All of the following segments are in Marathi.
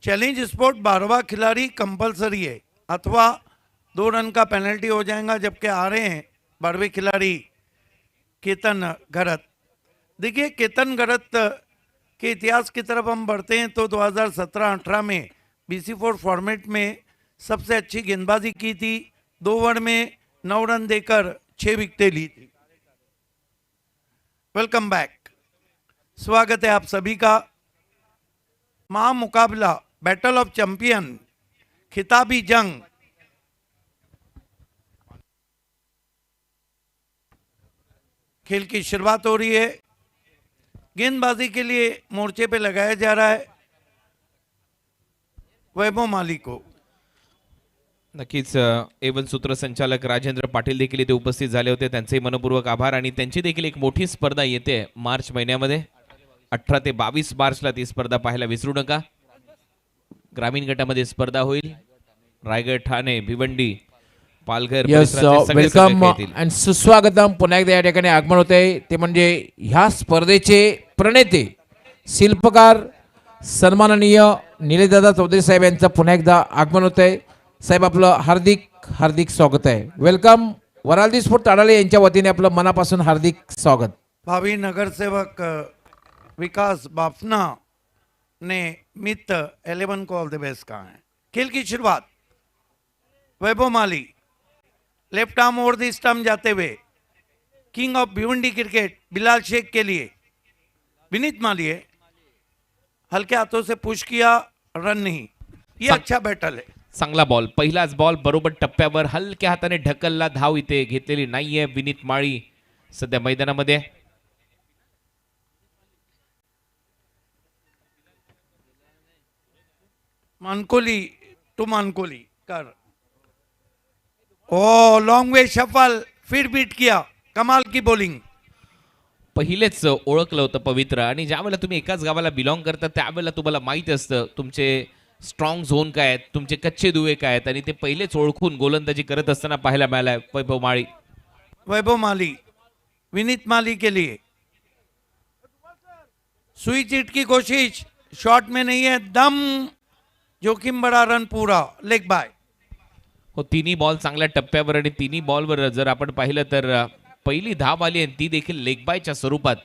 चैलेंज स्पोर्ट 12वां खिलाड़ी कंपलसरी है अथवा 2 रन का पेनल्टी हो जाएगा, जबकि आ रहे हैं 12वें खिलाड़ी केतन गरत। देखिए, केतन गरत के इतिहास की तरफ हम बढ़ते हैं तो 2017-18 में BC4 फॉर्मेट में सबसे अच्छी गेंदबाजी की थी। 2 ओवर में 9 रन देकर 6 विकेटें ली थी। वेलकम बैक, स्वागत है आप सभी का। महामुकाबला, बैटल ऑफ चैंपियन, खिताबी जंग, खेल की शुरुआत हो रही है। गेंदबाजी के लिए मोर्चे पे लगाया जा रहा है वैभव माली को। नक्कीच एवन सूत्रसंचालक राजेंद्र पाटील देखील इथे उपस्थित झाले होते, त्यांचे मनपूर्वक आभार। आणि त्यांची देखील एक मोठी स्पर्धा येते मार्च महिन्यामध्ये, 18 ते 22 मार्चला ती स्पर्धा पाहायला विसरू नका। ग्रामीण गटामध्ये स्पर्धा होईल। रायगड, ठाणे, भिवंडी, पालघर वेलकम अँड सुस्वागतम। पुन्हा एकदा या ठिकाणी आगमन होते ते म्हणजे ह्या स्पर्धेचे प्रणेते, शिल्पकार, सन्माननीय निलेशदादा चौधरी साहेब यांचं पुन्हा एकदा आगमन होते। साहेब, आपलं हार्दिक हार्दिक स्वागत आहे। वेलकम। वरालदी स्पोर्ट ताडाले यांच्या वतीने आपलं मनापासून हार्दिक स्वागत। भावी नगरसेवक विकास बाफना ने मित 11 को ऑल द बेस्ट कहा है। खेल की शुरुआत, Vaibhav Mali left arm over the stump जाते हुए king of Bhiwandi cricket Bilal Shaikh के लिए विनीत माली है, हल्के हाथों से पुश किया, रन नहीं। ये अच्छा बैटल है, चांगला बॉल, पहिलाच बॉल बरोबर टप्प्यावर हलक्या हाताने ढकलला, धाव इथे घेतलेली नाहीये। विनीत माळी सध्या मैदानामध्ये। मानकोली टू मानकोली कर, ओ लॉन्ग वे शफल, फिर बीट किया, कमाल की बॉलिंग। पहिलेच ओळखलं होतं पवित्र, आणि ज्यावेळेला तुम्ही एकाच गावाला बिलॉंग करता त्यावेळेला तुम्हाला माहिती असतं तुमचे स्ट्रॉंग झोन काय आहेत, तुमचे कच्चे दुवे काय आहेत, आणि ते पहिलेच ओळखून गोलंदाजी करत असताना पाहायला मिळाला वैभव माळी। वैभव माली विनीत माली के लिए सुई चिट की कोशिश, शॉट में नहीं है दम, जोखिम बड़ा, रन पूरा, लेग बाय। हो, तिन्ही बॉल चांगल्या टप्प्यावर, आणि तिन्ही बॉलवर जर आपण पाहिलं तर पहिली धाव आली आणि ती देखील लेग बायच्या स्वरूपात।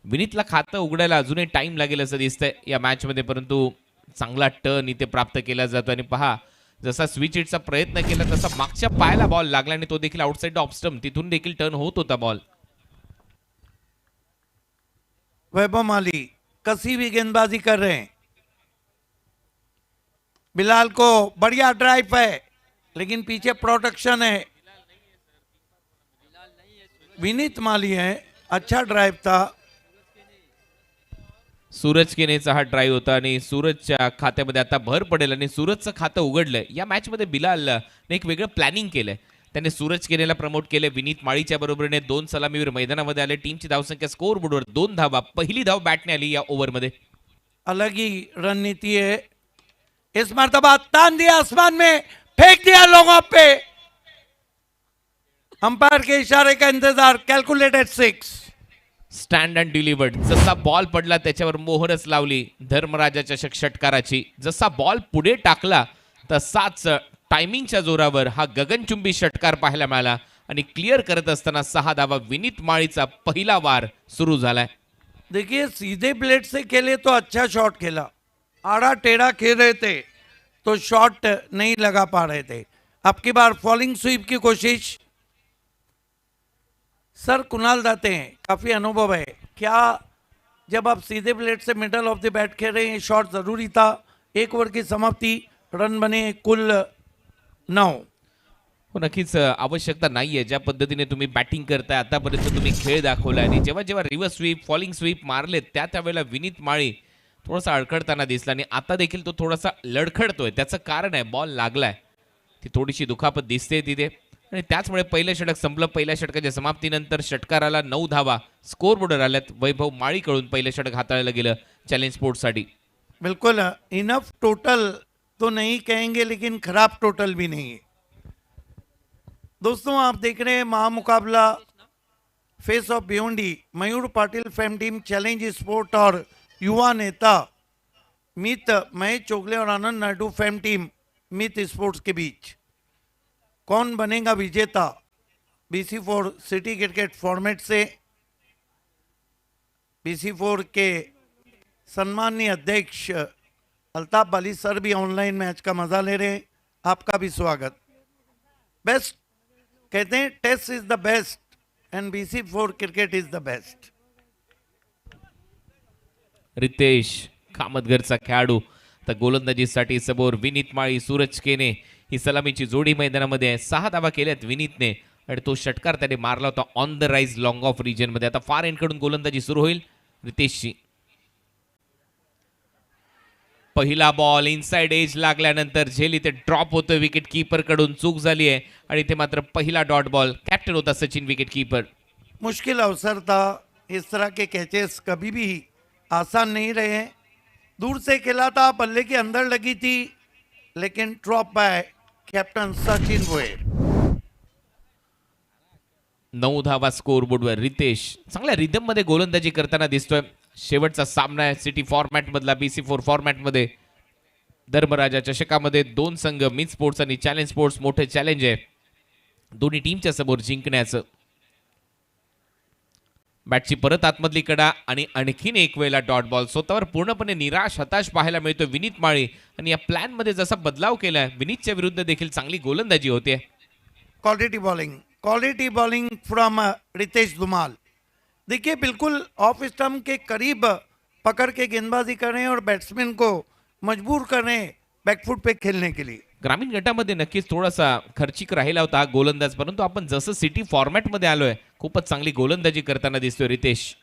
विनीतला खातं उघडायला अजूनही टाइम लागेल असं दिसतंय या मॅचमध्ये, परंतु चांगला टर्न इथे प्राप्त केला जातो। आणि पहा, जसा स्विच हिटचा प्रयत्न केला तसा मागच्या पायाला बॉल लागला आणि तो देखील आउटसाइड ऑफ स्टंप, तिथून देखील टर्न होत होता बॉल। वैभव माली कसी हुई गेंदबाजी कर रहे हैं। बिलाल को बढ़िया ड्राइव है, लेकिन पीछे प्रोटेक्शन है। विनीत माली है, अच्छा ड्राइव था। सूरज केनेचा हा ड्राईव्ह होता आणि सूरजच्या खात्यामध्ये आता भर पडेल आणि सूरजचं खातं उघडलंय। या मॅचमध्ये बिलालने एक वेगळं प्लॅनिंग केलंय, त्याने सूरज केनेला प्रमोट केले। विनीत माळीच्या बरोबरीने 2 सलामीवर मैदानामध्ये आले। टीमची धावसंख्या स्कोर बोर्डवर 2 धावा, पहिली धाव बॅटने आली या ओव्हरमध्ये। अलग ही रणनीति है, इस मर्तबा तान दिया आसमान में, फेंक दिया लोगों पे। अंपायर के इशारे का इंतजार, कैलकुलेटेड 6। स्टँड अँड डिलिव्हर्ड, जसा बॉल पडला त्याच्यावर मोहरच लावली धर्मराजाच्या षटकाराची। जसा बॉल पुढे टाकला तसाच टायमिंगच्या जोरावर हा गगनचुंबी षटकार पाहायला मिळाला आणि क्लिअर करत असताना 6 धावा। विनीत माळीचा पहिला वार सुरू झालाय। देखिए, सीधे प्लेट से खेले तो अच्छा शॉट खेला, आड़ा टेढ़ा खेल रहे थे तो शॉट नहीं लगा पा रहे थे। अब की बार फॉलिंग स्वीप की कोशिश। सर कुणाल दाते हैं, काफी अनुभव है, क्या जब आप सीधे plate say middle of the bat खेल रहे हैं शॉट जरूरी था? 1 ओवर की समाप्ति, रन बने कुल 9। हो, नक्कीच आवश्यकता नाहीये। ज्या पद्धतीने तुम्ही बॅटिंग करताय आतापर्यंत तुम्ही खेळ दाखवलाय, आणि जेव्हा जेव्हा रिव्हर्स स्वीप, फॉलिंग स्वीप मारले त्यावेळेला विनीत माळी थोडासा अडखडताना दिसला, आणि आता देखील तो थोडासा लडखडतोय। त्याचं कारण आहे बॉल लागलाय, ती थोडीशी दुखापत दिसते तिथे, आणि त्याचमुळे पहिलं षटक संपलं। पहिल्या षटकाच्या समाप्तीनंतर षटकाराला 9 धावा स्कोर बोर्डवर आल्यात। वैभव माळीकडून पहिलं षटक हाताळलं गेलं चॅलेंज स्पोर्ट्ससाठी। बिल्कुल इनफ टोटल तो नहीं कहेंगे, लेकिन खराब टोटल भी नहीं है। दोस्तों, आप देख रहे हैं महामुकाबला face off Bhiwandi, Mayur Patil fame team, challenge sport और युवा नेता मित महेश चोगले और Anand Naidu fame team Mit sports के बीच कौन बनेगा विजेता BC4 सिटी क्रिकेट फॉर्मेट से। BC4 के सम्माननीय अध्यक्ष अल्ताफ अली सर भी ऑनलाइन मैच का मजा ले रहे हैं, आपका भी स्वागत। बेस्ट कहते हैं test is the best and BC4 cricket is the best. Ritesh कामतगरचा खेळाडू तर गोलंदाजीसाठी समोर विनीत माळी, सूरज केने ही सलामीची जोडी मैदानामध्ये आहे। 6 धावा केल्यात विनीतने आणि तो षटकार त्याने मारला होता on the rise long off region मध्ये। आता फार एंड कडून गोलंदाजी सुरू होईल रितेशची। पहिला बॉल इनसाइड एज लागल्यानंतर झेल इथे ड्रॉप होतोय, विकेट कीपर कडून चूक झाली आहे आणि इथे मात्र पहिला डॉट बॉल। कॅप्टन होता सचिन विकेट कीपर। मुश्किल अवसर था, इस तरह के कैचेस कभी भी आसान नहीं रहे। दूर से खेला था, बल्ले के अंदर लगी थी, लेकिन drop by captain Sachin Bhoyar. 9 धावा स्कोर बोर्डवर। रितेश चांगल्या रिदम मध्ये गोलंदाजी करताना दिसतोय। शेवटचा सामना आहे सिटी फॉर्मॅट मधला BC4 फॉर्मॅट मध्ये। धर्मराजा चषकामध्ये 2 संघ मित स्पोर्ट्स आणि चॅलेंज स्पोर्ट्स मोठे चॅलेंज आहे दोन्ही टीमच्या समोर जिंकण्याचं। बॅटची परत आतमधली कडा आणि आणखीन एक वेळेला डॉट बॉल। स्वतःवर पूर्णपणे निराश हताश पाहायला मिळतो विनीत माळी आणि या प्लॅन मध्ये जसा बदलाव केलाय विनीतच्या विरुद्ध देखील चांगली गोलंदाजी होते। Quality bowling from Ritesh Dhumal. देखिए बिल्कुल ऑफ स्टंप के करीब पकड़ के गेंदबाजी कर रहे हैं और बैट्समैन को मजबूर कर रहे हैं बैकफुट पे खेलने के लिए। ग्रामीण गटामध्ये नक्कीच थोडासा खर्चिक राहिला होता हा गोलंदाज, परंतु आपण जसं सिटी फॉर्मॅट मध्ये आलोय खूपच चांगली गोलंदाजी करताना दिसतोय रितेश।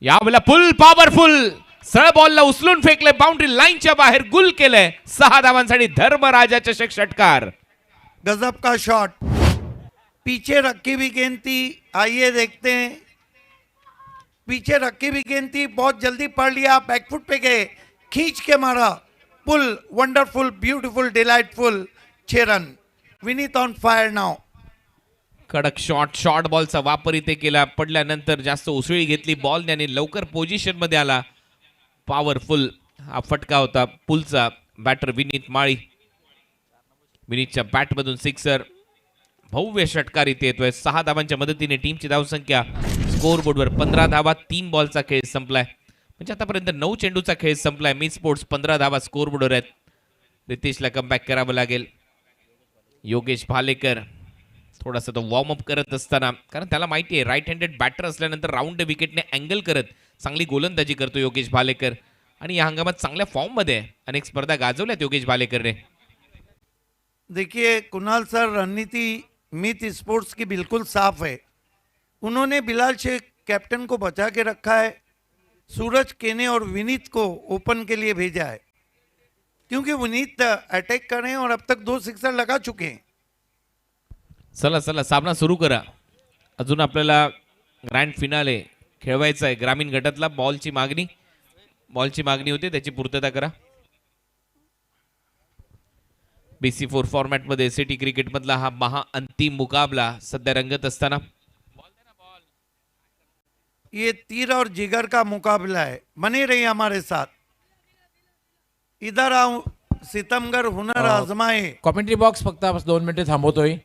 यावेळेला फुल पॉवरफुल सरळ बॉलला उचलून फेकले, बाउंड्री लाईनच्या बाहेर गुल केलंय। 6 धावांसाठी धर्मराजा चषक षटकार। गजब का शॉट, पीछे रखी भी गेंद थी, आइए देखते हैं। पीछे रखी भी गेंद थी, बहुत जल्दी पढ़ लिया, बैकफुट पे गए, खींच के मारा, pull, wonderful, beautiful, delightful, 6 run. Vineet on fire now. कडक शॉर्ट बॉलचा वापर इथे केला, पडल्यानंतर जास्त उसळी घेतली बॉल त्याने, लवकर पोझिशन मध्ये आला। पॉवरफुल हा फटका होता पुलचा। बॅटर विनीत माळी, विनीतच्या बॅटमधून सिक्सर, भव्य षटकार इथे येतोय। 6 धावांच्या मदतीने टीमची धावसंख्या स्कोर बोर्डवर 15 धावा। 3 बॉलचा खेळ संपलाय, म्हणजे आतापर्यंत 9 चेंडूचा खेळ संपलाय। मित स्पोर्ट्स 15 धावा स्कोर बोर्डवर आहेत। रितेशला कमबॅक करावं लागेल। योगेश भालेकर थोडासा तो वॉर्म अप करत असताना, कारण त्याला माहिती आहे राईट हँडेड बॅटर असल्यानंतर राऊंड विकेटने अँगल करत चांगली गोलंदाजी करतो योगेश भालेकर आणि या हंगामात चांगल्या फॉर्म मध्ये आहे। अनेक स्पर्धा गाजवल्यात योगेश भालेकरने। देखिए कुणाल सर, रणनीति मित स्पोर्ट्स की बिल्कुल साफ है। उन्होंने बिलाल शेख कैप्टन को बचा के रखा है, सूरज केने और विनीत को ओपन के लिए भेजा है, क्योंकि विनीत अटैक कर रहे हैं और अब तक 2 सिक्सर लगा चुके हैं। चला सामना सुरू करा। अजून आपल्याला ग्रँड फिनाले खेळवायचा आहे। ग्रामीण गटातला बॉलची मागणी होती, त्याची पूर्तता करा। BC4 फॉर्मॅट मध्ये सिटी क्रिकेट मधला हा महाअंतिम मुकाबला सध्या रंगत असताना ये तीर और जिगर का मुकाबला है। बने रहिए हमारे साथ। इधर आओ, सितमगर हुनर आजमाए। कॉमेंट्री बॉक्स फक्त 2 मिनिटे थांबवतोय।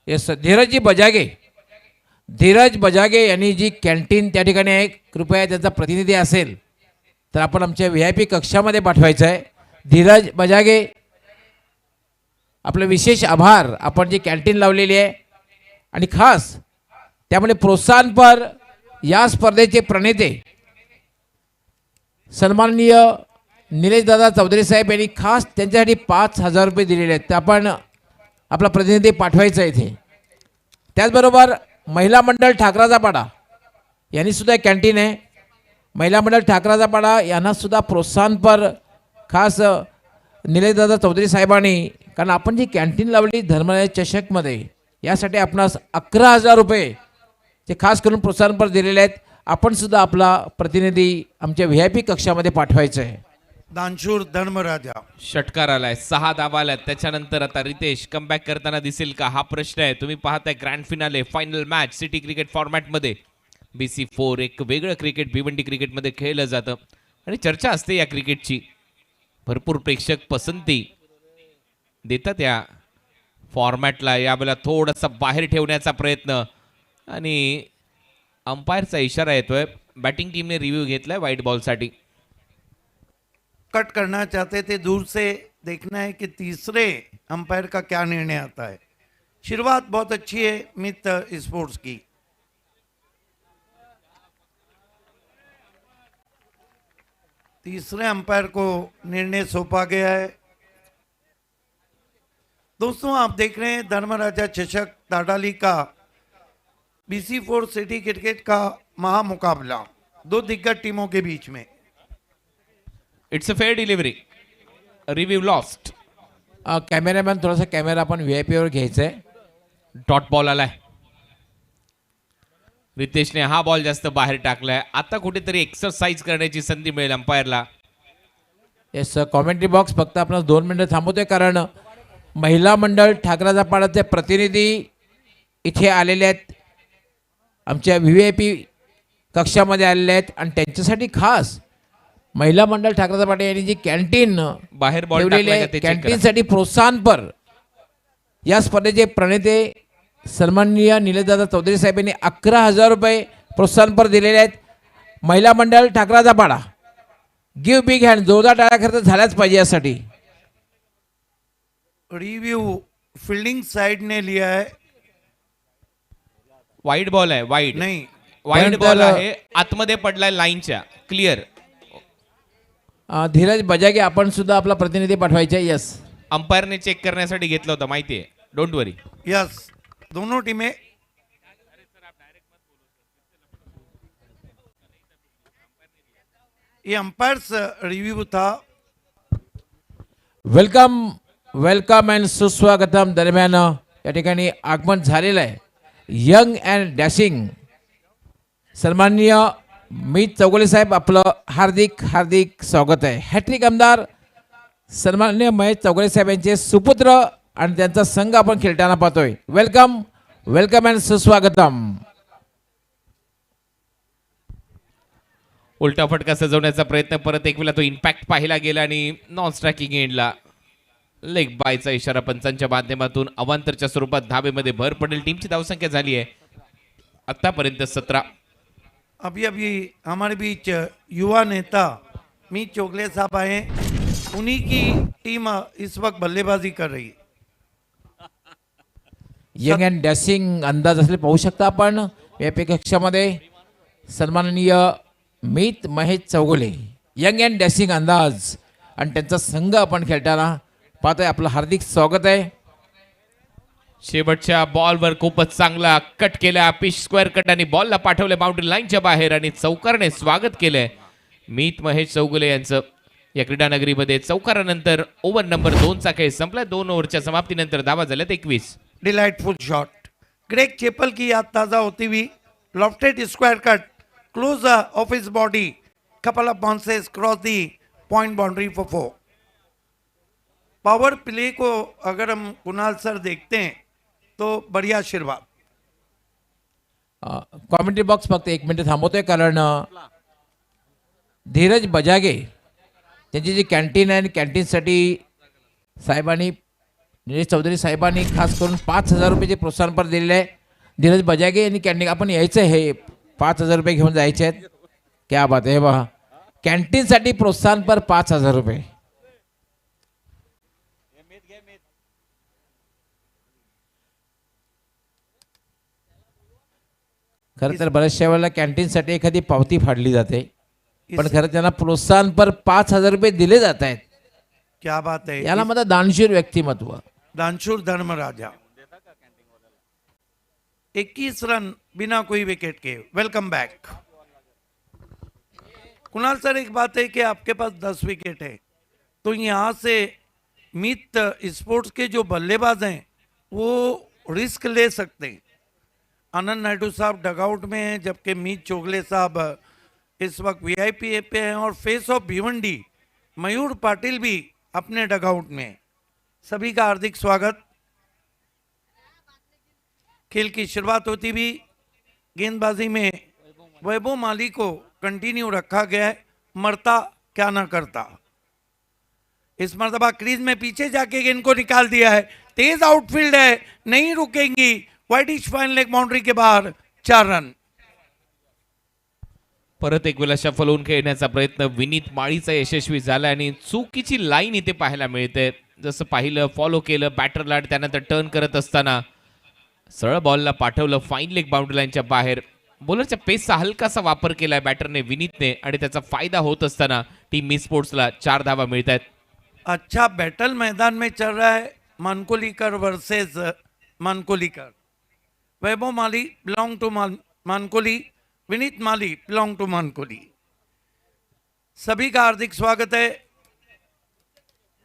येस, धीरज बजागे यांनी जी कॅन्टीन त्या ठिकाणी आहे, कृपया त्याचा प्रतिनिधी असेल तर आपण आमच्या VIP कक्षामध्ये पाठवायचं आहे। धीरज बजागे, आपले विशेष आभार। आपण जी कॅन्टीन लावलेली आहे आणि खास त्यामुळे प्रोत्साहनपर या स्पर्धेचे प्रणेते सन्माननीय निलेश दादा चौधरी साहेब यांनी खास त्यांच्यासाठी 5,000 रुपये दिलेले आहेत। तर आपण आपला प्रतिनिधी पाठवायचा आहे इथे। त्याचबरोबर महिला मंडळ ठाकराचा पाडा यांनी सुद्धा कॅन्टीन आहे। महिला मंडळ ठाकराचा पाडा यांना सुद्धा प्रोत्साहनपर खास निलेश दादा चौधरी साहेबांनी, कारण आपण जी कॅन्टीन लावली धर्मराजा चषकमध्ये, यासाठी आपणास 11,000 रुपये ते खास करून प्रोत्साहनपर दिलेले आहेत। आपण सुद्धा आपला प्रतिनिधी आमच्या VIP कक्षामध्ये पाठवायचं आहे। दानशूर धर्मराजा षटकार आलाय, 6 धावा आल्यात। त्याच्यानंतर आता रितेश कमबॅक करताना दिसेल का, हा प्रश्न आहे। तुम्ही पाहताय grand finale final match city cricket format मध्ये। BC4 एक वेगळं क्रिकेट भिवंडी क्रिकेट मध्ये खेळलं जातं। आणि चर्चा असते या क्रिकेटची. भरपूर प्रेक्षक पसंती देतात या फॉर्मॅटला. यावेळेला थोडासा बाहेर ठेवण्याचा प्रयत्न आणि अंपायरचा इशारा येतोय. बॅटिंग टीमने रिव्ह्यू घेतलाय व्हाईट बॉलसाठी. कट करना चाहते थे, दूर से देखना है कि तीसरे अंपायर का क्या निर्णय आता है. शुरुआत बहुत अच्छी है मित स्पोर्ट्स की. तीसरे अंपायर को निर्णय सौंपा गया है. दोस्तों आप देख रहे हैं धर्मराजा चषक ताडाली का BC4 सिटी क्रिकेट का महामुकाबला दो दिग्गज टीमों के बीच में. It's a fair delivery. Review lost. Cameraman थोडासा कॅमेरा आपण VIP वर घ्यायचा आहे. डॉट बॉल आलाय. रितेशने हा बॉल जास्त बाहेर टाकलाय. आता कुठेतरी एक्सरसाइज करण्याची संधी मिळेल अंपायरला. येस कॉमेंट्री बॉक्स फक्त आपण 2 मिनिटं थांबवतोय कारण महिला मंडळ ठाकराचा पाडाचे प्रतिनिधी इथे आलेले आहेत. आमच्या VIP कक्षामध्ये आलेले आहेत आणि त्यांच्यासाठी खास महिला मंडळ ठाकराचा पाडा यांनी जी कॅन्टीन बाहेर बॉल ठेवलेली टाकलाय आहे का ते check करा. कॅन्टीनसाठी प्रोत्साहनपर या स्पर्धेचे प्रणेते सन्माननीय निलेशदादा चौधरी साहेब यांनी 11,000 रुपये प्रोत्साहनपर दिलेले आहेत. महिला मंडळ ठाकराचा पाडा गिव्ह बिग हँड. जोरदार टाळ्या खर्च झाल्याच पाहिजे यासाठी. रिव्यू फील्डिंग साइड ने लिया है. वाईड बॉल आहे. वाईड नहीं, वाईड त्यानंतर बॉल आहे. आतमध्ये पडलाय लाईनच्या. क्लिअर. धीरज बजागे आपण सुद्धा आपला प्रतिनिधी पाठवायचा. यस अंपायरने चेक करण्यासाठी घेतलं होतं माहितीये. Don't worry. यस दोनों टीमें ये अंपायर्स रिव्यू था. वेलकम वेलकम अँड सुस्वागतम दरम्यान या ठिकाणी आगमन झालेलं आहे. यंग अँड डॅशिंग सन्माननीय मीत चौगुले साहेब आपलं हार्दिक हार्दिक स्वागत आहे. हॅट्रिक आमदार सन्माननीय महेश चौगुले साहेब यांचे सुपुत्र आणि त्यांचा संघ आपण खेळताना पाहतोय. वेलकम वेलकम अँड सुस्वागतम. उलटा फटका सजवण्याचा प्रयत्न. परत एक वेळा तो इम्पॅक्ट पाहिला गेला आणि नॉन स्ट्रायकिंग एंडला लेग बायचा इशारा पंचांच्या माध्यमातून. अवांतरच्या स्वरूपात धाबेमध्ये भर पडेल. टीमची धावसंख्या झाली आहे आतापर्यंत 17. अभी अभी हमारे बीच युवा नेता मीत चोगले साहब आए. उन्हीं की टीम इस वक्त बल्लेबाजी कर रही है. यंग अँड डॅशिंग अंदाज असले पाहू शकता आपण या कक्षामध्ये. सन्माननीय Meet Mahesh Chougule young and dashing अंदाज आणि त्यांचा संघ आपण खेळताना पाहतोय. आपलं हार्दिक स्वागत आहे. शेवटच्या बॉलवर खूपच चांगला कट केला. पिच स्क्वेअर कट आणि बॉलला पाठवले बाउंड्री लाईनच्या बाहेर आणि चौकारने स्वागत केलंय मीत महेश चौगुले यांचं. या क्रीडानगरीमध्ये चौकारानंतर ओव्हर नंबर 2 चा खेळ संपला. 2 ओव्हरच्या समाप्तीनंतर धावा झाल्यात 21. Delightful shot. ग्रेग चेपल की याद ताज़ा होती हुई lofted square cut close of his body. Couple of bounces cross the point boundary for 4. Power play को अगर हम कुणाल सर देखते हैं तो बढ़िया आशीर्वाद. कॉमेंट्री बॉक्स फक्त 1 मिनिट थांबवतोय कारण धीरज बजागे त्यांची जी कॅन्टीन आहे कॅन्टीनसाठी साहेबांनी निलेश चौधरी साहेबांनी खास करून 5,000 रुपयाचे प्रोत्साहनपर दिलेले आहे. धीरज बजागे यांनी कॅन्टीन आपण यायचं हे 5,000 रुपये घेऊन जायचे आहेत. क्या बात आहे. बघा कॅन्टीनसाठी प्रोत्साहनपर 5,000 रुपये. खरं तर बऱ्याचशा वेळेला कॅन्टीनसाठी एखादी पावती फाडली जाते पण खरं त्यांना प्रोत्साहनपर 5,000 रुपये दिले जात आहेत. क्या बात है. याला माझं दानशूर व्यक्तिमत्व. दानशूर धर्मराजा 21 रन बिना कोई विकेट के. Welcome back. कुणाल सर एक बात है कि आपके पास 10 विकेट है तो यहाँ से मीत स्पोर्ट्स के जो बल्लेबाज हैं वो रिस्क ले सकते हैं. आनंद नायडू साहब डगआउट में हैं जबकि मीत चोगले साहब इस वक्त VIP पे हैं और फेस ऑफ भिवंडी मयूर पाटिल भी अपने डगआउट में. सभी का हार्दिक स्वागत. खेल की शुरुआत होती भी गेंदबाजी में वैभव माली को कंटिन्यू रखा गया है. मरता क्या ना करता। इस मर्तबा क्रीज में पीछे जाके गेंद को निकाल दिया है, तेज आउटफील्ड है, नहीं रुकेंगी, वाइडिश फाइन लेग बाउंड्री के बाहर 4 रन। परत एक वेळा शफल होऊन खेळण्याचा प्रयत्न विनीत माळीचा यशस्वी झाला आणि चुकीची लाईन इथे पाहायला मिळते. जसं पाहिलं, फॉलो केलं बॅटरला, त्यानंतर टर्न करत असताना सरळ बॉलला पाठवलं फाईन लेग बाउंड्री लाईनच्या बाहेर. बॉलरच्या पेसचा हलकासा वापर केलाय बॅटरने विनीतने आणि त्याचा फायदा होत असताना टीम मी स्पोर्ट्सला 4 धावा मिळत आहेत. अच्छा बैटल मैदान में चल रहा है, Mankolikar versus Mankolikar. Vaibhav Mali belong to Mankoli, Vineet Mali belong to Mankoli. सभी का हार्दिक स्वागत है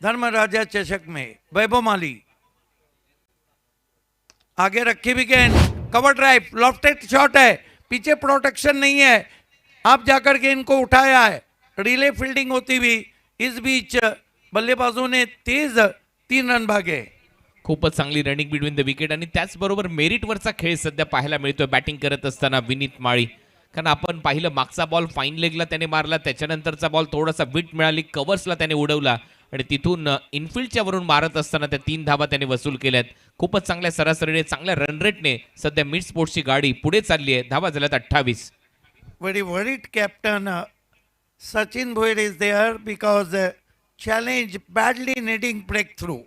धर्मराजा चषक में। वैभव माली आगे रखी भी गेंद, कवर ड्राइव, लॉफ्टेड शॉट है, पीछे प्रोटेक्शन नहीं है, आप जाकर के इनको उठाया है, रिले फील्डिंग होती हुई इस बीच बल्लेबाजों ने तेज 3 रन भागे। खूपच चांगली रनिंग बिटवीन द विकेट आणि त्याचबरोबर मेरिटवरचा खेळ सध्या पाहायला मिळतोय बॅटिंग करत असताना विनीत माळी. कारण आपण पाहिलं मागचा बॉल फाईन लेगला त्याने मारला, त्याच्यानंतरचा बॉल थोडासा विट मिळाली, कव्हर्सला त्याने उडवला आणि तिथून इनफिल्डच्या वरून मारत असताना त्या 3 धावा त्याने वसूल केल्यात. खूपच चांगल्या सरासरीने, चांगल्या रन रेटने सध्या मिड स्पोर्ट्सची गाडी पुढे चालली आहे. धावा झाल्यात 28. Very worried captain Sachin Bhoir is there because challenge badly needing breakthrough.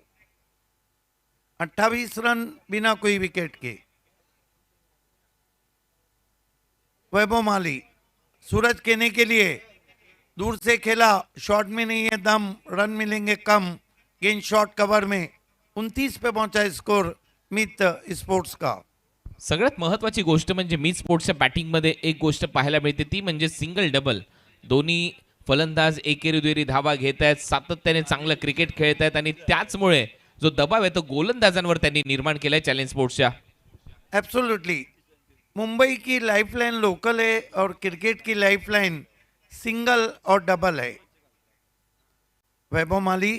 28 run बिना कोई विकेट के। वैभव माली सूरज कहने के लिए दूर से खेला, शॉट में नहीं है दम, रन मिलेंगे कम, गेंद शॉट कवर में 29 पे पहुंचा स्कोर मित स्पोर्ट्स का। सगळ्यात महत्त्वाची गोष्ट म्हणजे मी स्पोर्ट्सच्या बॅटिंगमध्ये एक गोष्ट पाहायला मिळते, ती म्हणजे सिंगल डबल. दोन्ही फलंदाज एकेरी दुहेरी धावा घेत आहेत, सातत्याने चांगलं क्रिकेट खेळत आहेत आणि त्याचमुळे जो दबाव आहे तो गोलंदाजांवर त्यांनी निर्माण केलाय चॅलेंज स्पोर्ट्सच्या. एब्सोल्युटली मुंबई की लाइफलाइन लोकल है और क्रिकेट की लाइफलाइन सिंगल और डबल है। वैभव माली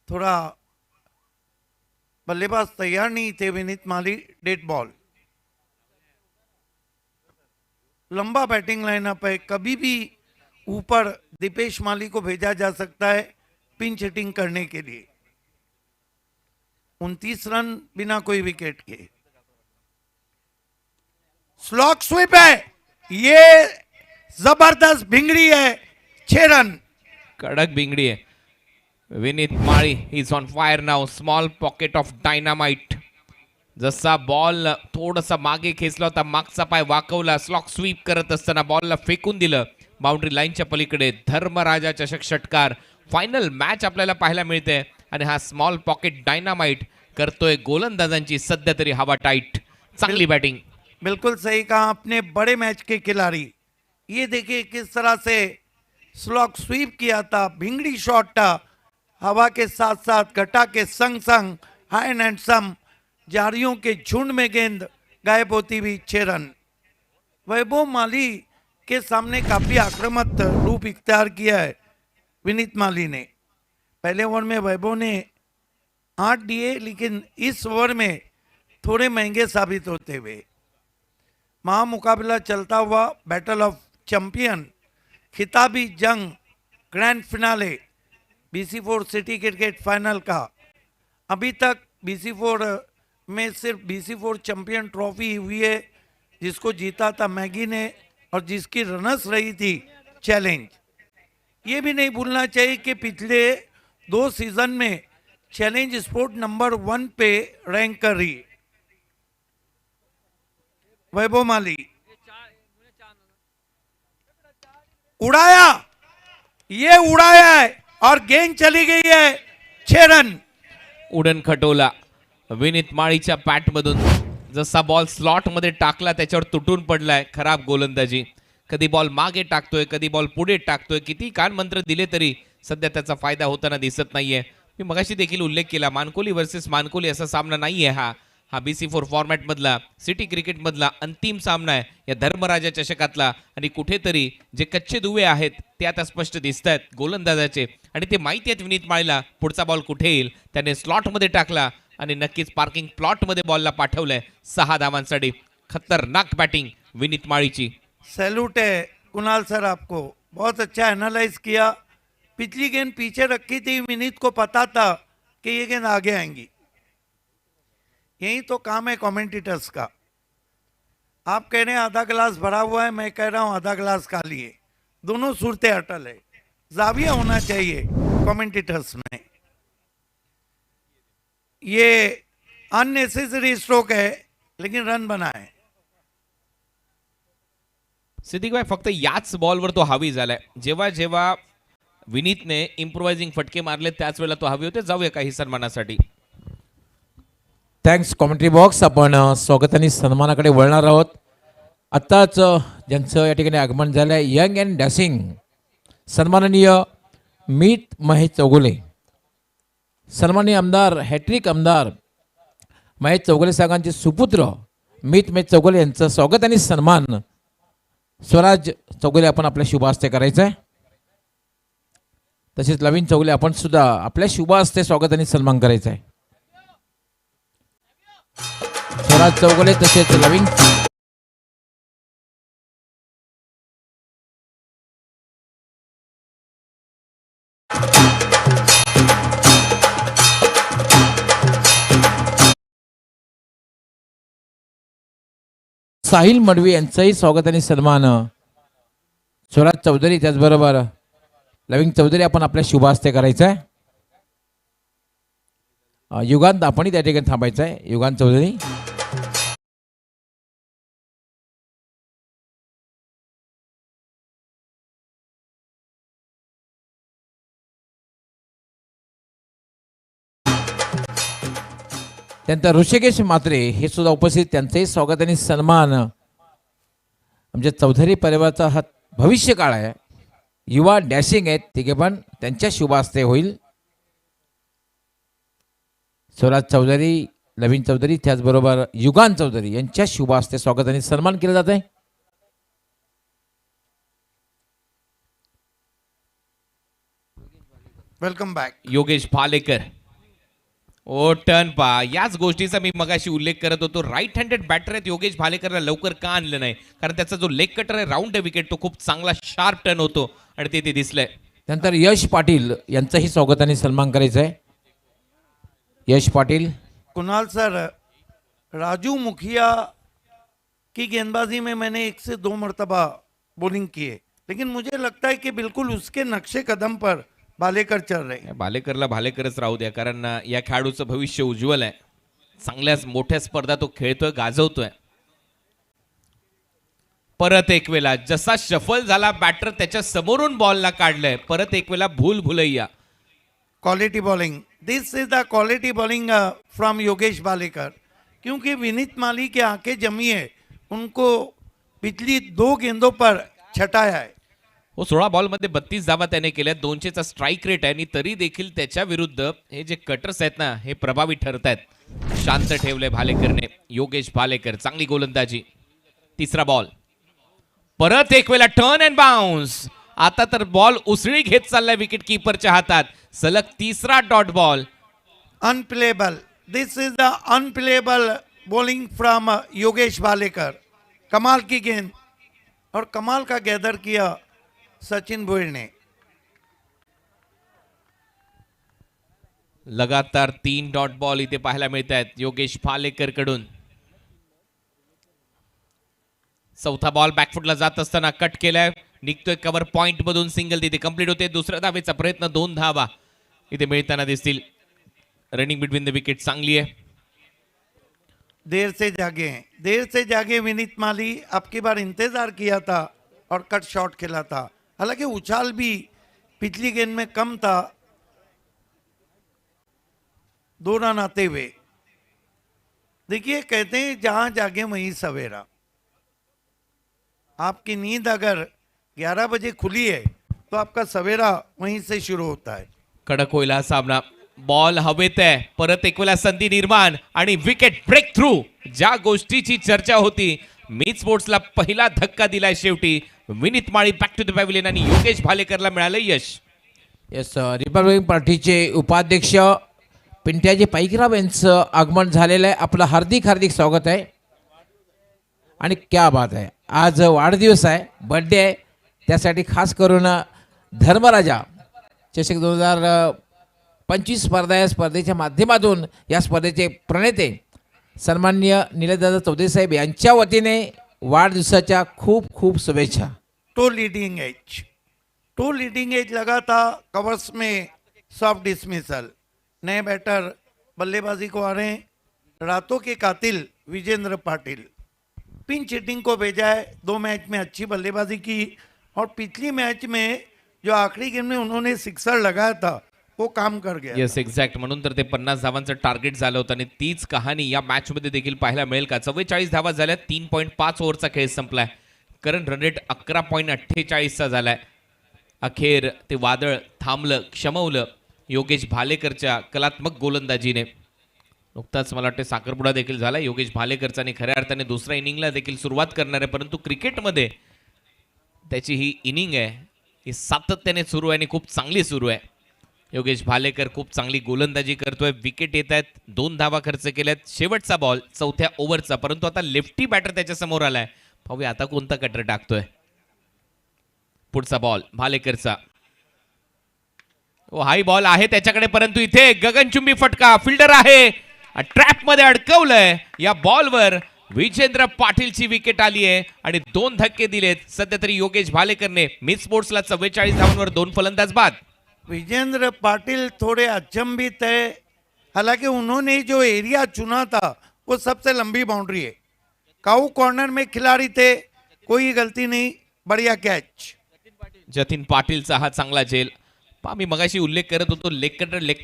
थोड़ा बल्लेबाज तैयार नहीं थे, विनीत माली डेड बॉल। लंबा बैटिंग लाइनअप है, कभी भी ऊपर दीपेश माली को भेजा जा सकता है पिंच हिटिंग करने के लिए। 29 रन बिना कोई विकेट के। स्लॉक स्वीप है, ये जबरदस्त भिंगड़ी है, 6 रन। कडक भिंगडी आहे. Vineet Mali is on fire now, small pocket of dynamite. जसा बॉल थोडासा मागे खेचला होता, मागचा पाय वाकवला, स्लॉक स्वीप करत असताना बॉलला फेकून दिलं बाउंड्री लाईनच्या पलीकडे. धर्मराजा चषक षटकार फायनल मॅच आपल्याला पाहायला मिळते आणि हा स्मॉल पॉकेट डायनामाइट करतोय गोलंदाजांची सध्या तरी हवा टाईट. चांगली बॅटिंग. बिल्कुल सही कहा आपने, बड़े मैच के खिलाड़ी। ये देखिए किस तरह से स्लॉक स्वीप किया था, भिंगड़ी शॉट था, हवा के साथ साथ घटा के संग संग हाई एंड सम जारियों के झुंड में गेंद गायब होती हुई 6 रन। वैभव माली के सामने काफी आक्रामक रूप इख्तियार किया है विनीत माली ने। पहले ओवर में वैभव ने 8 दिए, लेकिन इस ओवर में थोड़े महंगे साबित होते हुए। महामुकाबला चलता हुआ बैटल ऑफ चैंपियन, खिताबी जंग, grand finale BC4 city cricket final का। अभी तक BC4 में सिर्फ BC4 चैंपियन ट्रॉफी हुई है, जिसको जीता था मैगी ने और जिसकी रनर्स रही थी चैलेंज। ये भी नहीं भूलना चाहिए कि पिछले 2 सीजन में चैलेंज स्पोर्ट नंबर 1 पे रैंक कर रही। वैभव माली उड़ाया, ये उड़ाया है और गेंद चली गई है 6 रन। उडन खटोला विनीत माळीच्या पॅट मधून. जसा बॉल स्लॉट मध्ये टाकला त्याच्यावर तुटून पडलाय. खराब गोलंदाजी. कधी बॉल मागे टाकतोय, कधी बॉल पुढे टाकतोय. किती कान मंत्र दिले तरी सध्या त्याचा फायदा होताना दिसत नाहीये. मी मगाशी देखील उल्लेख केला, मानकोली वर्सेस मानकोली असा सामना नाहीये हा BC4 फॉर्मॅट मधला, सिटी क्रिकेट मधला अंतिम सामना आहे या धर्मराजा चषकातला. आणि कुठेतरी जे कच्चे दुवे आहेत ते आता स्पष्ट दिसत आहेत गोलंदाजाचे आणि ते माहिती आहेत विनीत माळीला पुढचा बॉल कुठे येईल. त्याने स्लॉट मध्ये टाकला आणि नक्कीच पार्किंग प्लॉट मध्ये बॉलला पाठवलंय 6 धावांसाठी. खतरनाक बॅटिंग विनीत माळीची. सैल्यूट है कुणाल सर आपको, बहुत अच्छा एनालाइज किया। पिछली गेंद पीछे रखी थी, विनीत को पता था कि ये गेंद आगे आएंगी। यही तो काम है कमेंटेटर्स का। आप कह रहे हैं आधा गिलास भरा हुआ है, मैं कह रहा हूं आधा गिलास खाली है। दोनों सूरतें अटल है। जाविया होना चाहिए कमेंटेटर्स में। ये अननेसेसरी स्ट्रोक है, लेकिन रन बना है। सिद्दीकभाई फक्त याच बॉलवर तो हावी झालाय। जेव्हा जेव्हा विनीतने इम्प्रोवायझिंग फटके मारले त्याच वेळेला तो हवी होते. जाऊया काही सन्मानासाठी. Thanks commentary box. आपण स्वागत आणि सन्मानाकडे वळणार आहोत. आत्ताच ज्यांचं या ठिकाणी आगमन झालं आहे, यंग अँड डॅशिंग सन्माननीय मीत महेश चौगुले, सन्माननीय आमदार हॅट्रिक आमदार महेश चौगुले साहेबांचे सुपुत्र मीत महेश चौगुले यांचं स्वागत आणि सन्मान स्वराज चौगुले आपण आपल्या शुभ हस्ते करायचं आहे. तसेच लवीन चौगुले आपण सुद्धा आपल्या शुभ हस्ते स्वागत आणि सन्मान करायचा आहे. स्वराज चौगुले तसेच लवीन साहिल मडवी यांचंही स्वागत आणि सन्मान स्वराज चौधरी त्याचबरोबर लविंग चौधरी आपण आपल्या शुभ हस्ते करायचं आहे. युगांत आपणही त्या ठिकाणी थांबायचं आहे. युगांत चौधरी त्यानंतर ऋषिकेश मात्रे हे सुद्धा उपस्थित, त्यांचंही स्वागत आणि सन्मान. आमच्या चौधरी परिवाराचा हा भविष्य काळ आहे. युवा डॅशिंग आहेत तिघे पण, त्यांच्या शुभ हस्ते होईल. स्वराज चौधरी, लवीन चौधरी त्याचबरोबर युगान चौधरी यांच्या शुभ हस्ते स्वागत आणि सन्मान केलं जात आहे. Welcome back. योगेश भालेकर. ओ टर्न पा. याच गोष्टीचा मी मगाशी उल्लेख करत होतो. राईट हँडेड बॅटर आहेत योगेश भालेकरला लवकर का आणलं नाही, कारण त्याचा जो लेग कटर आहे राऊंड विकेट तो खूप चांगला शार्प टर्न होतो आणि ते दिसलंय. त्यानंतर यश पाटील यांचंही स्वागत आणि सन्मान करायचं आहे. यश पाटील. कुणाल सर, राजू मुखिया की गेंदबाजी में मैंने 1 से 2 मरतबा बॉलिंग की है, लेकिन मुझे लगता है कि बिल्कुल उसके नक्शे कदम पर भालेकर चल रहे. भालेकरला भालेकरच राहू द्या, कारण या खेळाडूचं भविष्य उज्ज्वल आहे. चांगल्याच मोठ्या स्पर्धा तो खेळतोय, गाजवतोय. परत एक वेळा जसा शफल झाला बॅटर त्याच्या समोरून बॉलला काढलंय. परत एक वेळा भूल Bhulaiyaa. Quality bowling. This is the quality bowling from Yogesh Bhalekar, क्योंकि विनीत माली की आंखें जमी है, उनको पिछली 2 गेंदों पर छटाया है. हो, 16 बॉलमध्ये 32 धावा त्याने केल्या. 200चा स्ट्राईक रेट आहे आणि तरी देखील त्याच्या विरुद्ध हे जे कटर्स आहेत ना हे प्रभावी ठरत आहेत. शांत ठेवलंय भालेकरने. योगेश भालेकर चांगली गोलंदाजी. तिसरा बॉल. परत एक वेळा टर्न अँड बाउन्स. आता तर बॉल उसळी घेत चाललाय विकेट कीपरच्या हातात. सलग तिसरा dot ball. Unplayable. This is the unplayable bowling from Yogesh Bhalekar. कमाल की गेंद और कमाल का गैदर किया सचिन भोईर ने. लगातार 3 डॉट बॉल इथे पाहायला मिळत आहेत योगेश भालेकर कडून. चौथा बॉल बॅकफुटला जात असताना कट केलाय. निघतोय कव्हर पॉइंट मधून. सिंगल तिथे कंप्लीट होते. दुसऱ्या धावेचा प्रयत्न. 2 धावा इथे मिळताना दिसतील. रनिंग बिटवीन द विकेट चांगली आहे. देर से जागे हैं, देर से जागे विनीत माली. अब की बार इंतजार किया था और कट शॉट खेला था. हालांकि उछाल भी पिछली गेंद में कम था. 2 रन आते हुए. देखिए, कहते हैं जहां जागे वहीं सवेरा. आपकी नींद अगर 11 बजे खुली है तो आपका सवेरा वहीं से शुरू होता है. कडक होईल हा सामना. बॉल हवेत आहे. परत एक वेळा संधी निर्माण आणि विकेट ब्रेक थ्रू. ज्या गोष्टीची चर्चा होती, मीत स्पोर्ट्सला पहिला धक्का दिलाय शेवटी. विनीत माळी बॅक टू द पॅव्हिलियन आणि योगेश भालेकरला मिळालं यश. येस, रिपब्लिकन पार्टीचे उपाध्यक्ष पिंट्याजी पाईकराव यांचं आगमन झालेलं आहे. आपलं हार्दिक हार्दिक स्वागत आहे. आणि क्या बात आहे, आज वाढदिवस आहे, बर्थडे आहे. त्यासाठी खास करून धर्मराजा चषक 2025 स्पर्धा या स्पर्धेच्या माध्यमातून या स्पर्धेचे प्रणेते सन्माननीय निलेशदादा चौधरी साहेब यांच्या वतीने वाढदिवसाच्या खूप खूप शुभेच्छा. टू लीडिंग एज लगा था, कवर्स में सॉफ्ट डिसमिसल. नए बैटर बल्लेबाजी को आ रहे हैं, रातों के कातिल विजेंद्र पाटिल. पिंच हिटिंग को भेजा है, 2 मैच में अच्छी बल्लेबाजी की और पिछली मैच में जो आखिरी गेम में उन्होंने सिक्सर लगाया था वो काम कर गया. येस एक्झॅक्ट, म्हणून तर ते 50 धावांचं टार्गेट झालं होतं आणि तीच कहाणी या मॅच मध्ये देखील पाहायला मिळेल का. 44 धावा झाल्या, 3.5 ओव्हरचा खेळ संपलाय. करंट रन रेट 11.48चा झालाय. अखेर ते वादळ थांबलं, क्षमवलं योगेश भालेकरच्या कलात्मक गोलंदाजीने. नुकताच मला वाटतं साखरपुडा देखील झाला योगेश भालेकरचा आणि खऱ्या अर्थाने दुसऱ्या इनिंगला देखील सुरुवात करणार आहे. परंतु क्रिकेटमध्ये त्याची ही इनिंग आहे ही सातत्याने सुरू आहे आणि खूप चांगली सुरू आहे. योगेश भालेकर खूप चांगली गोलंदाजी करतोय. विकेट येत आहेत, 2 धावा खर्च केल्यात. शेवटचा बॉल 4थ्या ओव्हरचा, परंतु आता लेफ्टी बॅटर त्याच्या समोर आलाय. पाहूया आता कोणता कटर टाकतोय. पुढचा बॉल भालेकरचा, हाई बॉल आहे त्याच्याकडे, परंतु इथे गगनचुंबी फटका. फिल्डर आहे, ट्रॅप मध्ये अडकवलंय. या बॉलवर विजेंद्र पाटीलची विकेट आली आहे आणि 2 धक्के दिलेत. सध्या तरी योगेश भालेकरने मिड स्पोर्ट्सला 44 धावांवर 2 फलंदाज बाद. विजेंद्र पाटिल थोड़े अचंभित है, हालांकि उन्होंने जो एरिया चुना था वो सबसे लंबी बाउंड्री है. काऊ कॉर्नर में खिलाड़ी थे, कोई गलती नहीं, बढ़िया कैच. जतीन पाटीलचा हा चांगला झेल. पहा मी मगाशी उल्लेख करत होतो, लेग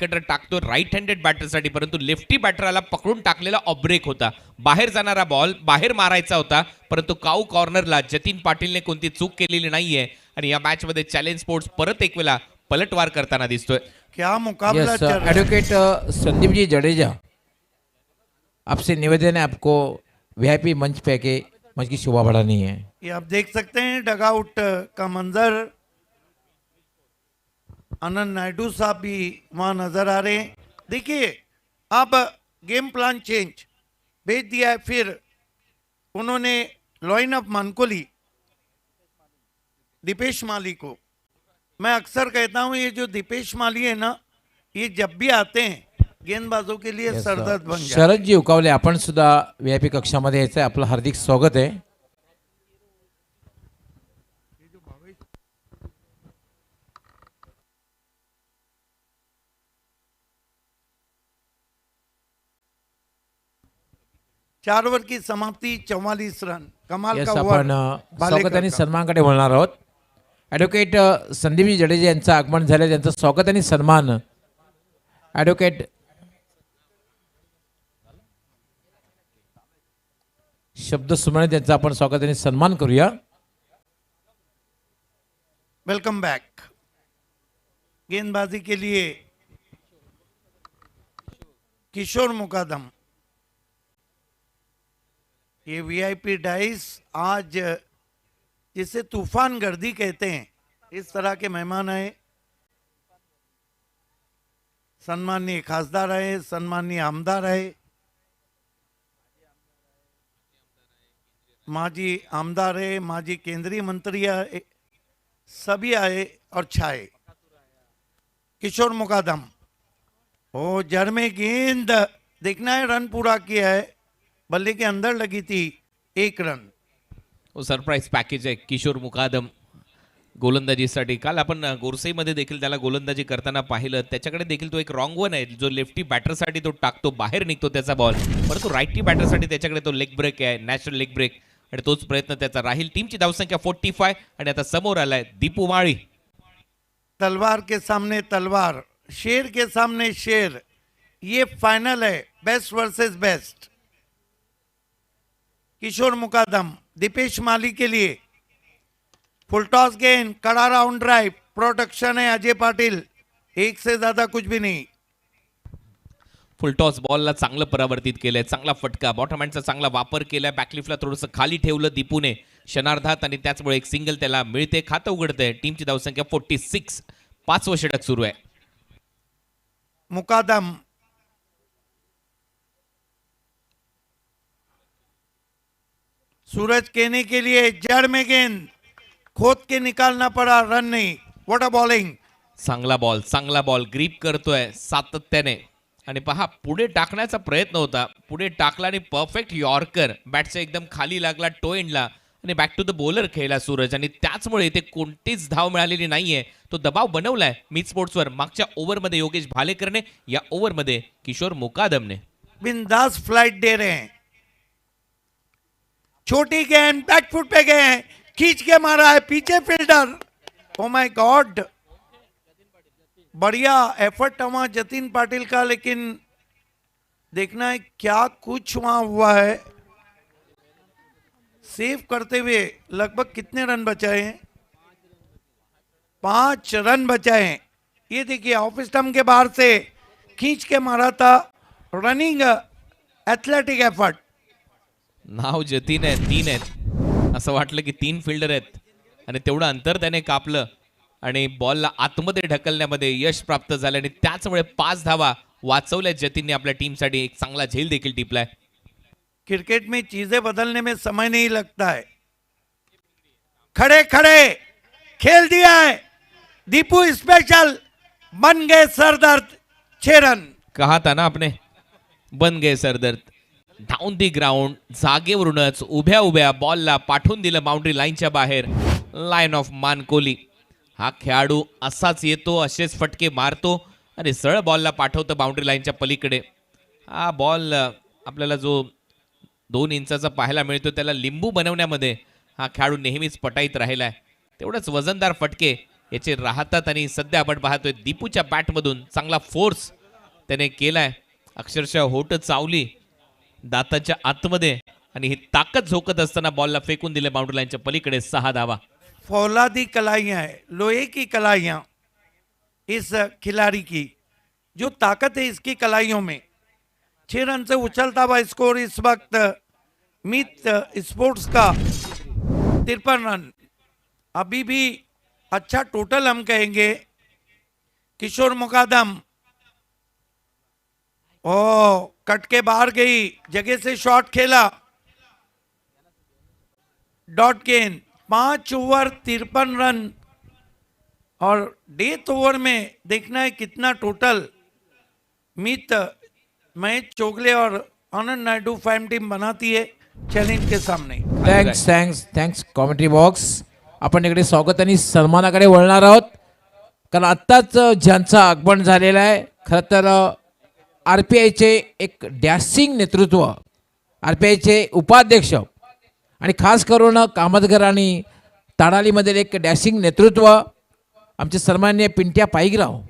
कटर टाकतो राईट हँडेड बॅटरसाठी, परंतु लेफ्टी बॅटरला पकडून टाकलेला ऑफ ब्रेक होता. बाहेर जाणारा बॉल बाहेर मारायचा होता, परंतु काऊ कॉर्नरला जतीन पाटीलने कोणती चूक केलेली नाहीये आणि या मॅच मध्ये चॅलेंज स्पोर्ट्स परत एक वेळा पलटवार करताना दिसतोय. क्या मुकाबला चल रहा है. एडवोकेट संदीप जी जडेजा, आपसे निवेदन है, आपको वीआईपी मंच पे के मंच की शोभा बढ़ानी है. ये आप देख सकते हैं डगआउट का मंजर. आनंद नायडू साहब भी वहां नजर आ रहे हैं. देखिए अब गेम प्लान चेंज भेज दिया है. फिर उन्होंने लॉइन अप मानकोली दीपेश माली को. मैं अक्सर कहता हूं ये जो दीपेश माली है ना, ये जब भी आते हैं गेंदबाजों के लिए सरदर्द बन जाते हैं. शरद जी उकावले, आपण सुद्धा वीआईपी कक्षामध्ये यायचं, आपलं हार्दिक स्वागत आहे. चार ओवर की समाप्ति 44 रन. कमाल यस, का आपण स्वागत आणि सन्मानकडे वळणार आहोत. ॲडव्होकेट संदीपजी जडेजा यांचं आगमन झालं, त्यांचं स्वागत आणि सन्मान. ॲडव्होकेट शब्द सुमने त्यांचा आपण स्वागत आणि सन्मान करूया. Welcome back. गेंदबाजी के लिए किशोर मुकादम. ये वीआईपी डाइस आज जिसे तूफान गर्दी कहते हैं, इस तरह के मेहमान आए. सम्माननीय खासदार आए, सम्माननीय आमदार आए, माजी आमदार है, माजी केंद्रीय मंत्री आए, सभी आए और छाए. किशोर मुकादम, ओ जड़ में गेंद देखना है, रन पूरा किया है, बल्ले के अंदर लगी थी, 1 रन. सरप्राईज पॅकेज आहे किशोर मुकादम गोलंदाजीसाठी. काल आपण गोरसईमध्ये देखील त्याला गोलंदाजी करताना पाहिलं, त्याच्याकडे देखील तो एक रॉंग वन आहे जो लेफ्टी बॅटरसाठी तो टाकतो, बाहेर निघतो त्याचा बॉल, परंतु राईटी बॅटरसाठी त्याच्याकडे तो लेग ब्रेक आहे, नॅचरल लेग ब्रेक, आणि तोच प्रयत्न त्याचा राहील. टीमची धावसंख्या 45 आणि आता समोर आलाय दीपू माळी. तलवार के सामने तलवार, शेर के सामने शेर, ये फाइनल है, बेस्ट वर्सेस बेस्ट. किशोर मुकादम दीपेश माली के लिए फुल टॉस गेंद, कड़ा राउंड ड्राइव, प्रोटेक्शन है अजय पाटिल, एक से ज्यादा कुछ भी नहीं. फुल टॉस बॉलला चांगलं परावर्तित केलंय, चांगला फटका, बॉटम हँडचा चांगला वापर केलाय, बॅकलिफ्टला थोडंसं खाली ठेवलं दीपूने क्षणार्धात आणि त्याचमुळे एक सिंगल त्याला मिळते, खातं उघडतंय. टीमची धावसंख्या 46, 5वं षटक सुरू आहे. मुकादम सूरज कहने के लिए जड़ में गेंद, खोद के निकालना पड़ा, रन नहीं. What a bowling. चांगला बॉल ग्रीप करतोय सातत्याने आणि पहा पुढे टाकण्याचा प्रयत्न होता, पुढे टाकला आणि परफेक्ट यॉर्कर बॅटच्या एकदम खाली लागला टो एंडला आणि बॅक टू द बॉलर खेळला सूरज आणि त्याचमुळे इथे कोणतीच धाव मिळालेली नाहीये. तो दबाव बनवलाय मीत स्पोर्ट्सवर मागच्या ओव्हरमध्ये योगेश भालेकरने, या ओव्हरमध्ये किशोर मुकादमने. बिंदास फ्लाइट दे रहे हैं. छोटी गेंद बैकफुट पे गए हैं, खींच के मारा है पीछे फील्डर. ओ माय गॉड, बढ़िया एफर्ट हुआ जतिन पाटिल का, लेकिन देखना है क्या कुछ वहां हुआ है. सेव करते हुए लगभग कितने रन बचाए हैं? 5 रन बचाए हैं. ये देखिए ऑफ स्टंप के बाहर से खींच के मारा था. Running athletic effort. नाव जतीन आहे, 3 आहेत. असं वाटलं की 3 फिल्डर आहेत आणि तेवढं अंतर त्याने कापलं आणि बॉलला आतमध्ये ढकलण्यामध्ये यश प्राप्त झालं आणि त्याचमुळे 5 धावा वाचवल्या जतीनने आपल्या टीमसाठी. एक चांगला झेल देखील टिपलाय. क्रिकेट में चीजें बदलने में समय नहीं लगता है. खड़े खड़े खेल दिया है. दीपू स्पेशल बन गए सरदर्द. 6 रन. कहा था ना आपने, बन गए सरदर्द. डाऊन दी ग्राउंड, जागेवरूनच उभ्या उभ्या बॉलला पाठवून दिलं बाउंड्री लाईनच्या बाहेर. Line of Mankoli. हा खेळाडू असाच येतो, असेच फटके मारतो आणि सरळ बॉलला पाठवतो बाउंड्री लाईनच्या पलीकडे. हा बॉल आपल्याला जो 2 इंचाचा पाहायला मिळतो, त्याला लिंबू बनवण्यामध्ये हा खेळाडू नेहमीच पटाईत राहिलाय. तेवढंच वजनदार फटके याचे राहतात आणि सध्या आपण पाहतोय दीपूच्या बॅटमधून चांगला फोर्स त्याने केलाय. अक्षरशः होट चावली दाताच्या आतमध्ये आणि ही ताकद झोकत असताना बॉलला फेकून दिले बाउंड्री लाईनच्या पलीकडे. 6 धावा. फौलादी कलाइयां है, लोहे की कलाइयां इस खिलाड़ी की. जो ताकत है इसकी कलाइयों में. 6 रन से उछलता हुआ स्कोर इस वक्त मीत स्पोर्ट्स का 53 रन. अभी भी अच्छा टोटल हम कहेंगे. किशोर मुकादम, ओ कट के बाहर गई, जगह से शॉट खेला, डॉट गेंद. 5 ओवर 53 रन और डेथ ओवर में देखना है कितना टोटल. मीत महेश चोगले और आनंद नायडू फाइम टीम बनाती है चैलेंज के सामने. Thanks commentary box. आपण इकडे स्वागत आणि सन्मानाकडे वळणार आहोत, कारण आत्ताच ज्यांचं आगमन झालेलं आहे. खरं तर RPIचे एक डॅशिंग नेतृत्व, RPIचे उपाध्यक्ष आणि खास करून कामतगर आणि ताडालीमधील एक डॅशिंग नेतृत्व आमचे सन्माननीय पिंट्या पाईकराव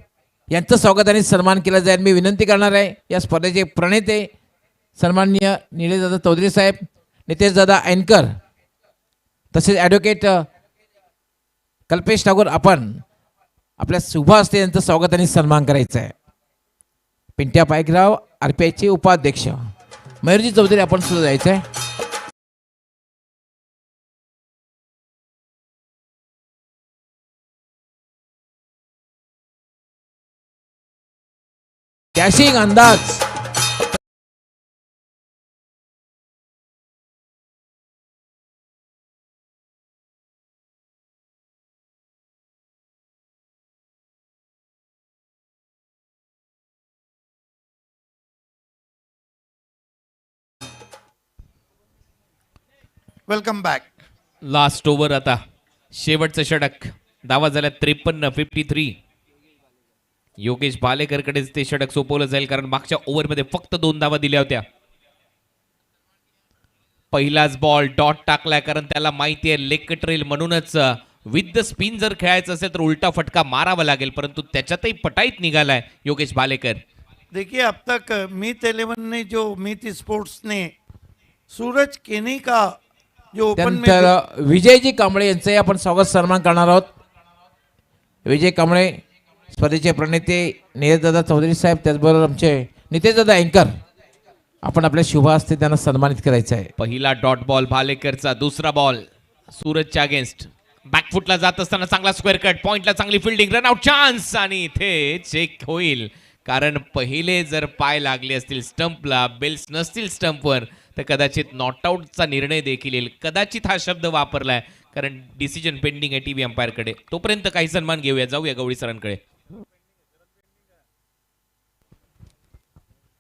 यांचं स्वागत आणि सन्मान केला जाईल. मी विनंती करणार आहे या स्पर्धेचे प्रणेते सन्माननीय निलेशदादा चौधरी साहेब, नितेशदादा ऐनकर, तसेच ॲडव्होकेट कल्पेश ठाकूर, आपण आपल्या शुभ हस्ते यांचं स्वागत आणि सन्मान करायचं आहे. पिंट्या पाईकराव RPIचे उपाध्यक्ष. मयूरजी चौधरी आपण सुद्धा जायचं आहे. डॅशिंग अंदाज. Welcome back. लास्ट ओव्हर आता, शेवटचं षटक. धावा झाल्या 53, 53. योगेश भालेकरकडेच ते षटक सोपवलं जाईल, कारण मागच्या ओव्हरमध्ये फक्त 2 धावा दिल्या होत्या. पहिलाच बॉल डॉट टाकलाय, कारण त्याला माहिती आहे लेग कट रेल, म्हणूनच विथ द स्पिन जर खेळायचं असेल तर उलटा फटका मारावा लागेल, परंतु त्याच्यातही पटाईत निघालाय योगेश भालेकर. देखिए अब तक मीत 11 ने जो मीत स्पोर्ट्स ने सूरज केनी का जो ओपन में त्यानंतर विजयजी कांबळे यांचंही आपण स्वागत सन्मान करणार आहोत. विजय कांबळे स्पर्धेचे प्रणेते निलेशदादा चौधरी साहेब, त्याचबरोबर आमचे नितेशदादा ऐनकर, आपण आपल्या शुभ हस्ते त्यांना सन्मानित करायचं आहे. पहिला डॉट बॉल भालेकरचा. दुसरा बॉल सूरजच्या अगेन्स्ट. बॅकफुटला जात असताना चांगला स्क्वेअर कट, पॉइंटला चांगली फिल्डिंग, रन आउट चान्स आणि इथे चेक होईल, कारण पहिले जर पाय लागले असतील स्टंपला, बेल्स नसतील स्टंपवर, तर कदाचित नॉट आउटचा निर्णय देखील येईल. कदाचित हा शब्द वापरलाय, कारण डिसिजन पेंडिंग आहे टीव्ही अंपायरकडे. तोपर्यंत काही सन्मान घेऊया, जाऊया गवळी सरांकडे.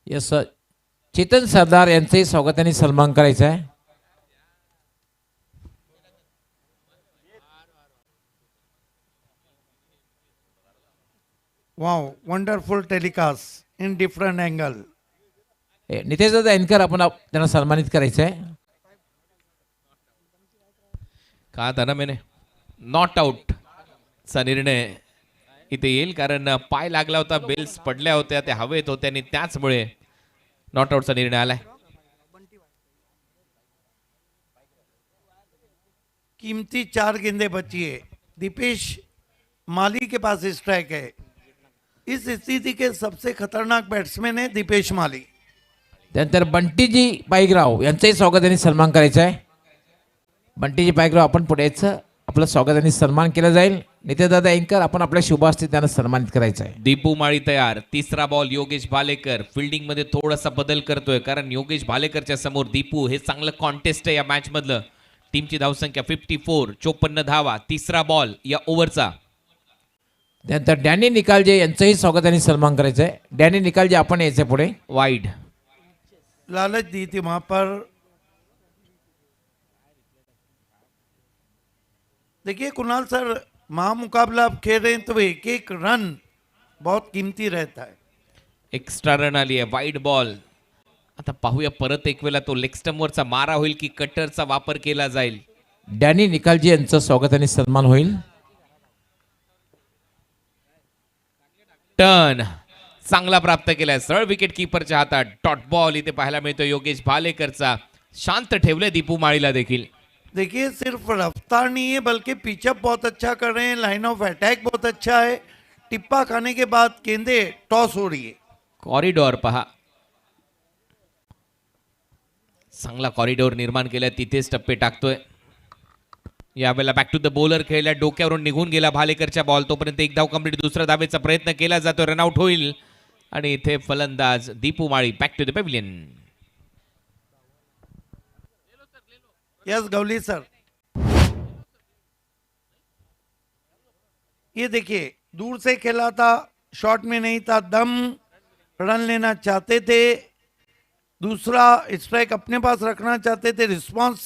यस चेतन सरदार यांचंही स्वागताने सन्मान करायचं आहे. Wow, wonderful telecast in different angle. Nitesh दादा एनकर आपण त्यांना सन्मानित करायचं आहे. कहा था ना मैंने, नॉट आउट चा निर्णय इथे येईल, कारण पाय लागला होता, बेल्स पडल्या होत्या, त्या हवेत होत्या आणि त्याचमुळे नॉट आउटचा निर्णय आलाय. कीमती 4 गेंदें बची है. दीपेश माली के पास स्ट्राइक है. इस स्थिति के सबसे खतरनाक बैट्समैन है दीपेश माली. त्यानंतर बंटीजी पाईकराव यांचंही स्वागताने सन्मान करायचं आहे. बंटीजी पाईकराव आपण पुढे यायचं, आपलं स्वागताने सन्मान केला जाईल. नितेशदादा एंकर आपण आपल्या शुभ हस्ते त्यांना सन्मानित करायचं आहे. दीपू माळी तयार. तिसरा बॉल योगेश भालेकर. फिल्डिंग मध्ये थोडासा बदल करतोय, कारण योगेश भालेकरच्या समोर दीपू हे चांगलं कॉन्टेस्ट आहे या मॅच मधलं. टीमची धावसंख्या 54, 54 धावा. तिसरा बॉल या ओव्हरचा. त्यानंतर डॅनी निकालजे यांचंही स्वागताने सन्मान करायचं आहे. डॅनी निकालजे आपण यायचं पुढे. वाईड. लालच दी थी वहां पर. देखिए कुणाल सर, महामुकाबला आप खेल रहे हैं तो एक एक रन बहुत कीमती रहता है. एक्स्ट्रा रन आली आहे. Wide ball. आता पाहूया परत एक वेळा तो लेग स्टंपवरचा मारा होईल की कटरचा वापर केला जाईल. डॅनी निकालजे यांचं स्वागताने सन्मान होईल. टर्न चांगला प्राप्त केलाय, सरळ विकेट कीपरच्या हातात. डॉट बॉल इथे पाहायला मिळतो योगेश भालेकरचा. शांत ठेवले दीपू माळीला देखील. देखिए सिर्फ रफ्तार नहीं है बल्कि पिचअप बहुत अच्छा कर रहे हैं. लाइन ऑफ अटैक बहुत अच्छा है. टिप्पा खाने के बाद गेंदे टॉस हो रही है. कॉरिडॉर पहा, चांगला कॉरिडॉर निर्माण केलाय, तिथेच टप्पे टाकतोय. यावेळेला बॅक टू द बॉलर खेळला, डोक्यावरून निघून गेला भालेकरच्या बॉल. तोपर्यंत एक धाव कंप्लीट. दुसऱ्या धावेचा प्रयत्न केला जातो, रनआउट होईल. आणि इथे फलंदाज Deepu Mali back to the pavilion. Yes Gawali sir, ये देखिए दूर से खेला था, शॉट में नहीं था दम. रन लेना चाहते थे, दूसरा स्ट्राइक अपने पास रखना चाहते थे, रिस्पांस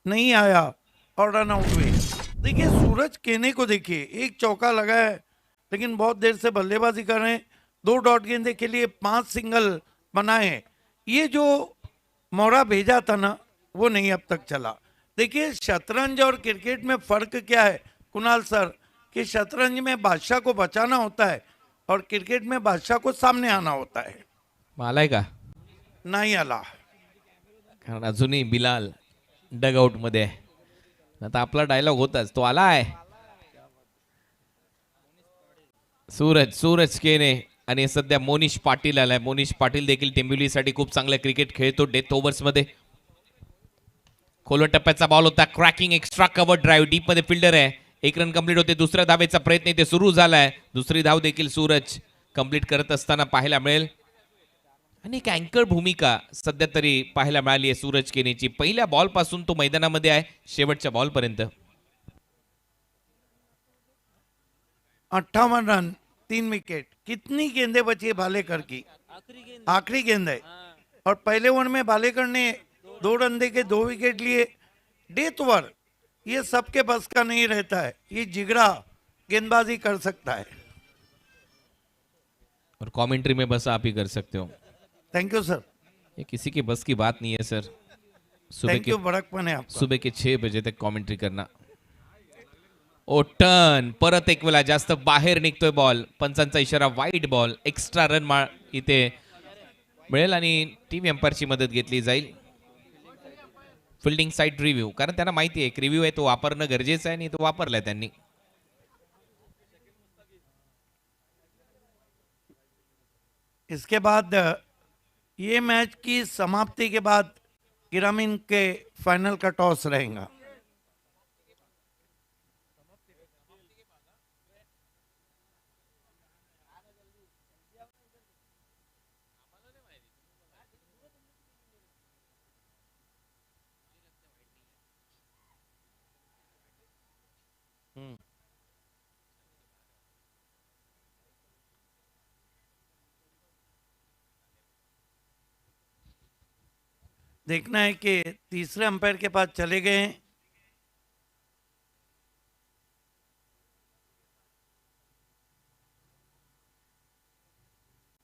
नहीं आया और रन आउट हुए. देखिए सूरज केने को देखिए, एक चौका लगा है लेकिन बहुत देर से बल्लेबाजी कर रहे हैं. 2 डॉट गेंदे के लिए 5 सिंगल बनाए हैं. ये जो मोरा भेजा था ना वो नहीं अब तक चला. देखिए शतरंज और क्रिकेट में फर्क क्या है कुणाल सर, कि शतरंज में बादशाह को बचाना होता है और क्रिकेट में बादशाह को सामने आना होता है. आलाय का? नाही आला. कारण अजूनही बिलाल डगआउट मध्ये आहे. आता आपला डायलॉग होताच, तो आलाय. सूरज केने आणि सध्या मोनिश पाटील आलाय. मोनिश पाटील देखील टेंबिवलीसाठी खूप चांगलं क्रिकेट खेळतो डेथ ओव्हर्स मध्ये. खोलवर टप्प्याचा बॉल होता, cracking extra cover drive. Deep मध्ये फिल्डर आहे. 1 रन कंप्लीट होते. दुसऱ्या धावेचा प्रयत्न इथे सुरू झालाय. दुसरी धाव देखील सूरज कंप्लीट करत असताना पाहायला मिळेल. आणि एक अँकर भूमिका सध्या तरी पाहायला मिळाली आहे सूरज केनेची. पहिल्या बॉल पासून तो मैदानामध्ये आहे शेवटच्या बॉल पर्यंत. 58 रन 3 विकेट. कितनी गेंदे बची है भालेकर की? आखिरी गेंद है. और पहले ओवर में भालेकर ने 2 रन दे के 2 विकेट लिए. डेथ ओवर ये सबके बस का नहीं रहता है. ये जिगरा गेंदबाजी कर सकता है. और कमेंट्री में बस आप ही कर सकते हो. Thank you sir. ये किसी की बस की बात नहीं है सर. सुबह थैंक के यू, बड़कपन है आपका. सुबह के 6 बजे तक कमेंट्री करना. ओ टर्न परत एक वेळा जास्त बाहेर निघतोय बॉल. पंचांचा इशारा वाईड बॉल. एक्स्ट्रा रन इथे मिळेल आणि टीम एम्पायरची मदत घेतली जाईल. फिल्डिंग साइड रिव्ह्यू, कारण त्यांना माहिती आहे एक रिव्ह्यू आहे तो वापरणं गरजेचं आहे आणि तो वापरलाय त्यांनी. इसके बाद ये मैच की समाप्ति के बाद ग्रामीण के फाइनल का टॉस रहेगा. देखना है कि तीसरे अंपायर के पास चले गए हैं।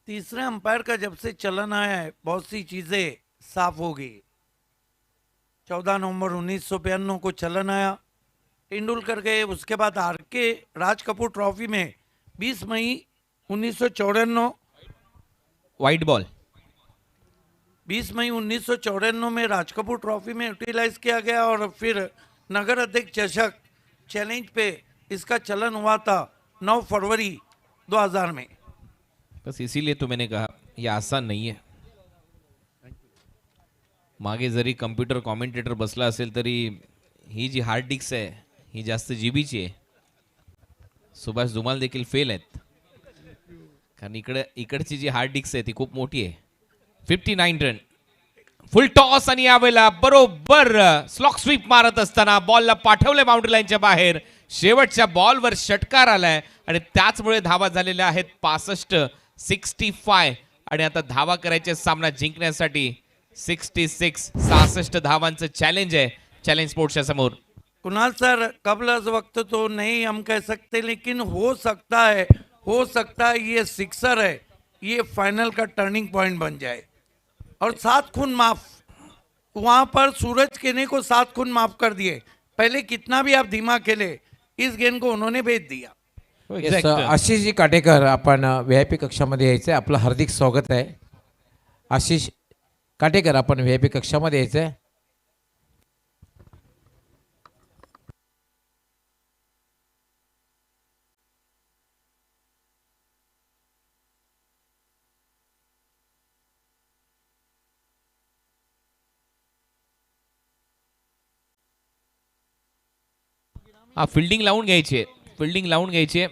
तीसरे अंपायर का जब से चलन आया है बहुत सी चीजें साफ हो गई। 14 नवंबर 1992 को चलन आया, तेंदुलकर गए, उसके बाद आरके राज कपूर ट्रॉफी में 20 मई 1994 वाइट बॉल 20 मई 1994 में राज कपूर ट्रॉफी में यूटिलाइज किया गया और फिर नगर अध्यक्ष चषक चैलेंज पे इसका चलन हुआ था 9 फरवरी 2000 में। बस इसीलिए तो मैंने कहा ये आसान नाही आहे. मागे जरी कम्प्युटर कॉमेंटेटर बसला असेल तरी ही जी हार्ड डिस्क आहे ही जास्त जीबीची आहे. सुभाष धुमाल देखील फेल आहेत कारण इकडची जी हार्ड डिस्क आहे ती खूप मोठी आहे. 59 रन फुल टॉस आणि यावेळेला बरोबर स्लॉक स्वीप मारत असताना बॉलला पाठवले बाउंड्री लाईनच्या बाहेर. शेवटच्या बॉलवर षटकार आलाय आणि त्याचमुळे धावा झालेल्या आहेत 65 आणि आता धावा करायचे सामना जिंकण्यासाठी 66 धावांचं चॅलेंज आहे चॅलेंज स्पोर्ट्सच्या समोर. कुणाल सर कबल अज वक्त तो नहीं हम कह सकते, लेकिन हो सकता है ये सिक्सर है, ये फाइनल का टर्निंग पॉइंट बन जाए. और 7 खून माफ, वहां पर सूरज केने को 7 खून माफ कर दिए. पहले कितना भी आप धीमा खेले इस गेंद को उन्होंने भेज दिया. Yes, आशिषजी काटेकर आपण VIP कक्षामध्ये यायचंय. आपलं हार्दिक स्वागत आहे. आशिष काटेकर आपण VIP कक्षामध्ये यायचंय. हा फिल्डिंग लावून घ्यायची आहे.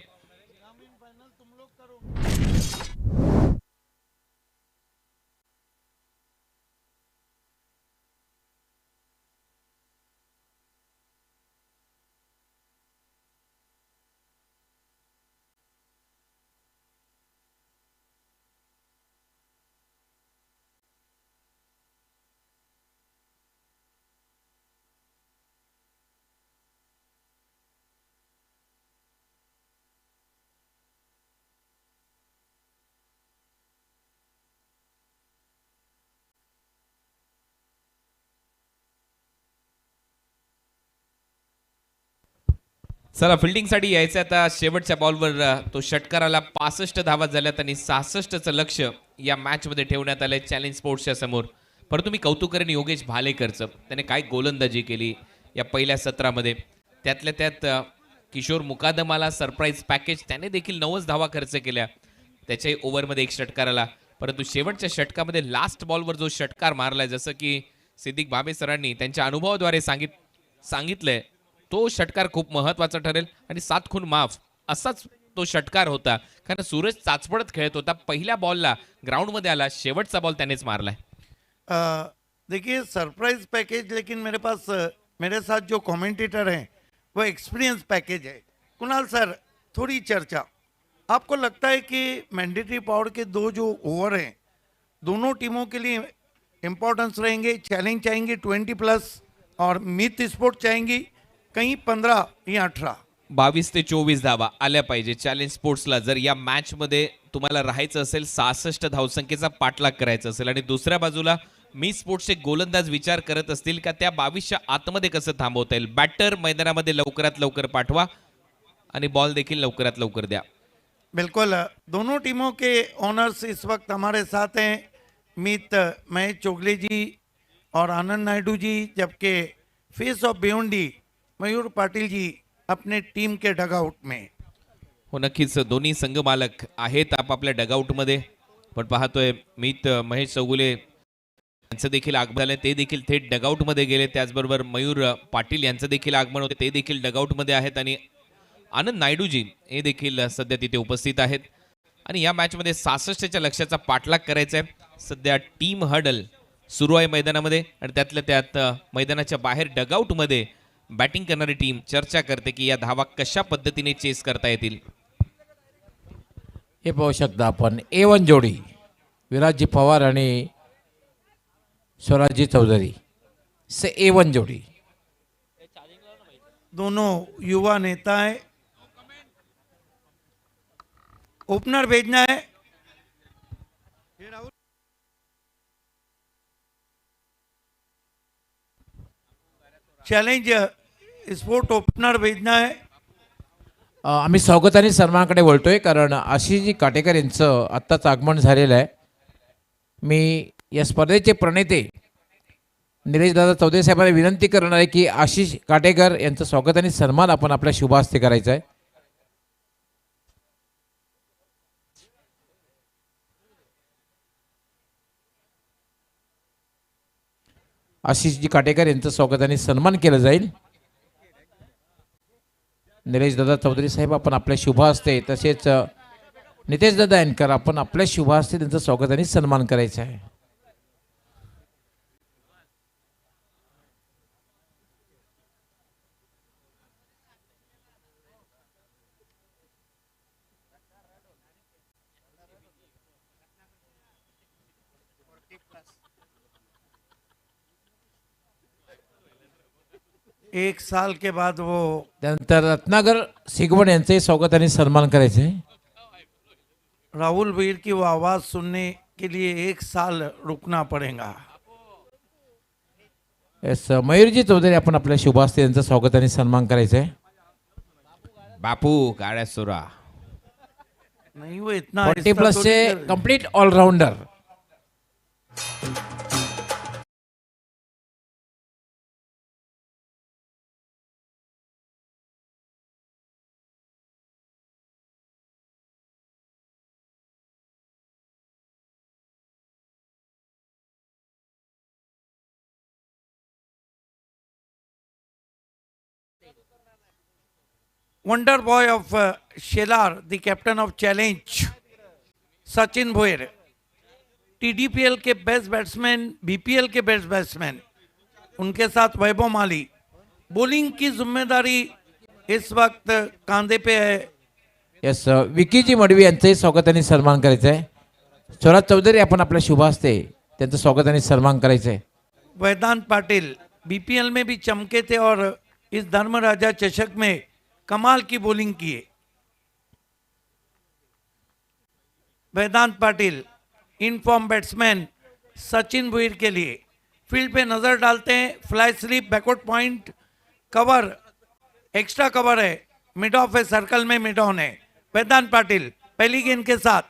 चला फिल्डिंगसाठी यायचं आता. शेवटच्या बॉलवर तो षटकाराला 65 धावा झाल्यात आणि 66चं लक्ष या मॅचमध्ये ठेवण्यात आलंय चॅलेंज स्पोर्ट्सच्या समोर. परंतु मी कौतुक करेन योगेश भालेकरचं. त्याने काय गोलंदाजी केली या पहिल्या सत्रामध्ये. त्यातल्या त्यात किशोर मुकादमाला सरप्राईज पॅकेज, त्याने देखील 90 धावा खर्च केल्या. त्याच्याही ओव्हरमध्ये एक षटकार आला. परंतु शेवटच्या षटकामध्ये लास्ट बॉलवर जो षटकार मारलाय, जसं की सिद्दीक भाबे सरांनी त्यांच्या अनुभवाद्वारे सांगितलंय, तो षटकार खूप महत्वाचा ठरेल. आणि 7 खून माफ असाच तो षटकार होता कारण सूरज चाचपडत खेळत होता. पहिल्या बॉलला ग्राउंडमध्ये आला, शेवटचा बॉल त्यानेच मारलाय. देखिए सरप्राइज पैकेज, लेकिन मेरे साथ जो कमेंटेटर हैं वो एक्सपीरियंस पैकेज है. कुणाल सर थोड़ी चर्चा, आपको लगता है कि मैंडेटरी पावर के 2 जो ओवर हैं दोनों टीमों के लिए इम्पोर्टेंस रहेंगे, चैलेंज चाहेंगे 20+ और मिथ स्पोर्ट चाहेंगी कहीं 15 या 18. 22 ते 24 धावा आल्या पाहिजे चॅलेंज स्पोर्ट्सला. जर या मॅच मध्ये तुम्हाला राहायचं असेल, 66 धावसंख्येचा पाठलाग करायचा असेल आणि दुसऱ्या बाजूला मी स्पोर्ट्सचे गोलंदाज विचार करत असतील का त्या 22च्या आतमध्ये कसं थांबवता येईल. बॅटर मैदानामध्ये लवकरात लवकर पाठवा आणि बॉल देखील लवकरात लवकर द्या. बिल्कुल, दोनों टीमों के ओनर्स इस वक्त हमारे साथ हैं. मीत महेश चोगले जी और आनंद नायडू जी, जबकि फेस ऑफ भिवंडी मयूर पाटिल जी अपने टीम के डगआउट में. हो नक्कीच दोन्ही संघ मालक आहेत आपापल्या डगआउटमध्ये. पण पाहतोय मीत महेश चौगुले यांचं देखील आगमन झालं, ते देखील थेट डगआउटमध्ये गेले. त्याचबरोबर मयूर पाटील यांचं देखील आगमन होते, ते देखील डगआउटमध्ये आहेत. आणि आनंद नायडूजी हे देखील सध्या तिथे उपस्थित आहेत. आणि या मॅचमध्ये 66च्या लक्ष्याचा पाठलाग करायचा आहे. सध्या टीम हडल सुरू आहे मैदानामध्ये आणि त्यातल्या त्यात मैदानाच्या बाहेर डगआउटमध्ये बॅटिंग करणारी टीम चर्चा करते की या धावा कशा पद्धतीने चेस करता येतील. हे पाहू शकता आपण A1 जोडी विराजजी पवार आणि स्वराज्य चौधरी से A1 जोड़ी। दोनों युवा नेता है। ओपनर भेजना है। चॅलेंज स्पोर्ट ओपनर भेजना है। आम्ही स्वागताने सन्मानाकडे वळतोय कारण आशिषजी काटेकर यांचं आत्ताच आगमन झालेलं आहे। मी या स्पर्धेचे प्रणेते निलेश दादा चौधरी साहेबांना विनंती करणार आहे की आशिष काटेकर यांचं स्वागत आणि सन्मान आपण आपल्या शुभ हस्ते करायचा आहे। आशिषजी काटेकर यांचं स्वागत आणि सन्मान केलं जाईल। निलेश दादा चौधरी साहेब आपण आपल्या शुभ हस्ते तसेच नितेश दादा यांकर आपण आपल्या शुभ हस्ते त्यांचं स्वागत आणि सन्मान करायचं आहे। एक साल के बाद वो त्यानंतर रत्नागर सिगवण यांचंही स्वागत आणि सन्मान करायचं आहे। राहुल वीर की वो आवाज सुनने के लिए एक साल रुकना पड़ेगा। एस मयूरजी चौधरी आपण आपल्या शुभ हस्ते यांचं स्वागत आणि सन्मान करायचं आहे। बापू काळ्या सुरा नहीं वो इतना 40 ऐसा प्लस तो चे नहीं कर- complete allrounder wonder boy of Shelar, the captain of Challenge, Sachin Bhoyar, TDPL के बेस्ट बैट्समैन, BPL के बेस्ट बैट्समैन, उनके साथ वैभव माली। बॉलिंग की जिम्मेदारी इस वक्त कांधे पे है। यस विकीजी मडवी यांचंही स्वागत आणि सन्मान करायचं आहे। स्वराज चौधरी आपण आपल्या शुभ हस्ते त्यांचं स्वागत आणि सन्मान करायचं आहे। वेदांत पाटिल BPL में भी चमके थे और इस धर्मराजा चषक में कमाल की बॉलिंग की है। Vedant Patil in form batsman Sachin Bhoir के लिए फील्ड पे नजर डालते हैं। Fly slip, backward point, cover, extra cover है, मिड ऑफ है, सर्कल में मिड ऑन है। वेदांत पाटिल पहली गेंद के साथ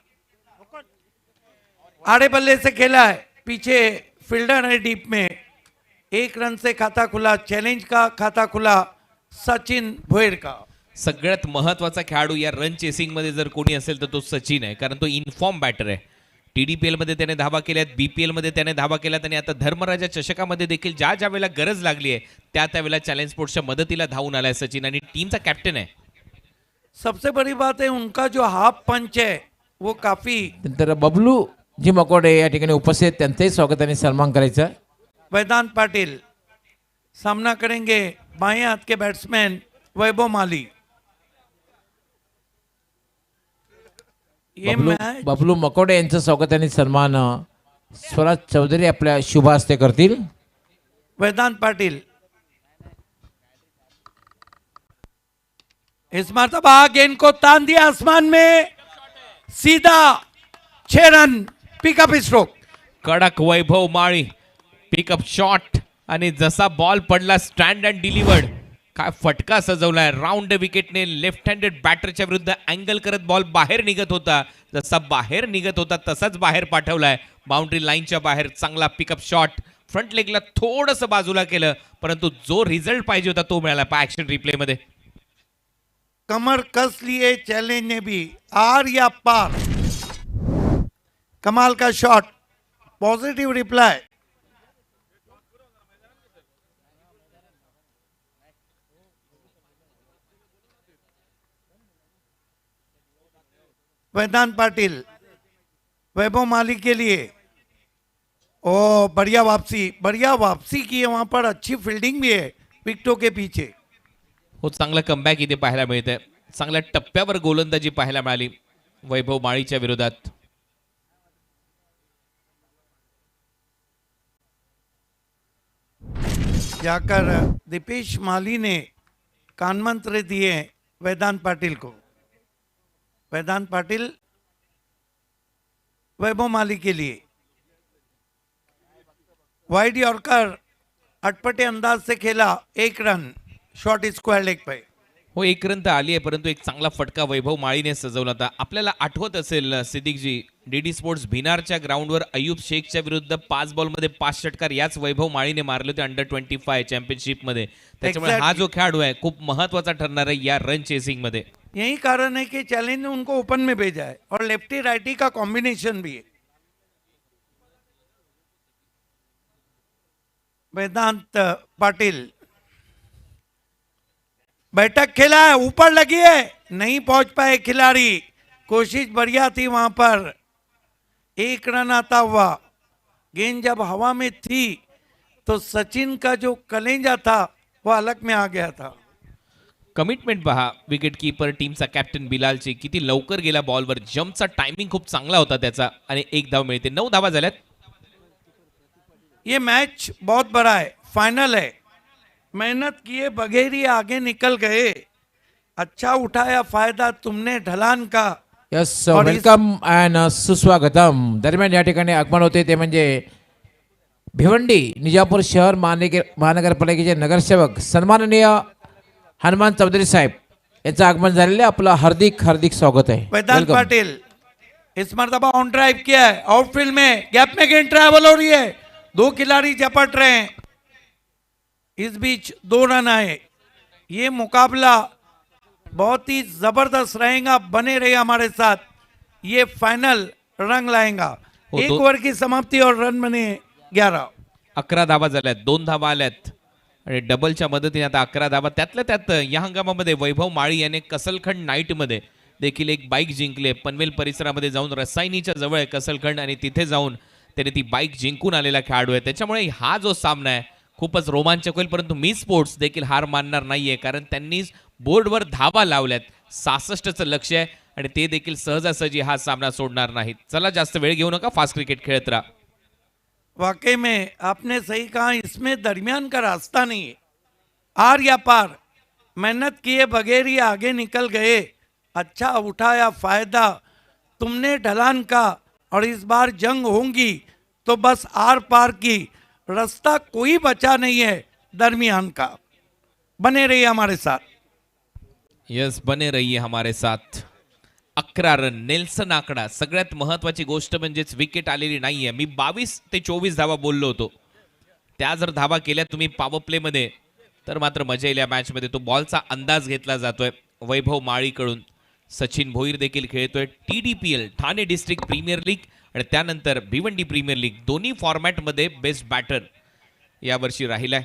आड़े बल्ले से खेला है, पीछे फील्डर है डीप में, एक रन से खाता खुला। चैलेंज का खाता खुला सचिन भोईर का। सगळ्यात महत्वाचा खेळाडू या रन चेसिंग मध्ये जर कोणी असेल तर तो सचिन आहे, कारण तो इनफॉर्म बॅटर आहे। TDPL मध्ये त्याने धावा केल्यात, BPL मध्ये त्याने धावा केल्यात आणि आता धर्मराजा चषकामध्ये देखील ज्या ज्या वेळेला गरज लागली आहे त्या त्यावेळेला चॅलेंज स्पोर्ट्सच्या मदतीला धावून आलाय सचिन आणि टीमचा कॅप्टन आहे। सबसे बड़ी बात है उनका जो हाफ पंच है वो काफी। नंतर बबलू जी मकोडे या ठिकाणी उपस्थित आहेत, त्यांचंही स्वागत आणि सन्मान करायचं आहे। वेदांत पाटिल सामना करेंगे बाएं हाथ के बैट्समैन वैभव माली। ये मैच बबलू मकोडे यांचं स्वागत आणि सन्मान स्वराज चौधरी आपल्या शुभ हस्ते करतील। वेदांत पाटिल इस मर्तबा गेंद को तान दिया आसमान में, सीधा 6 रन, पिकअप स्ट्रोक। कडक वैभव माळी पिकअप शॉट आणि जसा बॉल पडला स्टँड अँड डिलिव्हर्ड, काय फटका सजवलाय। राऊंड विकेटने लेफ्ट हँडेड बॅटरच्या विरुद्ध अँगल करत बॉल बाहेर निघत होता, जसा बाहेर निघत होता तसाच बाहेर पाठवलाय बाउंड्री लाईनच्या बाहेर। चांगला पिकअप शॉट, फ्रंट लेगला थोडंसं बाजूला केलं, परंतु जो रिझल्ट पाहिजे होता तो मिळाला ॲक्शन रिप्ले मध्ये। कमर कस लिए चैलेंज ने भी, आर या पार। कमाल का shot, positive reply. Vedant Patil Vaibhav Mali के लिए ओ बढ़िया वापसी की है, वहां पर अच्छी फील्डिंग भी है विकेटों के पीछे। हो, चांगलं कमबॅक इथे पाहायला मिळतंय। चांगल्या टप्प्यावर गोलंदाजी पाहायला मिळाली वैभव माळीच्या विरोधात। जाकर दीपेश माली ने कान मंत्र दिए वेदांत पाटिल को। वेदांत पाटिल वैभव माली के लिए वाइड यॉर्कर अटपटे अंदाज से खेला, 1 रन, शॉट स्क्वायर लेग पे। हो, 1 रन तर आली आहे, परंतु एक चांगला फटका वैभव माळीने सजवला होता. आपल्याला आठवत असेल सिद्दीकजी, डीडी स्पोर्ट्स भिनारच्या ग्राउंडवर अयूब शेखच्या विरुद्ध 5 बॉलमध्ये 5 षटकार याच वैभव माळीने मारले होते अंडर 25 चॅम्पियनशिपमध्ये. त्याच्यामुळे हा जो खेळाडू आहे खूप महत्वाचा ठरणार आहे या रन चेसिंग मध्ये. यही कारण है कि चैलेंज ने उनको ओपन में भेजा है और लेफ्टी राइटी का कॉम्बिनेशन भी है। वेदांत पाटिल बैठक खेला है, ऊपर लगी है, नहीं पहुंच पाए खिलाड़ी, कोशिश बढ़िया थी वहां पर, 1 रन आता हुआ। गेंद जब हवा में थी तो सचिन का जो कलेंजा था वो अलग में आ गया था। कमिटमेंट पहा विकेट कीपर टीमचा कॅप्टन बिलालची, किती लवकर गेला बॉलवर, जंपचा टायमिंग खूप चांगला होता त्याचा आणि 1 धाव मिळते. 9 धावा झाल्यात. ये मैच बहुत बड़ा है, फाइनल है, मेहनत किए बगैर ही आगे निकल गए, अच्छा उठाया फायदा तुमने ढलान का। यस, वेलकम अँड सुस्वागतम. दरम्यान या ठिकाणी आगमन होते ते म्हणजे भिवंडी निजापूर शहर महानगरपालिकेचे नगरसेवक सन्माननीय हनुमान चौधरी साहेब यांचं आगमन झालेलं आहे. आपलं हार्दिक हार्दिक स्वागत आहे. वेदांत पाटिल इस मरतबा ऑन ड्राइव किया है, आउटफील्ड में गैप में गेंद ट्रैवल हो रही है, 2 खिलाड़ी झपट रहे हैं, इस बीच 2 रन आए। ये मुकाबला बहुत ही जबरदस्त रहेगा, बने रहे हमारे साथ, ये फाइनल रंग लाएगा। 1 ओवर की समाप्ति और रन बने 11। 11 धावा झाल्यात, 2 धावा आल्यात आणि डबलच्या मदतीने आता 11 धावा. त्यातल्या त्यात या हंगामामध्ये वैभव माळी याने कसलखंड नाईटमध्ये देखील एक बाईक जिंकले. पनवेल परिसरामध्ये जाऊन रसायनीच्या जवळ आहे कसलखंड आणि तिथे जाऊन त्याने ती बाईक जिंकून आलेला खेळाडू आहे. त्याच्यामुळे हा जो सामना आहे खूपच रोमांचक होईल. परंतु मी स्पोर्ट्स देखील हार मानणार नाहीये, कारण त्यांनी बोर्डवर धावा लावल्यात. 66चं लक्ष्य आहे आणि ते देखील सहजासहजी हा सामना सोडणार नाहीत. चला जास्त वेळ घेऊ नका, फास्ट क्रिकेट खेळत राहा. वाकई में आपने सही कहा, इसमें दरमियान का रास्ता नहीं है, आर या पार, मेहनत किए बगैर ही आगे निकल गए, अच्छा उठाया फायदा तुमने ढलान का, और इस बार जंग होंगी तो बस आर पार की, रास्ता कोई बचा नहीं है दरमियान का। बने रहिए हमारे साथ। यस, बने रहिए हमारे साथ. 11 रन, नेल्सन आकडा. सगळ्यात महत्वाची गोष्ट म्हणजेच विकेट आलेली नाहीये. मी 22 ते 24 धावा बोललो होतो, त्या जर धावा केल्या तुम्ही पॉवर प्ले मध्ये तर मात्र मजा येईल या मॅच मध्ये. तो बॉलचा अंदाज घेतला जातोय वैभव माळीकडून. सचिन भोईर देखील खेळतोय. TDPL Thane district premier league आणि त्यानंतर भिवंडी प्रीमियर लीग दोन्ही फॉर्मॅटमध्ये बेस्ट बॅटर यावर्षी राहिलाय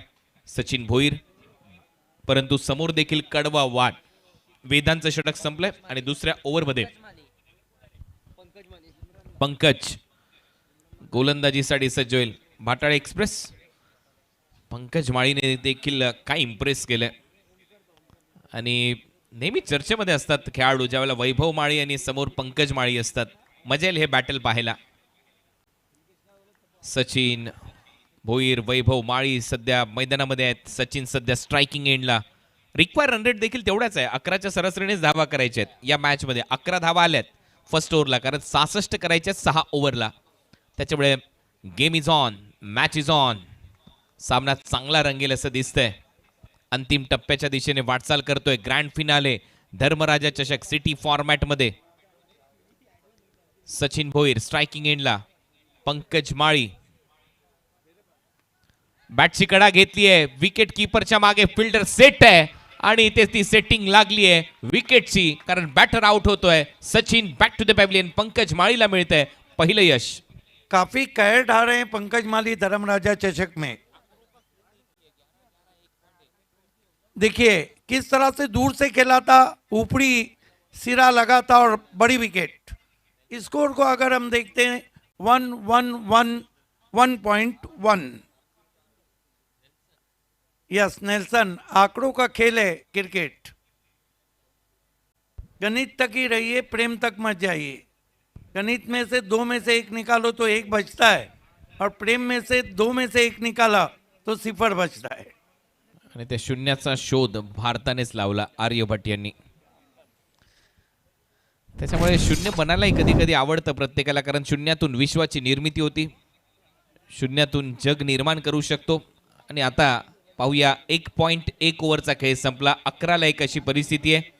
सचिन भोईर. परंतु समोर देखील कडवा वाट. वेदांचं षटक संपलंय आणि दुसऱ्या ओव्हरमध्ये पंकज गोलंदाजीसाठी सज्ज होईल. भाटाळे एक्सप्रेस पंकज माळीने देखील काय इम्प्रेस केलंय आणि नेहमी चर्चेमध्ये असतात खेळाडू, ज्यावेळेला वैभव माळी आणि समोर पंकज माळी असतात. मजा येईल हे बॅटल पाहायला. सचिन भोईर, वैभव माळी सध्या मैदानामध्ये आहेत. सचिन सध्या स्ट्रायकिंग एंडला. रिक्वायर रन रेट देखील तेवढाच आहे, 11च्या सरासरीनेच धावा करायच्या आहेत या मॅचमध्ये. 11 धावा आल्यात फर्स्ट ओव्हरला, कारण 66 करायच्या 6 ओव्हरला. त्याच्यामुळे game is on, match is on. सामना चांगला रंगेल असं दिसतंय. अंतिम टप्प्याच्या दिशेने वाटचाल करतोय. ग्रँड फिनाले धर्मराजा चषक सिटी फॉर्मॅटमध्ये. सचिन भोईर स्ट्रायकिंग एंडला. पंकज माळी बॅटची कडा घेतली आहे. विकेट कीपरच्या मागे फिल्डर सेट आहे आणि इथे ती सेटिंग लागली आहे विकेटची, कारण बॅटर आउट होतोय. Sachin back to the pavilion. Pankaj माळीला मिळतंय पहिलं यश. काफी कहर ढा रहे हैं पंकज माली धर्मराजा चषक में। देखिए किस तरह से दूर से खेला था, ऊपरी सिरा लगा था और बड़ी विकेट। स्कोर को अगर हम देखते हैं 1-1-1-1.1। यस नेल्सन, आंकड़ों का खेल है क्रिकेट। गणित तक ही रहिए, प्रेम तक मत जाइए। गणित में से 2 में से 1 निकालो तो 1 बचता है, और प्रेम में से 2 में से 1 निकाला तो 0 बचता है। आणि त्या शून्याचा शोध भारतानेच लावला आर्यभट्ट यांनी. त्याच्यामुळे शून्य बनायलाही कधी कधी आवडतं प्रत्येकाला, कारण शून्यातून विश्वाची निर्मिती होती, शून्यातून जग निर्माण करू शकतो. आणि आता पाहूया 1.1 ओव्हरचा खेळ संपला, 11-1 अशी परिस्थिती आहे.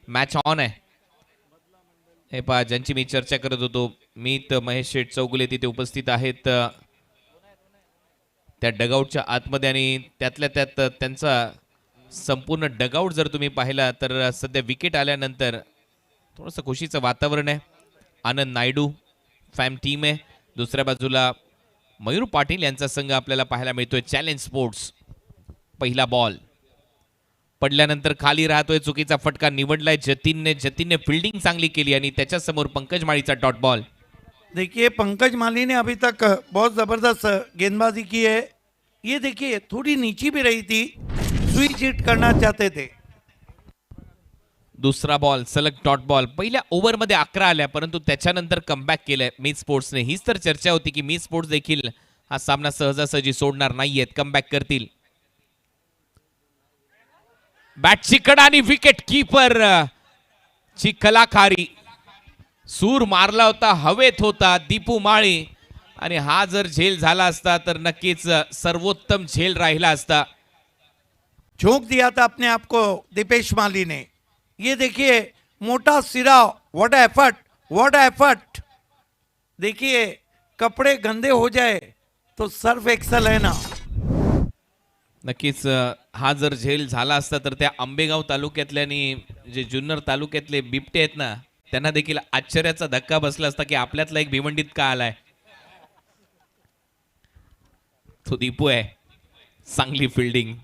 मॅच ऑन आहे. हे पहा, ज्यांची मी चर्चा करत होतो, मी तर महेश शेठ चौगुले तिथे उपस्थित आहेत त्या डगआउटच्या आतमध्ये, आणि त्यातल्या त्यात त्यांचा संपूर्ण डगआउट जर तुम्ही पाहिला तर सध्या विकेट आल्यानंतर थोडंसं खुशीचं वातावरण आहे. आनंद नायडू फॅम टीम आहे, दुसऱ्या बाजूला मयूर पाटील यांचा संघ आपल्याला पाहायला मिळतोय. Challenge sports. पहिला बॉल पडल्यानंतर खाली राहतोय, चुकीचा फटका निवडलाय जतीनने फिल्डिंग चांगली केली आणि त्याच्या समोर पंकज माळीचा डॉट बॉल. देखिए पंकज माली ने अभी तक बहुत ज़बरदस्त गेंदबाजी की है. ये देखिए थोड़ी नीची भी रही थी, स्विच हिट करना चाहते थे. दुसरा बॉल सलग डॉट बॉल. पहिल्या ओव्हरमध्ये 11 आल्या, परंतु त्याच्यानंतर कमबॅक केलंय मीत स्पोर्ट्सने. हीच तर चर्चा होती की मीत स्पोर्ट्स देखील हा सामना सहजासहजी सोडणार नाहीयेत, कमबॅक करतील. बॅटची कडा आणि विकेट किपर ची कलाकारी. सूर मारला होता, हवेत होता दीपू माळी, आणि हा जर झेल झाला असता तर नक्कीच सर्वोत्तम झेल राहिला असता. झोंक दिया था अपने आप को दीपेश माली ने. ये देखिए मोटा सिरा, व्हाट एफर्ट, व्हाट एफर्ट. देखिए कपड़े गंदे हो जाए तो सर्फ एक्सल है ना. नक्कीच हा जर झेल झाला असता तर त्या आंबेगाव तालुक्यातल्या आणि जे जुन्नर तालुक्यातले बिबटे आहेत ना, त्यांना देखील आश्चर्याचा धक्का बसला असता की आपल्यातला एक भिवंडीत का आलाय. तो दीपू आहे. चांगली फिल्डिंग,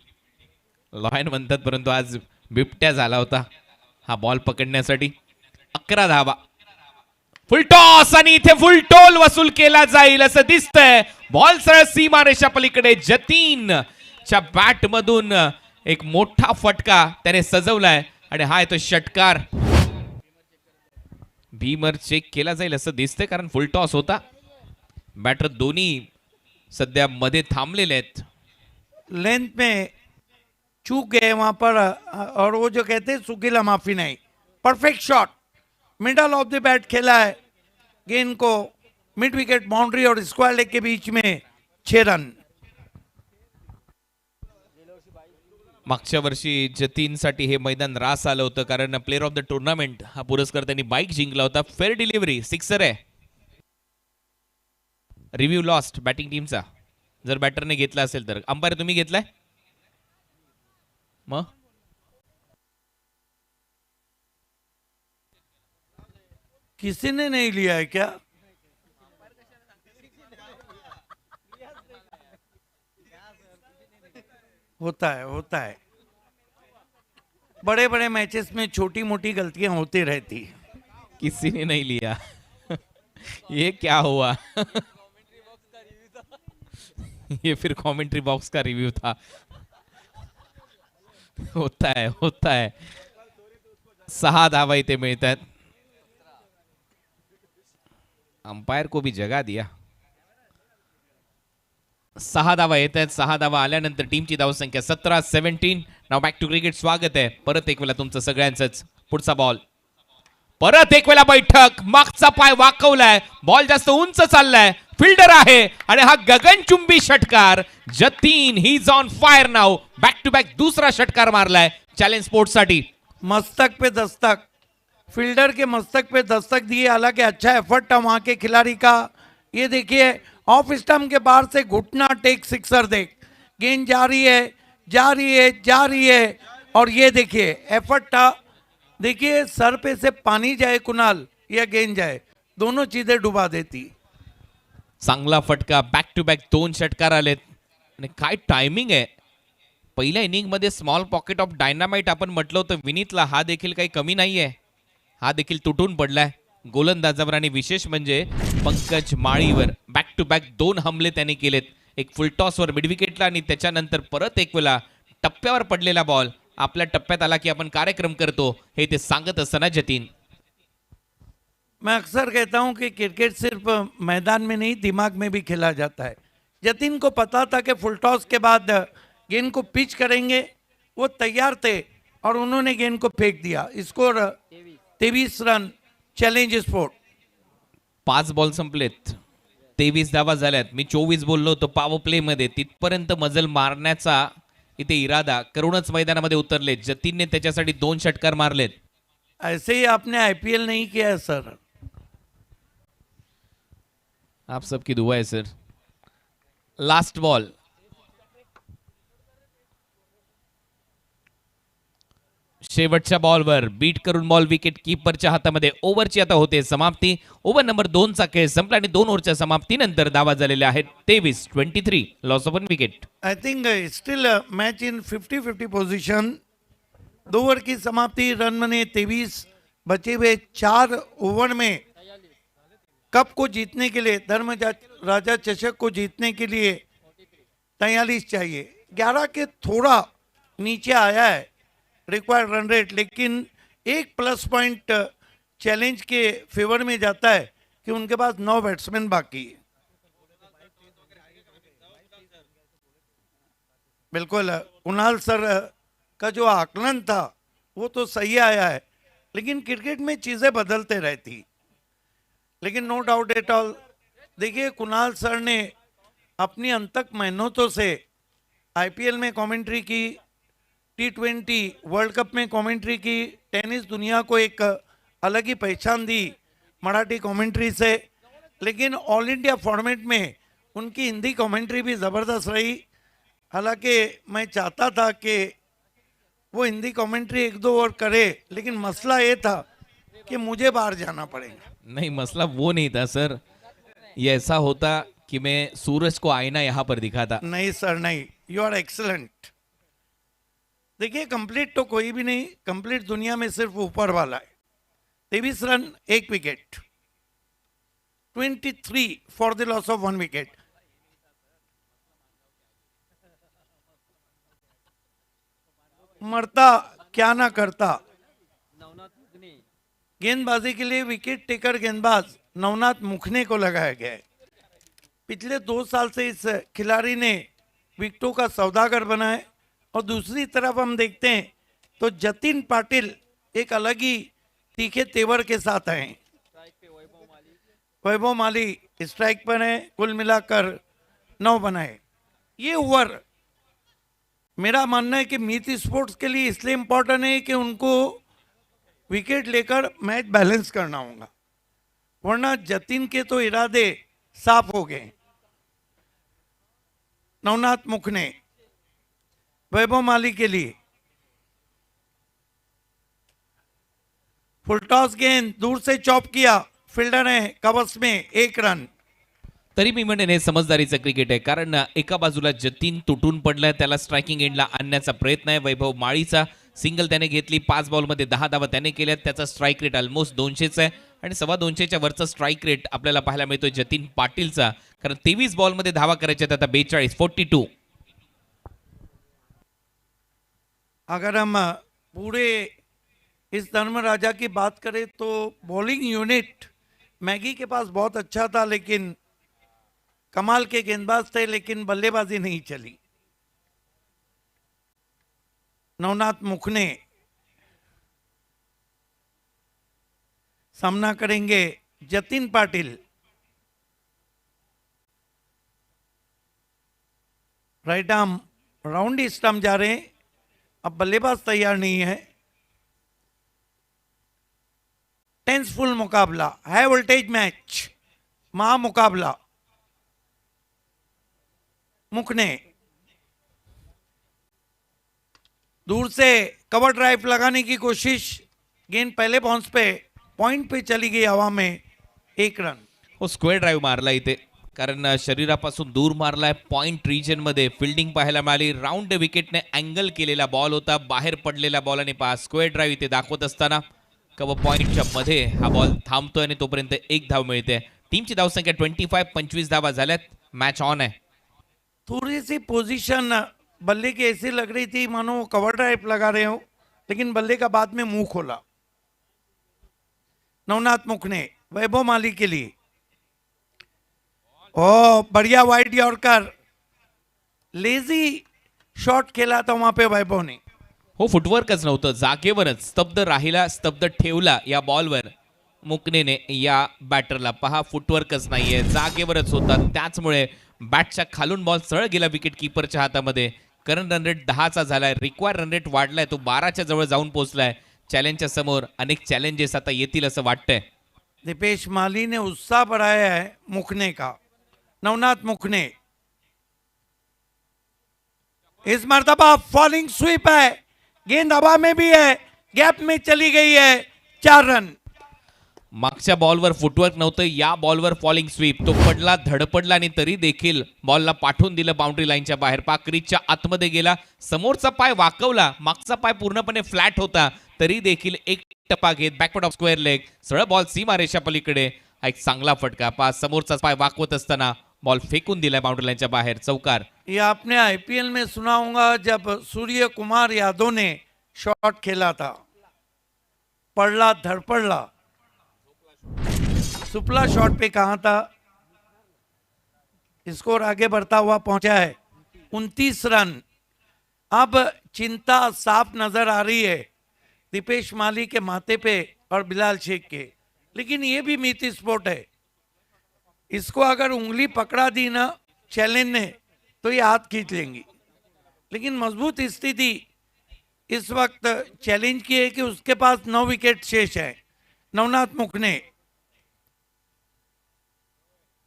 लॉयन म्हणतात परंतु आज बिबट्या झाला होता हा बॉल पकडण्यासाठी. 11 धावा. फुल टॉस आणि इथे फुल टोल वसूल केला जाईल असं दिसतंय. बॉल सरळ सीमारेषा पलीकडे. जतीनच्या बॅट मधून एक मोठा फटका त्याने सजवलाय आणि हा येतो षटकार. भीमर चेक केला जाईल असं दिसतंय, कारण फुल टॉस होता. बॅटर दोन्ही सध्या मध्ये थांबलेले आहेत. लेंथ में चूक गए वहां पर, और वो जो कहते हैं सुकीला माफी नहीं. Perfect shot, middle of the bat खेला है, गेंद को मिड विकेट बाउंड्री और स्क्वायर लेग के बीच में 6 रन. मागच्या वर्षी जतीनसाठी हे मैदान रास आलं होतं, कारण प्लेअर ऑफ द टुर्नामेंट हा पुरस्कार त्यांनी बाईक जिंकला होता. फेअर डिलिव्हरी, सिक्सर आहे. रिव्ह्यू लॉस्ट बॅटिंग टीमचा, जर बॅटरने घेतला असेल तर. अंपायर तुम्ही घेतलाय मग? किसी ने नहीं लिया है क्या? होता है. बड़े बड़े मैचेस में छोटी मोटी गलतियां होती रहती. किसी ने नहीं लिया. ये क्या हुआ? ये फिर कमेंट्री बॉक्स का रिव्यू था. होता है. 6 धावा इथे मिळतात. अंपायर को भी जगा दिया. 6 धावा येत आहेत. 6 धावा आल्यानंतर टीमची धावसंख्या 17-17. नाव बॅक टू क्रिकेट. स्वागत आहे परत एक वेळा तुमचं सगळ्यांचंच. पुढचा बॉल परत एक वेळा बैठक. मागचा पाय वाकवलाय, बॉल जास्त उंच चाललाय, फिल्डर आहे आणि हा गगनचुंबी षटकार. Jatin he is on fire now. Back to back दूसरा षटकार मारलाय चॅलेंज स्पोर्ट्स साठी. मस्तक पे दस्तक, फील्डर के मस्तक पे दस्तक दिए. हालांकि अच्छा एफर्ट था वहां के खिलाड़ी का. ये देखिए ऑफ स्टंप के बाहर से घुटना टेक सिक्सर. देख गेंद जा रही है और ये देखिए एफर्ट था. देखिए सर पे से पानी जाए कुणाल या गेंद जाए, दोनों चीजें डुबा देती. चांगला फटका. बॅक टू बॅक 2 षटकार आलेत आणि काय टायमिंग आहे. पहिल्या इनिंग मध्ये स्मॉल पॉकेट ऑफ डायनामाइट आपण म्हटलं होतं विनीतला, हा देखील काही कमी नाहीये. हा देखील तुटून पडलाय गोलंदाजावर. आणि विशेष म्हणजे पंकज माळीवर बॅक टू बॅक 2 हमले त्याने केलेत. एक फुल टॉसवर मिड विकेटला आणि त्याच्यानंतर परत एक वेळा टप्प्यावर पडलेला बॉल. आपल्या टप्प्यात आला की आपण कार्यक्रम करतो हे ते सांगत असताना जतीन. मैं अक्सर कहता हूं कि क्रिकेट सिर्फ मैदान में नहीं दिमाग में भी खेला जाता है. जतीन को पता था कि फुल टॉस के बाद गेंद को पिच करेंगे वो तैयार थे और उन्होंने गेंद को फेंक दिया। Score 23 run, challenge sport. 5 ball संपलेत, 23 धावा झाल्यात। मी 24 बोललो होतो पॉवर प्ले मध्ये, तिथपर्यंत मजल मारण्याचा इथे इरादा करूनच मैदानामध्ये उतरले। जतीनने त्याच्यासाठी 2 षटकार मारलेत। ऐसे ही आपने आईपीएल नहीं किया है सर। आप सबकी दुआ है सर। लास्ट बॉल, शेवटच्या बॉलवर बीट करून बॉल विकेट कीपरच्या हातामध्ये। ओव्हरची आता होते समाप्ती। ओव्हर नंबर 2 चा खेळ संपला आणि 2 ओव्हरच्या समाप्तीनंतर धावा झालेल्या आहेत 23-23, loss of 1 wicket. I think still match in 50-50 position. 2 over की समाप्ति, रन बने 23, बचे हुए 4 ओवर में कप को जीतने के लिए, धर्म राजा चषक को जीतने के लिए 43 चाहिए। 11 के थोड़ा नीचे आया है रिक्वायर्ड रन रेट, लेकिन एक प्लस पॉइंट चैलेंज के फेवर में जाता है कि उनके पास 9 बैट्समैन बाकी है। बिल्कुल कुणाल सर का जो आकलन था वो तो सही आया है, लेकिन क्रिकेट में चीजें बदलते रहती। लेकिन नो डाउट एट ऑल, देखिए कुणाल सर ने अपनी अंतक मेहनतों से आईपीएल में कमेंट्री की, T20 वर्ल्ड कप में कमेंट्री की, टेनिस दुनिया को एक अलग ही पहचान दी मराठी कमेंट्री से। लेकिन ऑल इंडिया फॉर्मेट में उनकी हिंदी कमेंट्री भी ज़बरदस्त रही। हालांकि मैं चाहता था कि वो हिंदी कमेंट्री 1-2 ओवर करे, लेकिन मसला ये था कि मुझे बाहर जाना पड़ेगा। नहीं, मसला वो नहीं था सर, ये ऐसा होता कि मैं सूरज को आईना यहाँ पर दिखाता। नहीं सर नहीं, यू आर एक्सलेंट। देखिए कंप्लीट तो कोई भी नहीं, कंप्लीट दुनिया में सिर्फ ऊपर वाला है। 23 run, 1 wicket, 23 for the loss of 1 wicket. मरता क्या ना करता। गेंदबाजी के लिए विकेट टेकर गेंदबाज नवनाथ मुखने को लगाया गया है। पिछले 2 साल से इस खिलाड़ी ने विकेटों का सौदागर बना है। और दूसरी तरफ हम देखते हैं तो जतिन पाटिल एक अलग ही तीखे तेवर के साथ आए। वैभव माली स्ट्राइक पर है, कुल मिलाकर 9 बनाए। ये ओवर मेरा मानना है कि मीत स्पोर्ट्स के लिए इसलिए इम्पोर्टेंट है कि उनको विकेट लेकर मैच बैलेंस करना होगा, वरना जतिन के तो इरादे साफ हो गए। नवनाथ मुखने वैभव माली के लिए फुल टॉस गेंद दूर से चॉप किया, फील्डर है कवर्स में, 1 रन। तरी मी म्हणेन हे समजदारीचं क्रिकेट आहे, कारण एका बाजूला जतीन तुटून पडलाय, त्याला स्ट्रायकिंग एंडला आणण्याचा प्रयत्न आहे। वैभव माळीचा सिंगल त्याने घेतली, 5 बॉलमध्ये 10 धावा त्याने केल्यात। त्याचा स्ट्राईक रेट ऑलमोस्ट 200चा आहे आणि 225च्या वरचा स्ट्राईक रेट आपल्याला पाहायला मिळतोय जतीन पाटीलचा, कारण 23 बॉलमध्ये धावा करायच्या आता 42, 42। अगर हम पूरे इस धर्म राजा की बात करें तो बॉलिंग यूनिट मैगी के पास बहुत अच्छा था, लेकिन कमाल के गेंदबाज थे, लेकिन बल्लेबाजी नहीं चली। नवनाथ मुखने सामना करेंगे Jatin Patil. Right arm round stump जा रहे हैं, अब बल्लेबाज तैयार नहीं है। टेंसफुल मुकाबला, हाई वोल्टेज मैच, महा मुकाबला। मुखने दूर से कवर ड्राइव लगाने की कोशिश, गेंद पहले बाउंस पे पॉइंट पे चली गई हवा में, 1 रन। हो, स्क्वेअर ड्राईव्ह मारला इथे, कारण शरीरापासून दूर मारलाय। पॉइंट रिजन मध्ये फिल्डिंग पाहायला मिळाली। राऊंड विकेटने अँगल केलेला बॉल होता, बाहेर पडलेला बॉल आणि पहा स्क्वेअर ड्राईव्ह इथे दाखवत असताना कव्हर पॉइंटच्या मध्ये हा बॉल थांबतोय आणि तोपर्यंत 1 धाव मिळते। टीमची धावसंख्या 25, 25 धावा झाल्यात, मॅच ऑन आहे। थोड़ी सी पोजीशन बल्ले की ऐसी लग रही थी मानो कवर ड्राइव लगा रहे हो, लेकिन बल्ले का बाद में मुंह खोला। नवनाथ मुखने वैभव माली के लिए, ओ बढ़िया वाइड यॉर्कर, लेजी शॉट खेला था वहां पे वैभव ने। हो, फुटवर्कच नव्हतं, जागेवरच स्तब्ध राहिला, स्तब्ध ठेवला या बॉलवर मुकनेने या बॅटरला. पहा, फुटवर्कच नाहीये, जागेवरच होता. त्याचमुळे बॅटच्या खालून बॉल सरळ गेला विकेट किपरच्या हातामध्ये. करंट रन रेट 10चा झालाय, रिक्वायर रन रेट वाढलाय, तो 12च्या जवळ जाऊन पोहोचलाय. चॅलेंजच्या समोर अनेक चॅलेंजेस आता येतील असं वाटतंय. दीपेश माली ने उत्साह बढ़ाया है मुखने का, नवनाथ मुखने। इस मर्तबा फॉलिंग स्वीप है, गेंद हवा में भी है, गैप में चली गई है, 4 रन। मागच्या बॉलवर फुटवर्क नव्हतं, या बॉलवर फॉलिंग स्वीप. तो पडला, धडपडला आणि तरी देखील बॉलला पाठवून दिलं बाउंड्री लाईनच्या बाहेर. पाक क्रीजच्या आतमध्ये गेला, समोरचा पाय वाकवला, मागचा पाय पूर्णपणे फ्लॅट होता, तरी देखील एक टप्पा घेत बॅकवर्ड ऑफ स्क्वेअर लेग, सरळ बॉल सीमा रेषा पलीकडे. हा एक चांगला फटका. पा समोरचा पाय वाकवत असताना बॉल फेकून दिलाय बाउंड्री लाईनच्या बाहेर. चौकार. ये आपने आईपीएल में सुना होगा जब सूर्य कुमार यादव ने शॉट खेला था, पड़ला धड़पड़ला, सुपला शॉट पे कहा था, स्कोर आगे बढ़ता हुआ पहुंचा है 29 रन। अब चिंता साफ नजर आ रही है दीपेश माली के माथे पे और बिलाल शेख के, लेकिन ये भी मीठी स्पोर्ट है, इसको अगर उंगली पकड़ा दी ना चैलेंज ने तो ये हाथ खींच लेंगी। लेकिन मजबूत स्थिति इस वक्त चैलेंज की है कि उसके पास 9 विकेट शेष है। नवनाथ मुखने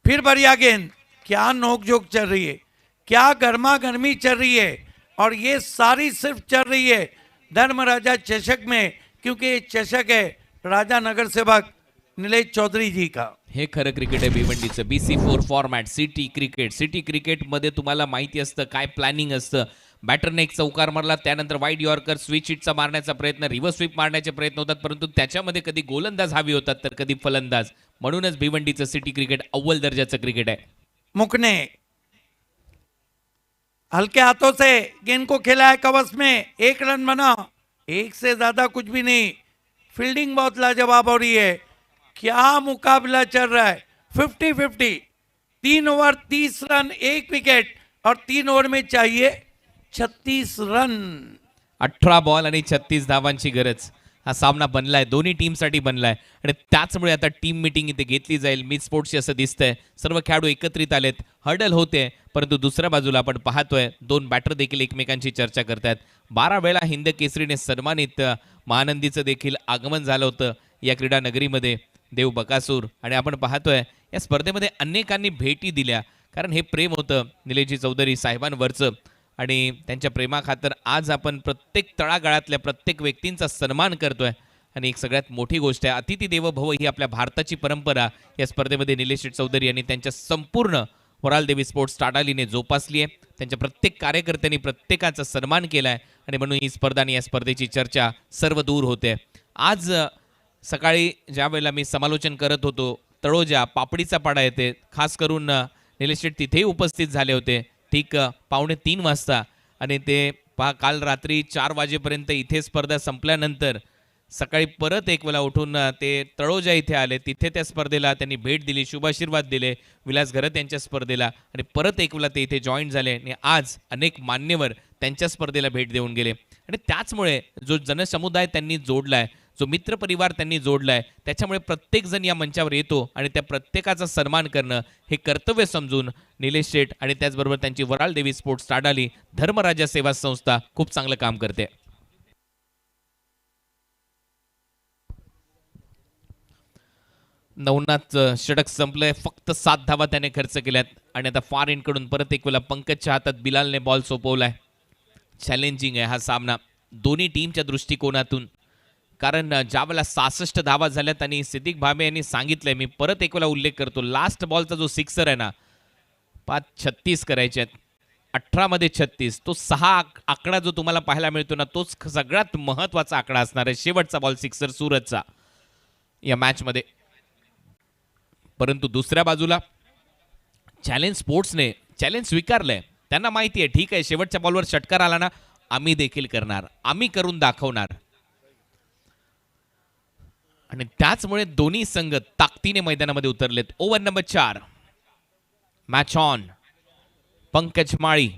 फिर बढ़िया गेंद, क्या नोकझोंक चल रही है, क्या गर्मा गर्मी चल रही है, और ये सारी सिर्फ चल रही है धर्मराजा चषक में, क्योंकि ये चषक है राजा नगर सेवक निलेश चौधरी जी का। हे खरं क्रिकेट आहे भिवंडीचं. BC4 format, city cricket. City क्रिकेटमध्ये तुम्हाला माहिती असतं काय प्लॅनिंग असतं. बॅटरने एक चौकार मारला, त्यानंतर वाईड यॉर्कर, स्विच हिटचा मारण्याचा प्रयत्न, रिव्हर्स स्वीप मारण्याचे प्रयत्न होतात, परंतु त्याच्यामध्ये कधी गोलंदाज हवी होतात तर कधी फलंदाज. म्हणूनच भिवंडीचं सिटी क्रिकेट अव्वल दर्जाचं क्रिकेट आहे. मुखने हल्के हाथों से गेंद को खेला है कवच में, 1 रन बना, एक से ज्यादा कुछ भी नहीं। फील्डिंग बहुत लाजवाब हो रही है, क्या मुकाबला चल रहा है। 50-50, 3 ओवर 30 रन, 1 विकेट, और 3 ओवर में चाहिए 36 रन। 18 बॉल आणि 36 धावांची गरज. हा सामना बनलाय, दोन्ही टीमसाठी बनलाय, आणि त्याचमुळे आता टीम मिटिंग इथे घेतली जाईल. मिड स्पोर्ट्सची असं दिसतंय, सर्व खेळाडू एकत्रित आलेत, हर्डल होते, परंतु दुसऱ्या बाजूला आपण पाहतोय 2 बॅटर देखील एकमेकांची चर्चा करतायत. 12 वेळा हिंद केसरीने सन्मानित महानंदीचं देखील आगमन झालं होतं या क्रीडा नगरीमध्ये, देव बकासूर. आणि आपण पाहतोय या स्पर्धेमध्ये अनेकांनी भेटी दिल्या, कारण हे प्रेम होतं निलेशजी चौधरी साहेबांवरचं, आणि त्यांच्या प्रेमाखातर आज आपण प्रत्येक तळागाळातल्या प्रत्येक व्यक्तींचा सन्मान करतोय. आणि एक सगळ्यात मोठी गोष्ट आहे, अतिथी देवो भव ही आपल्या भारताची परंपरा या स्पर्धेमध्ये निलेश चौधरी यांनी त्यांच्या संपूर्ण वराल देवी स्पोर्ट्स टाडालीने जोपासली आहे. त्यांच्या प्रत्येक कार्यकर्त्यांनी प्रत्येकाचा सन्मान केला आहे, आणि म्हणून ही स्पर्धा आणि या स्पर्धेची चर्चा सर्व दूर होते. आज सकाळी ज्या वेळेला मी समालोचन करत होतो, तळोजा पापडीचा पाडा येते, खास करून निलेश शेठ तिथेही उपस्थित झाले होते ठीक 2:45 वाजता, आणि ते काल रात्री 4 वाजेपर्यंत इथे स्पर्धा संपल्यानंतर सकाळी परत एक वेळा उठून ते तळोजा इथे आले, तिथे त्या स्पर्धेला त्यांनी भेट दिली, शुभाशीर्वाद दिले विलास घरत यांच्या स्पर्धेला, आणि परत एक वेळा ते इथे जॉईन झाले, आणि आज अनेक मान्यवर त्यांच्या स्पर्धेला भेट देऊन गेले. आणि त्याचमुळे जो जनसमुदाय त्यांनी जोडलाय, जो मित्रपरिवार त्यांनी जोडलाय, त्याच्यामुळे प्रत्येकजण या मंचावर येतो, आणि त्या प्रत्येकाचा सन्मान करणं हे कर्तव्य समजून निलेश शेठ आणि त्याचबरोबर त्यांची वराल देवी स्पोर्ट्स टाडाली धर्मराजा सेवा संस्था खूप चांगलं काम करते. नवनाथ षटक संपलंय, फक्त 7 धावा त्याने खर्च केल्यात, आणि आता फार एंडकडून परत एक वेळा पंकजच्या हातात बिलालने बॉल सोपवलाय. चॅलेंजिंग आहे हा सामना दोन्ही टीमच्या दृष्टिकोनातून, कारण ज्या वेळेला 66 धावा झाल्यात, आणि सिद्दीक भाबे यांनी सांगितलंय, मी परत एक वेळा उल्लेख करतो, लास्ट बॉलचा जो सिक्सर आहे ना, 36 करायचे आहेत, 18 मध्ये 36, तो 6 आकडा जो तुम्हाला पाहायला मिळतो ना, तोच सगळ्यात महत्वाचा आकडा असणार आहे, शेवटचा बॉल सिक्सर सूरजचा या मॅचमध्ये. परंतु दुसऱ्या बाजूला चॅलेंज स्पोर्ट्सने चॅलेंज स्वीकारलंय, त्यांना माहिती आहे ठीक आहे शेवटच्या बॉलवर षटकार आला ना, आम्ही देखील करणार, आम्ही करून दाखवणार, आणि त्याचमुळे दोन्ही संघ ताकदीने मैदानामध्ये उतरलेत. Over number 4, match on. Pankaj Mali,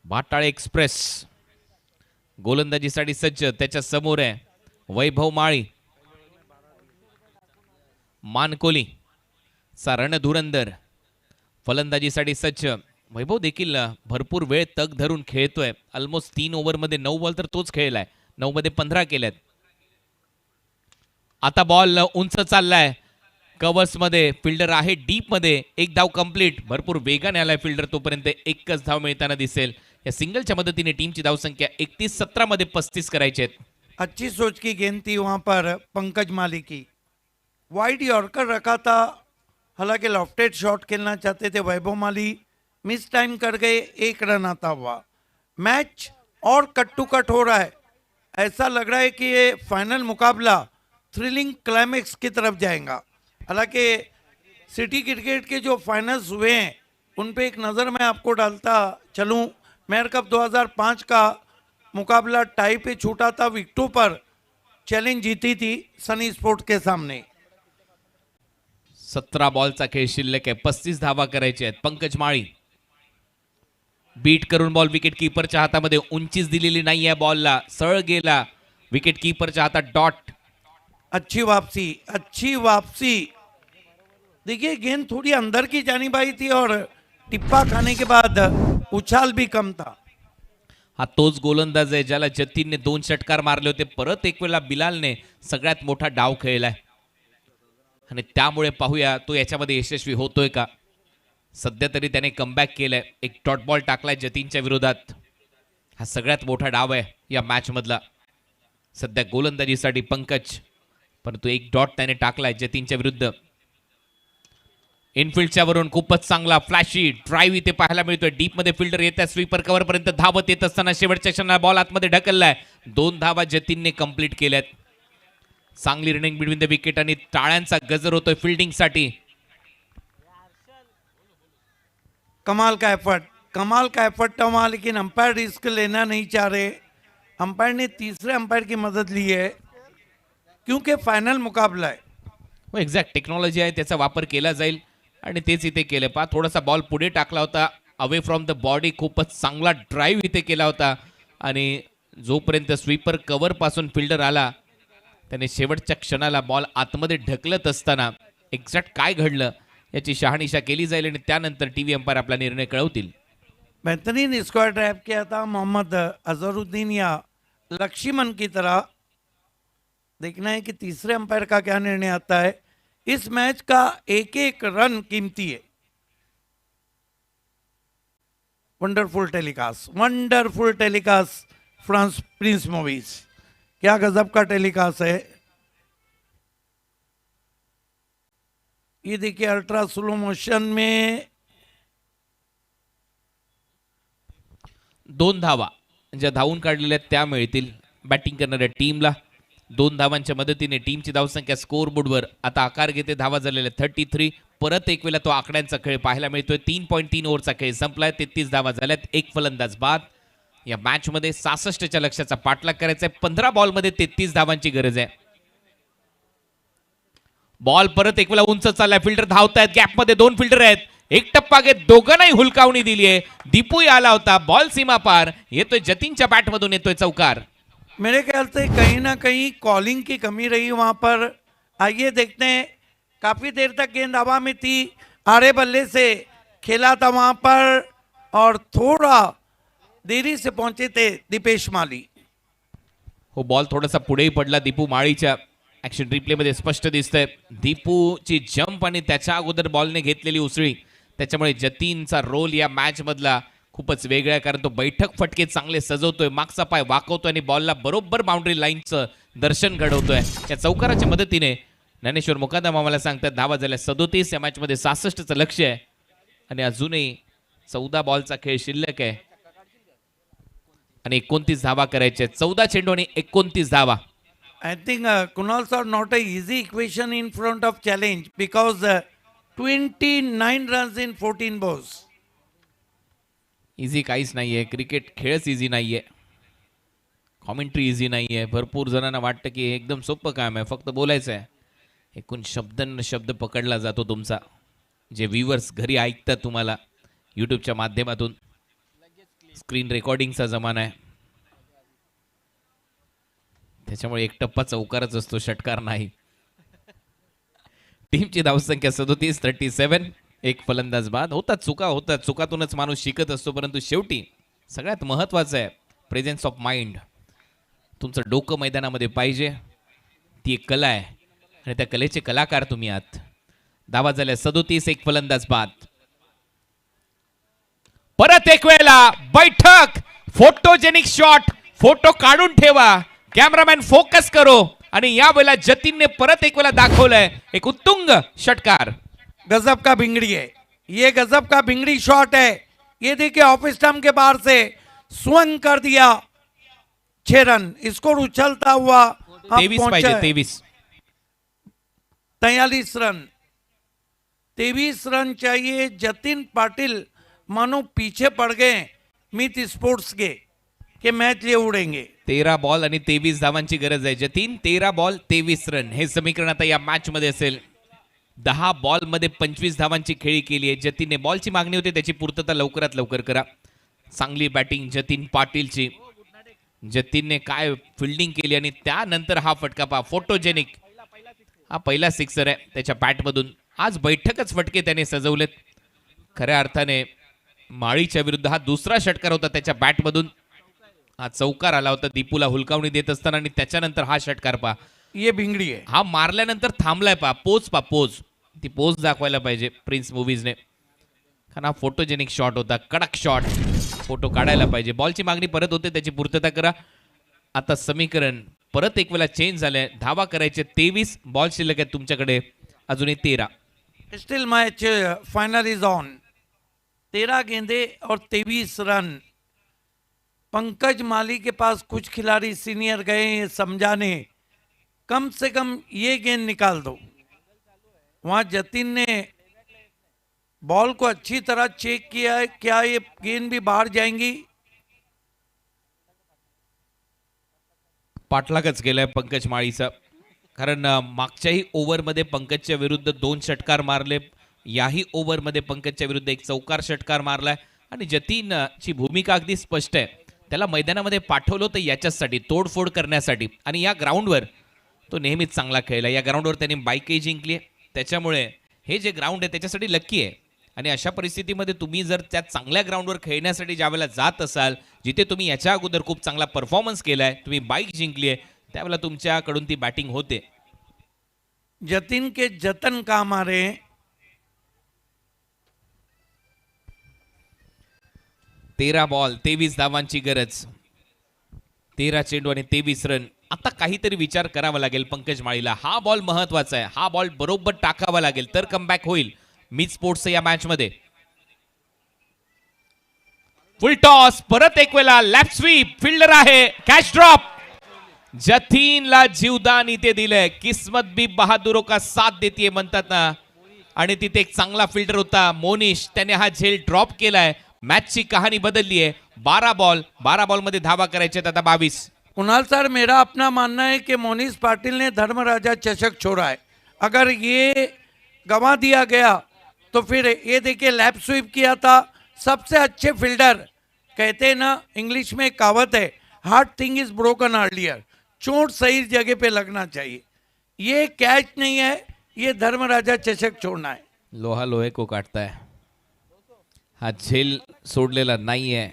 Bhatale express गोलंदाजीसाठी सज्ज, त्याच्या समोर आहे वैभव माळी. मानकोली चा रणधुरंदर फलंदाजीसाठी सज्ज. वैभव देखील भरपूर वेळ तग धरून खेळतोय. ऑलमोस्ट 3 ओव्हरमध्ये 9 बॉल तर तोच खेळलाय, 9 मध्ये 15 केल्यात. आता बॉल उंच चाललाय कव्हर्स मध्ये, फिल्डर आहे डीप मध्ये. एक धाव कंप्लीट. भरपूर वेगाने आलाय फिल्डर, तोपर्यंत एकच धाव मिळताना दिसेल. या सिंगलच्या मदतीने टीमची धावसंख्या 31-17 मध्ये 35 करायची आहेत. अच्छी सोच की गेंद थी वहाँ पर पंकज माली की. वाइड यॉर्कर रखा था, हालांकि लॉफ्टेड शॉट खेलना चाहते थे वैभव माली, मिस टाइम कर गए, 1 रन आता हुआ. मैच और कट टू कट हो रहा है. ऐसा लग रहा है कि ये फाइनल मुकाबला थ्रिलिंग क्लाइमेक्स की तरफ जाएगा. हालांकि सिटी क्रिकेट के जो फाइनल्स हुए हैं उन पे एक नज़र मैं आपको डालता चलूं. मेयर कप 2005 का मुकाबला टाई पे छूटा था, विकेटों पर चैलेंज जीती थी सनी स्पोर्ट्स के सामने. 17 बॉलचा खेळ शिल्लक आहे, 35 धावा करायचे आहेत. पंकज माळी बीट करून बॉल विकेट कीपरच्या हातामध्ये. उंचीच दिलेली नाही आहे बॉलला, सरळ गेला विकेट कीपरच्या हातात. डॉट. अच्छी वापसी, अच्छी वापसी. देखिए गेंद थोड़ी अंदर की जानिब आई थी और टिप्पा खाने के बाद उछाल भी कम था. हा तोच गोलंदाज आहे ज्याला जतीनने 2 षटकार मारले होते. परत एक वेळा बिलालने सगळ्यात मोठा डाव खेळलाय आणि त्यामुळे पाहूया तो याच्यामध्ये यशस्वी होतोय का. सध्या तरी त्याने कमबॅक केलंय. एक डॉट बॉल टाकलाय जतीनच्या विरोधात. हा सगळ्यात मोठा डाव आहे या मॅच मधला सध्या गोलंदाजीसाठी पंकज, परंतु एक डॉट त्याने टाकलाय जतीनच्या विरुद्ध. इनफिल्डच्या वरून खूपच चांगला फ्लॅशी ड्राईव्ह इथे पाहायला मिळतोय. डीप मध्ये फिल्डर येत आहे, स्वीपर कव्हर पर्यंत धावत येत असताना शेवटच्या क्षणाला बॉल आतमध्ये ढकललाय. 2 धावा जतीनने कंप्लीट केल्यात. चांगली रनिंग बिटवीन द विकेट आणि टाळ्यांचा गजर होतोय फिल्डिंग साठी. कमाल का एफर्ट था वहाँ, लेकिन अंपायर रिस्क लेना नहीं चाह रहे. अंपायर ने तीसरे अंपायर की मदद ली है क्योंकि फाइनल मुकाबला है. हो, एक्झॅक्ट टेक्नॉलॉजी आहे, त्याचा वापर केला जाईल आणि तेच इथे केलं. पहा थोडासा बॉल पुढे टाकला होता अवे फ्रॉम द बॉडी. खूपच चांगला ड्राईव्ह इथे केला होता आणि जोपर्यंत स्वीपर कव्हर पासून फिल्डर आला त्याने शेवटच्या क्षणाला बॉल आतमध्ये ढकलत असताना एक्झॅक्ट काय घडलं याची शहानिशा केली जाईल आणि त्यानंतर टीव्ही अंपायर आपला निर्णय कळवतील. बेहतरीन स्क्वायर ट्रैप किया था मोहम्मद अजहरुद्दीन या लक्ष्मण की तरह. देखना है कि तीसरे अंपायर का क्या निर्णय आता है. इस मैच का एक एक रन कीमती है. Wonderful telecast France Prince movies. क्या गजब का टेलीकास्ट है. ये देखिए अल्ट्रा स्लो मोशन में 2 धावा ज्या धावून काढलेल्या आहेत त्या मिळतील बॅटिंग करणाऱ्या टीमला. 2 धावांच्या मदतीने टीमची धावसंख्या स्कोअर बोर्डवर आता आकार घेते. धावा झालेल्या 33. परत एक वेळा तो आकड्यांचा खेळ पाहायला मिळतोय. 3.3 ओव्हरचा खेळ संपलाय. 33 धावा झाल्यात, 1 फलंदाज बाद. या मॅच मध्ये 66च्या लक्ष्याचा पाठलाग करायचा आहे. 15 बॉलमध्ये 33 धावांची गरज आहे. बॉल परत एक वेळा उंच चाललाय. फिल्डर धावतायत, गॅपमध्ये 2 फिल्डर आहेत. एक टप्पा घेत दोघांनाही हुलकावणी दिली आहे. दीपू आला होता, बॉल सीमा पार. येतोय जतीनच्या बॅटमधून येतोय चौकार. मेरे ख्याल से कहीं ना कहीं कॉलिंग की कमी रही वहाँ पर. आइए देखते हैं. काफ़ी देर तक गेंद हवा में थी, आड़े बल्ले से खेला था वहाँ पर और थोड़ा देरी से पहुंचे थे दीपेश माली. हो, बॉल थोडासा पुढेही पडला दीपू माळीच्या. ऍक्शन रिप्ले मध्ये स्पष्ट दिसतंय दीपूची जंप आणि त्याच्या अगोदर बॉलने घेतलेली उसळी त्याच्यामुळे जतीनचा रोल या मॅच मधला खूपच वेगळा आहे. कारण तो बैठक फटके चांगले सजवतोय, मागचा पाय वाकवतोय आणि बॉलला बरोबर बाउंड्री लाईनचं दर्शन घडवतोय. या चौकाराच्या मदतीने ज्ञानेश्वर मुकादम आम्हाला सांगतात धावा झाल्या 37. या मॅच मध्ये 66चं लक्ष्य आहे आणि अजूनही 14 बॉलचा खेळ शिल्लक आहे आणि 29 धावा करायच्या. 14 चेंडू आणि 29 धावा. I think Kunal sir, not a easy equation in front of challenge because 29 runs in 14 balls. Easy काहीच नाहीये. क्रिकेट खेळच इझी नाहीये. कॉमेंट्री इझी नाहीये. भरपूर जणांना वाटतं की हे एकदम सोपं काम आहे, फक्त बोलायचं आहे. एकूण शब्द पकडला जातो तुमचा. जे व्ह्यूअर्स घरी ऐकतात तुम्हाला यूट्यूबच्या माध्यमातून. स्क्रीन रेकॉर्डिंगचा जमाना आहे. त्याच्यामुळे एक टप्पा चौकारच असतो, षटकार नाही. टीमची धावसंख्या 37-37. एक फलंदाज बाद. होतात चुकातूनच माणूस शिकत असतो, परंतु शेवटी सगळ्यात महत्वाचं आहे प्रेझेन्स ऑफ माइंड. तुमचं डोकं मैदानामध्ये पाहिजे, ती एक कला आहे आणि त्या कलेचे कलाकार तुम्ही आहात. धावा झाल्या 37. एक फलंदाज बाद. परत एक वेळेला बैठक, फोटोजेनिक शॉट, फोटो काढून ठेवा, कॅमेरामॅन फोकस करो. आणि या वेळेला जतीनने परत एक वेळेला दाखवलंय एक उत्तुंग षटकार. गजब का भिंगड़ी है ये, गजब का भिंगड़ी शॉट है ये. देखिए ऑफ स्टंप के बाहर से स्वंग कर दिया. 6 रन स्कोर उछलता हुआ 23 पाहिजे. 43 रन. 23 रन चाहिए. जतिन पाटिल मानो पीछे पड़ गए मित स्पोर्ट्स के कि मैच ये उड़ेंगे. 13 बॉल आणि 23 धावांची गरज आहे. जतीन 13 बॉल 23 रन हे समीकरण आता या मॅच मध्ये असेल. 10 बॉल मध्ये 25 धावांची खेळी केली आहे जतीनने. बॉलची मागणी होती, त्याची पूर्तता लवकरात लवकर करा. चांगली बॅटिंग जतीन पाटीलची. जतीनने काय फिल्डिंग केली आणि त्यानंतर हा फटका पहा, फोटोजेनिक. हा पहिला सिक्सर आहे त्याच्या बॅटमधून. आज बैठकच फटके त्याने सजवलेत. खऱ्या अर्थाने माळीच्या विरुद्ध हा दुसरा षटकार होता त्याच्या बॅटमधून. हा चौकार आला होता दीपूला हुलकावणी देत असताना आणि त्याच्यानंतर हा षटकार पहा. ये भिंगड़ी है. हा मारल्यानंतर थांबलाय पहा. पोज. ती पोज दाखवायला पाहिजे प्रिन्स मूवीजने, कारण हा फोटोजेनिक शॉट होता, कडक शॉट. फोटो काढायला पाहिजे. बॉलची मागणी परत होते, त्याची पूर्तता करा. आता समीकरण परत एक वेळा चेंज झालंय. धावा करायचे 23, बॉल शिल्लक आहेत तुमच्याकडे अजूनही 13. Still match final is on. 13 गेंदे और 23 रन. पंकज माली के पास कुछ खिलाड़ी सीनियर गए हैं समझाने, कम से कम ये गेंद निकाल दो. वहां जतिन ने बॉल को अच्छी तरह चेक किया है, क्या ये गेंद भी बाहर जाएंगी. पाठलागच गेलाय पंकज माळीचा, कारण मागच्याही ओव्हरमध्ये पंकजच्या विरुद्ध 2 षटकार मारले. याही ओव्हरमध्ये पंकजच्या विरुद्ध एक चौकार षटकार मारलाय. आणि जतीनची भूमिका अगदी स्पष्ट आहे. त्याला मैदानामध्ये पाठवलं होतं याच्यासाठी, तोडफोड करण्यासाठी. आणि या ग्राउंडवर तो नेहमीच चांगला खेळला. या ग्राउंडवर त्याने बाईकही जिंकली आहे. त्याच्यामुळे हे जे ग्राउंड आहे त्याच्यासाठी लकी आहे. आणि अशा परिस्थितीमध्ये तुम्ही जर त्या चांगल्या ग्राउंडवर खेळण्यासाठी ज्यावेळेला जात असाल, जिथे तुम्ही याच्या अगोदर खूप चांगला परफॉर्मन्स केलाय, तुम्ही बाईक जिंकली आहे, त्यावेळेला तुमच्याकडून ती बॅटिंग होते. जतिन के जतन काम आ रहे हैं. 13 बॉल 23 धावांची गरज. 13 चेंडू आणि 23 रन. आता काहीतरी विचार करावा लागेल पंकज माळीला. हा बॉल महत्वाचा आहे. हा बॉल बरोबर टाकावा लागेल तर कमबॅक होईल मित स्पोर्ट्स या मॅच मध्ये. फुल टॉस, परत एक वेळा लेफ्ट स्वीप, फिल्डर आहे, कॅच ड्रॉप. जतीनला जीवदान इथे दिलंय. किस्मत भी बहादुरों का साथ देतीये म्हणतात ना. आणि तिथे एक चांगला फिल्डर होता मोनिश, त्याने हा झेल ड्रॉप केलाय. मॅचची कहाणी बदलली आहे. 12 बॉल मध्ये धावा करायचे आता 22. कुणाल सर, मेरा अपना मानना है कि मोनिश पाटिल ने धर्मराजा चषक छोड़ा है. अगर ये गंवा दिया गया तो फिर ये देखिए लैप स्वीप किया था. सबसे अच्छे फील्डर कहते हैं ना, इंग्लिश में कहावत है, hard thing is broken earlier. चोट सही जगह पे लगना चाहिए. ये कैच नहीं है, ये धर्मराजा चषक छोड़ना है. लोहा लोहे को काटताय. हा झेल सोडलेला नाहीये.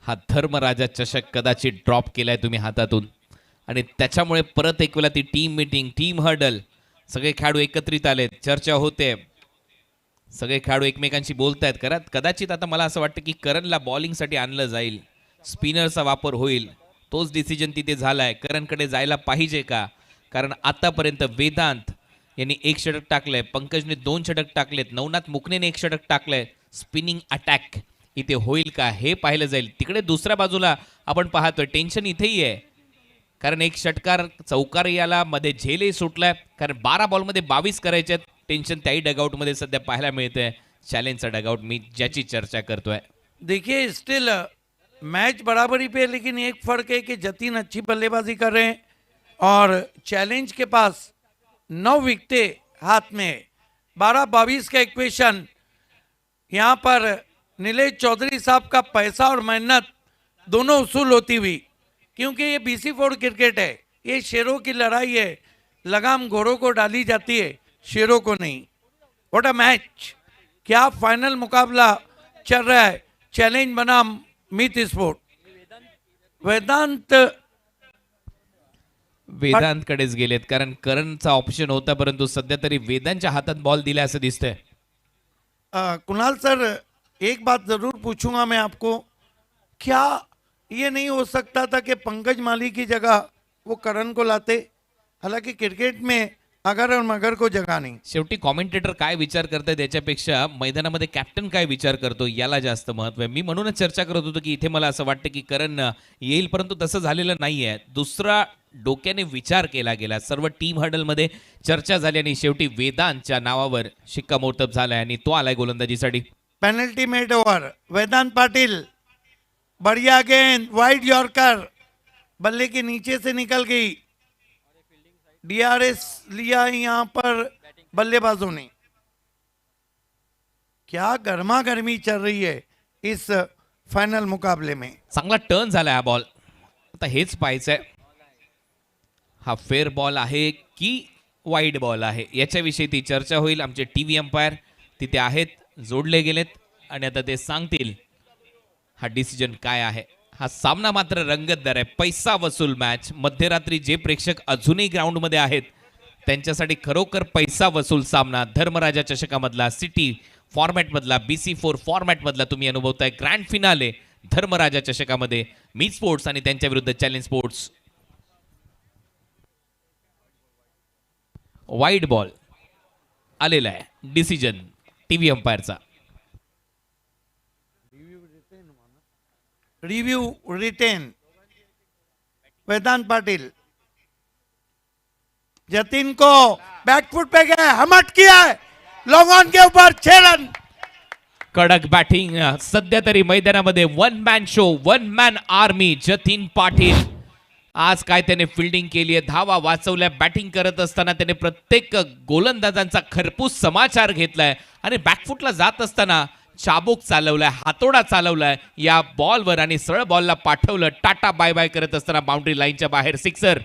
हा धर्मराजा चषक कदाचित ड्रॉप केलाय तुम्ही हातातून. आणि त्याच्यामुळे परत एक वेळा ती टीम मीटिंग, टीम हर्डल, सगळे खेळाडू एकत्रित आलेत, चर्चा होते, सगळे खेळाडू एकमेकांशी बोलतायत. कदाचित आता मला असं वाटतं की करणला बॉलिंगसाठी आणलं जाईल, स्पिनरचा वापर होईल. तोच डिसिजन तिथे झालाय. करणकडे जायला पाहिजे का? कारण आतापर्यंत वेदांत यांनी 1 षटक टाकलंय, पंकजने 2 षटक टाकलेत, नवनाथ मुकनेने 1 षटक टाकलंय. स्पिनिंग अटॅक इथे होईल का हे पाहिलं जाईल. तिकडे दुसऱ्या बाजूला आपण पाहतोय टेन्शन इथेही आहे, कारण 1 षटकार चौकार याला मध्ये झेलही सुटलाय. कारण 12 बॉलमध्ये 22 करायचे. टेन्शन त्याही डगआउटमध्ये सध्या पाहायला मिळतंय. चॅलेंजचा डगआउट मी ज्याची चर्चा करतोय. देखिए स्टिल मैच बराबरी पे, लेकिन एक फर्क है कि जतीन अच्छी बल्लेबाजी कर रहे हैं और चैलेंज के पास 9 विकेटें हाथ में है. 12-22 का इक्वेशन. यहाँ पर नीलेश चौधरी साहब का पैसा और मेहनत दोनों उसूल होती हुई, क्योंकि ये BC4 क्रिकेट है. ये शेरों की लड़ाई है, लगाम घोड़ों को डाली जाती है, शेरों को नहीं। What a match! क्या फाइनल मुकाबला चल रहा है। चैलेंज बना मित स्पोर्ट। वेदांत वेदांतकडेच गेलेत, कारण करणचा ऑप्शन होता, परंतु सध्या तरी वेदांच्या हातात बॉल दिला असं दिसतंय. कुणाल सर, एक बात जरूर पूछूंगा मैं आपको, क्या ये नहीं हो सकता था कि पंकज माली की जगह वो करण को लाते? हालांकि क्रिकेट में अगर और मगर को जगह नहीं. शेवटी कॉमेंटेटर काय विचार करताय त्याच्यापेक्षा मैदानामध्ये कॅप्टन काय विचार करतो याला जास्त महत्व आहे. मी म्हणूनच चर्चा करत होतो की इथे मला असं वाटतं की करण येईल, परंतु तसं झालेलं नाहीये. दुसरा डोक्याने विचार केला गेला, सर्व टीम हडलमध्ये चर्चा झाली आणि शेवटी वेदांतच्या नावावर शिक्कामोर्तब झालाय आणि तो आलाय गोलंदाजीसाठी. Penalty made over. Vedant Patil, बढ़िया गेंद, वाइड यॉर्कर, बल्ले के नीचे से निकल गई. डीआरएस लिया यहाँ पर बल्लेबाजों ने. क्या गर्मा गर्मी चल रही है इस फाइनल मुकाबले में. चांगला टर्न झाला हा बॉल. आता हेच पाहायचंय, हा फेअर बॉल आहे की वाईड बॉल आहे याच्याविषयी ती चर्चा होईल. आमचे टीव्ही अंपायर तिथे आहेत, जोडले गेलेत आणि आता ते सांगतील हा डिसिजन काय आहे. हा सामना मात्र रंगतदार आहे, पैसा वसूल मॅच. मध्यरात्री जे प्रेक्षक अजूनही ग्राउंडमध्ये आहेत त्यांच्यासाठी खरोखर पैसा वसूल सामना. धर्मराजा चषकामधला, सिटी फॉर्मॅटमधला, BC4 फॉर्मॅटमधला तुम्ही अनुभवताय ग्रँड फिनाले धर्मराजा चषकामध्ये. मी स्पोर्ट्स आणि त्यांच्या विरुद्ध चॅलेंज स्पोर्ट्स. वाईड बॉल आलेला आहे, डिसिजन टीव्ही अंपायरचा. Review retain. वेदांत पाटिल, जतिन को बैकफुट पे गए, हमट किया है, लॉन्ग ऑन के ऊपर 6 रन. कडक बॅटिंग सध्या तरी मैदानामध्ये. One man show, one man army. Jatin Patil आज काय त्याने फिल्डिंग केली आहे, धावा वाचवल्या. बॅटिंग करत असताना त्याने प्रत्येक गोलंदाजांचा खरपूस समाचार घेतलाय आणि बॅकफुटला जात असताना चाबूक चालवलाय, हातोडा चालवलाय या बॉलवर आणि सरळ बॉलला पाठवलं. टाटा बाय बाय करत असताना बाउंड्री लाईनच्या बाहेर सिक्सर.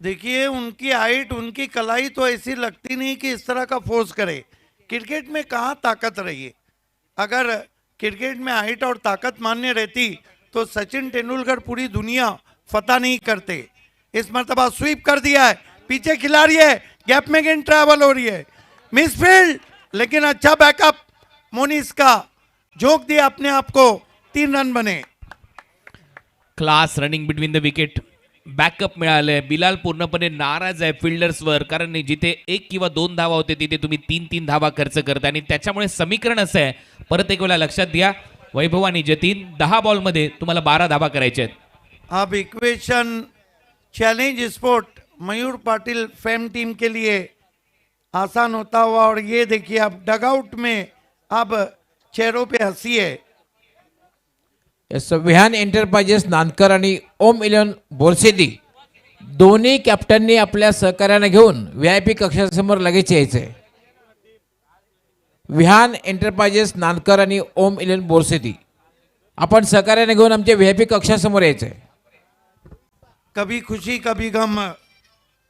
देखिए, उनकी हाइट, उनकी कलाई तो ऐसी लगती नहीं कि इस तरह का फोर्स करे. क्रिकेट में कहाँ ताकत रही है. अगर क्रिकेट में हाइट और ताकत मान्य रहती तो सचिन तेंदुलकर पूरी दुनिया फतह नहीं करते. इस मर्तबा स्वीप कर दिया है, पीछे खिलाड़ी है, गैप में गेंद ट्रैवल हो रही है, मिसफील्ड, लेकिन अच्छा बैकअप. मोनिस का झोंक दिया अपने आप को, 3 रन बने. Class running between the wicket. Backup मिळालंय. बिलाल पूर्णपणे नाराज आहे फिल्डर्सवर, कारण जिथे 1 किंवा 2 धावा होते तिथे तुम्ही 3-3 धावा खर्च करता आणि त्याच्यामुळे समीकरण असं आहे. परत एक वेळा लक्षात घ्या, वैभव आणि जतीन 10 बॉलमध्ये तुम्हाला 12 धावा करायच्या आहेत. अब equation challenge sport Mayur Patil fame team के लिए आसान होता हुआ. और ये देखिए, अब डगआउट में अब चेहरों पे हंसी है. विहान एंटरप्राइजेस नानकर आणि ओम इलेवन बोरसेदी दोन्ही कॅप्टननी आपल्या सहकार्याने घेऊन VIP कक्षासमोर लगेच यायचंय. विहान एंटरप्राइजेस नानकर आणि ओम इलेवन बोरसेदी आपण सहकार्याने घेऊन आमच्या VIP कक्षासमोर यायचंय. कभी खुशी कभी गम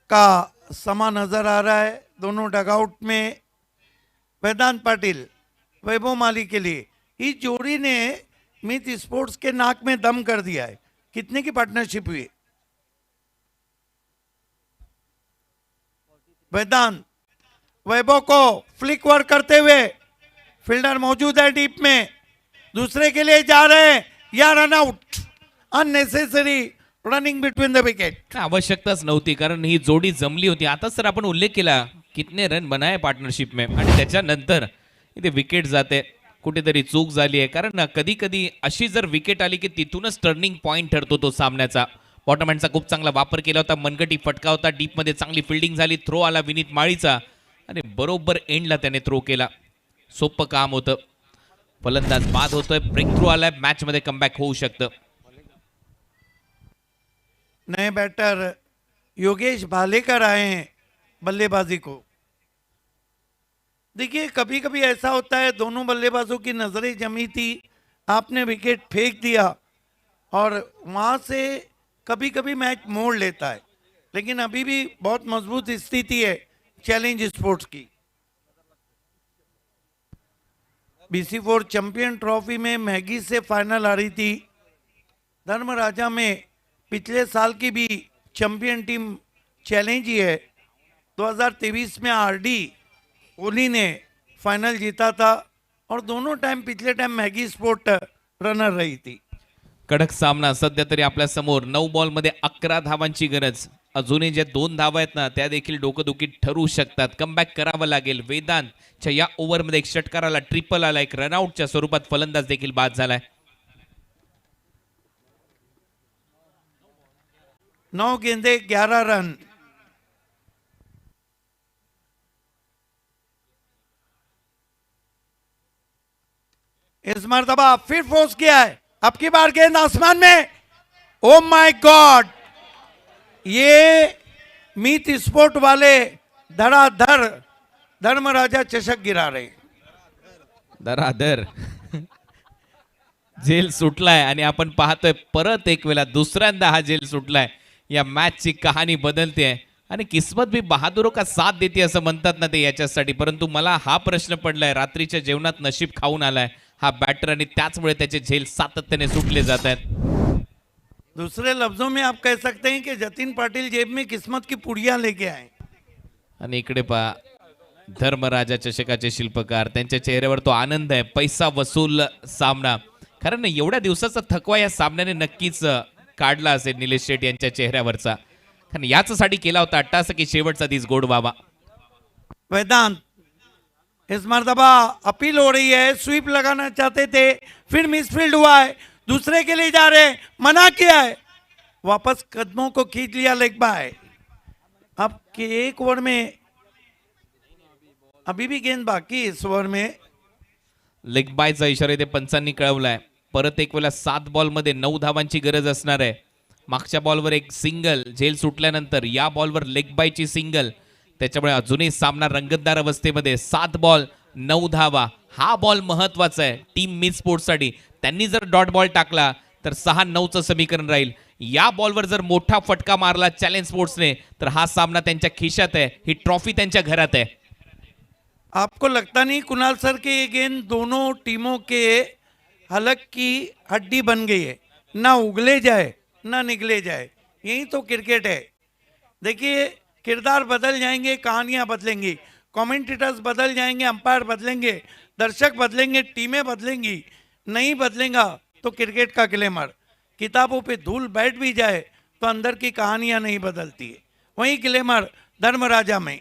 का समा नजर आ रहा है दोनों डगआउट में. वेदांत पाटिल, वैभव माली के लिए इस जोड़ी ने मित स्पोर्ट्स के नाक में दम कर दिया है. कितने की पार्टनरशिप हुई. वेदांत वैभव को फ्लिक वर्क करते हुए, फील्डर मौजूद है डीप में, दूसरे के लिए जा रहे हैं या run out. Unnecessary running between the wicket. आवश्यकताच नव्हती, कारण ही जोडी जमली होती. आता सर आपण उल्लेख केला कितने रन बनाए पार्टनरशिप में, आणि त्याच्यानंतर इथे विकेट जाते. कुठेतरी चूक झाली आहे, कारण कधी कधी अशी जर विकेट आली की तिथूनच टर्निंग पॉइंट ठरतो तो सामन्याचा. बॉटम हँडचा खूप चांगला वापर केला होता, मनगटी फटका होता, डीपमध्ये चांगली फिल्डिंग झाली, थ्रो आला विनीत माळीचा आणि बरोबर एंडला त्याने थ्रो केला. सोपं काम होतं. फलंदाज बाद होतोय, ब्रेक थ्रू आलाय, मॅच मध्ये कमबॅक होऊ शकतं. नए बैटर योगेश भालेकर आए हैं बल्लेबाजी को. देखिए, कभी कभी ऐसा होता है, दोनों बल्लेबाजों की नजरें जमी थी, आपने विकेट फेंक दिया और वहां से कभी कभी मैच मोड़ लेता है, लेकिन अभी भी बहुत मजबूत स्थिति है चैलेंज स्पोर्ट्स की। BC4 चैंपियन ट्रॉफी में मैगी से फाइनल हारी थी। धर्मराजा में पिछले साल की भी चैंपियन टीम चैलेंज ही है। 2023 में RD कोहली ने फाइनल जीता था और दोनों टाइम पिछले टाइम मैगी स्पोर्ट रनर रही थी। कडक सामना सध्या तरी आपल्या समोर 9 बॉलमध्ये 11 धावांची गरज। अजूनही जे 2 धावा आहेत ना त्या देखील डोकदुखी ठरू शकतात। कमबॅक करावं लागेल। वेदांतच्या या ओव्हरमध्ये एक षटकार आला, ट्रिपल आला, एक रनआउटच्या स्वरूपात फलंदाज देखील बाद झालाय। 9 गेंदे 11 रन। इस मर्तबा फिर फोर्स किया है, अब की बार गेंद आसमान में। ओ माय गॉड, ये मीत स्पोर्ट वाले धड़ाधड़ धर्मराजा चषक गिरा रहे। दरादर जेल सुटलाय आणि आपण पाहतोय परत एक वेळा दुसऱ्यांदा हा जेल सुटलाय। या मॅचची कहाणी बदलते आणि किस्मत भी बहादुरों का साथ देते असं म्हणतात ना ते याच्यासाठी। परंतु मला हा प्रश्न पडलाय, रात्रीच्या जेवणात नशीब खाऊन आलाय हा बॅटर आणि त्याचमुळे त्याचे झेल सातत्याने सुटले जात आहेत। दूसरे लफ्जों में आप कह सकते हैं कि जतिन पाटिल जेब में किस्मत की पुड़िया लेके आए। आणि इकडे पहा धर्मराजा चषकाचे शिल्पकार, त्यांच्या चेहऱ्यावर तो आनंद आहे। पैसा वसूल सामना, कारण एवढ्या दिवसाचा थकवा या सामन्याने नक्कीच काढला असेल निलेश शेठ यांच्या चेहऱ्यावरचा, कारण याचसाठी केला होता अट्टासकी शेवटचा दिस गोड बाबा। वेदांत इस मर्तबा अपील हो रही है, स्वीप लगाना चाहते थे, फिर मिसफील्ड हुआ है, दूसरे के लिए जा रहे हैं, मना किया है, वापस कदमों को खींच लिया लेग बाय। अब के एक ओवर में अभी भी गेंद बाकी इस ओवर में। लेग बायचा इशारा इथे पंचांनी कळवलाय। परत एक वेळा 7 बॉलमध्ये 9 धावांची गरज असणार आहे। मागच्या बॉलवर एक सिंगल झेल सुटल्यानंतर या बॉलवर लेग बायची सिंगल, त्याच्यामुळे अजूनही सामना रंगतदार अवस्थेमध्ये। 7 बॉल 9 धावा, हा बॉल महत्वाचा आहे टीम मिड स्पोर्ट्ससाठी। त्यांनी जर डॉट बॉल टाकला तर 6-9चं समीकरण राहील। या बॉलवर जर मोठा फटका मारला चॅलेंज स्पोर्ट्सने तर हा सामना त्यांच्या खिशात आहे, ही ट्रॉफी त्यांच्या घरात आहे। आपको लगता नहीं कुणाल सर की ये गेंद दोनों टीमों के हलक की हड्डी बन गई है, ना उगले जाए ना निकले जाए, यही तो क्रिकेट है। देखिए किरदार बदल जाएंगे, कहानियां बदलेंगी, कमेंटेटर्स बदल जाएंगे, अंपायर बदलेंगे, दर्शक बदलेंगे, टीमें बदलेंगी, नहीं बदलेगा तो क्रिकेट का ग्लैमर, किताबों पे धूल बैठ भी जाए तो अंदर की कहानियां नहीं बदलती है। वही ग्लैमर धर्मराजा में।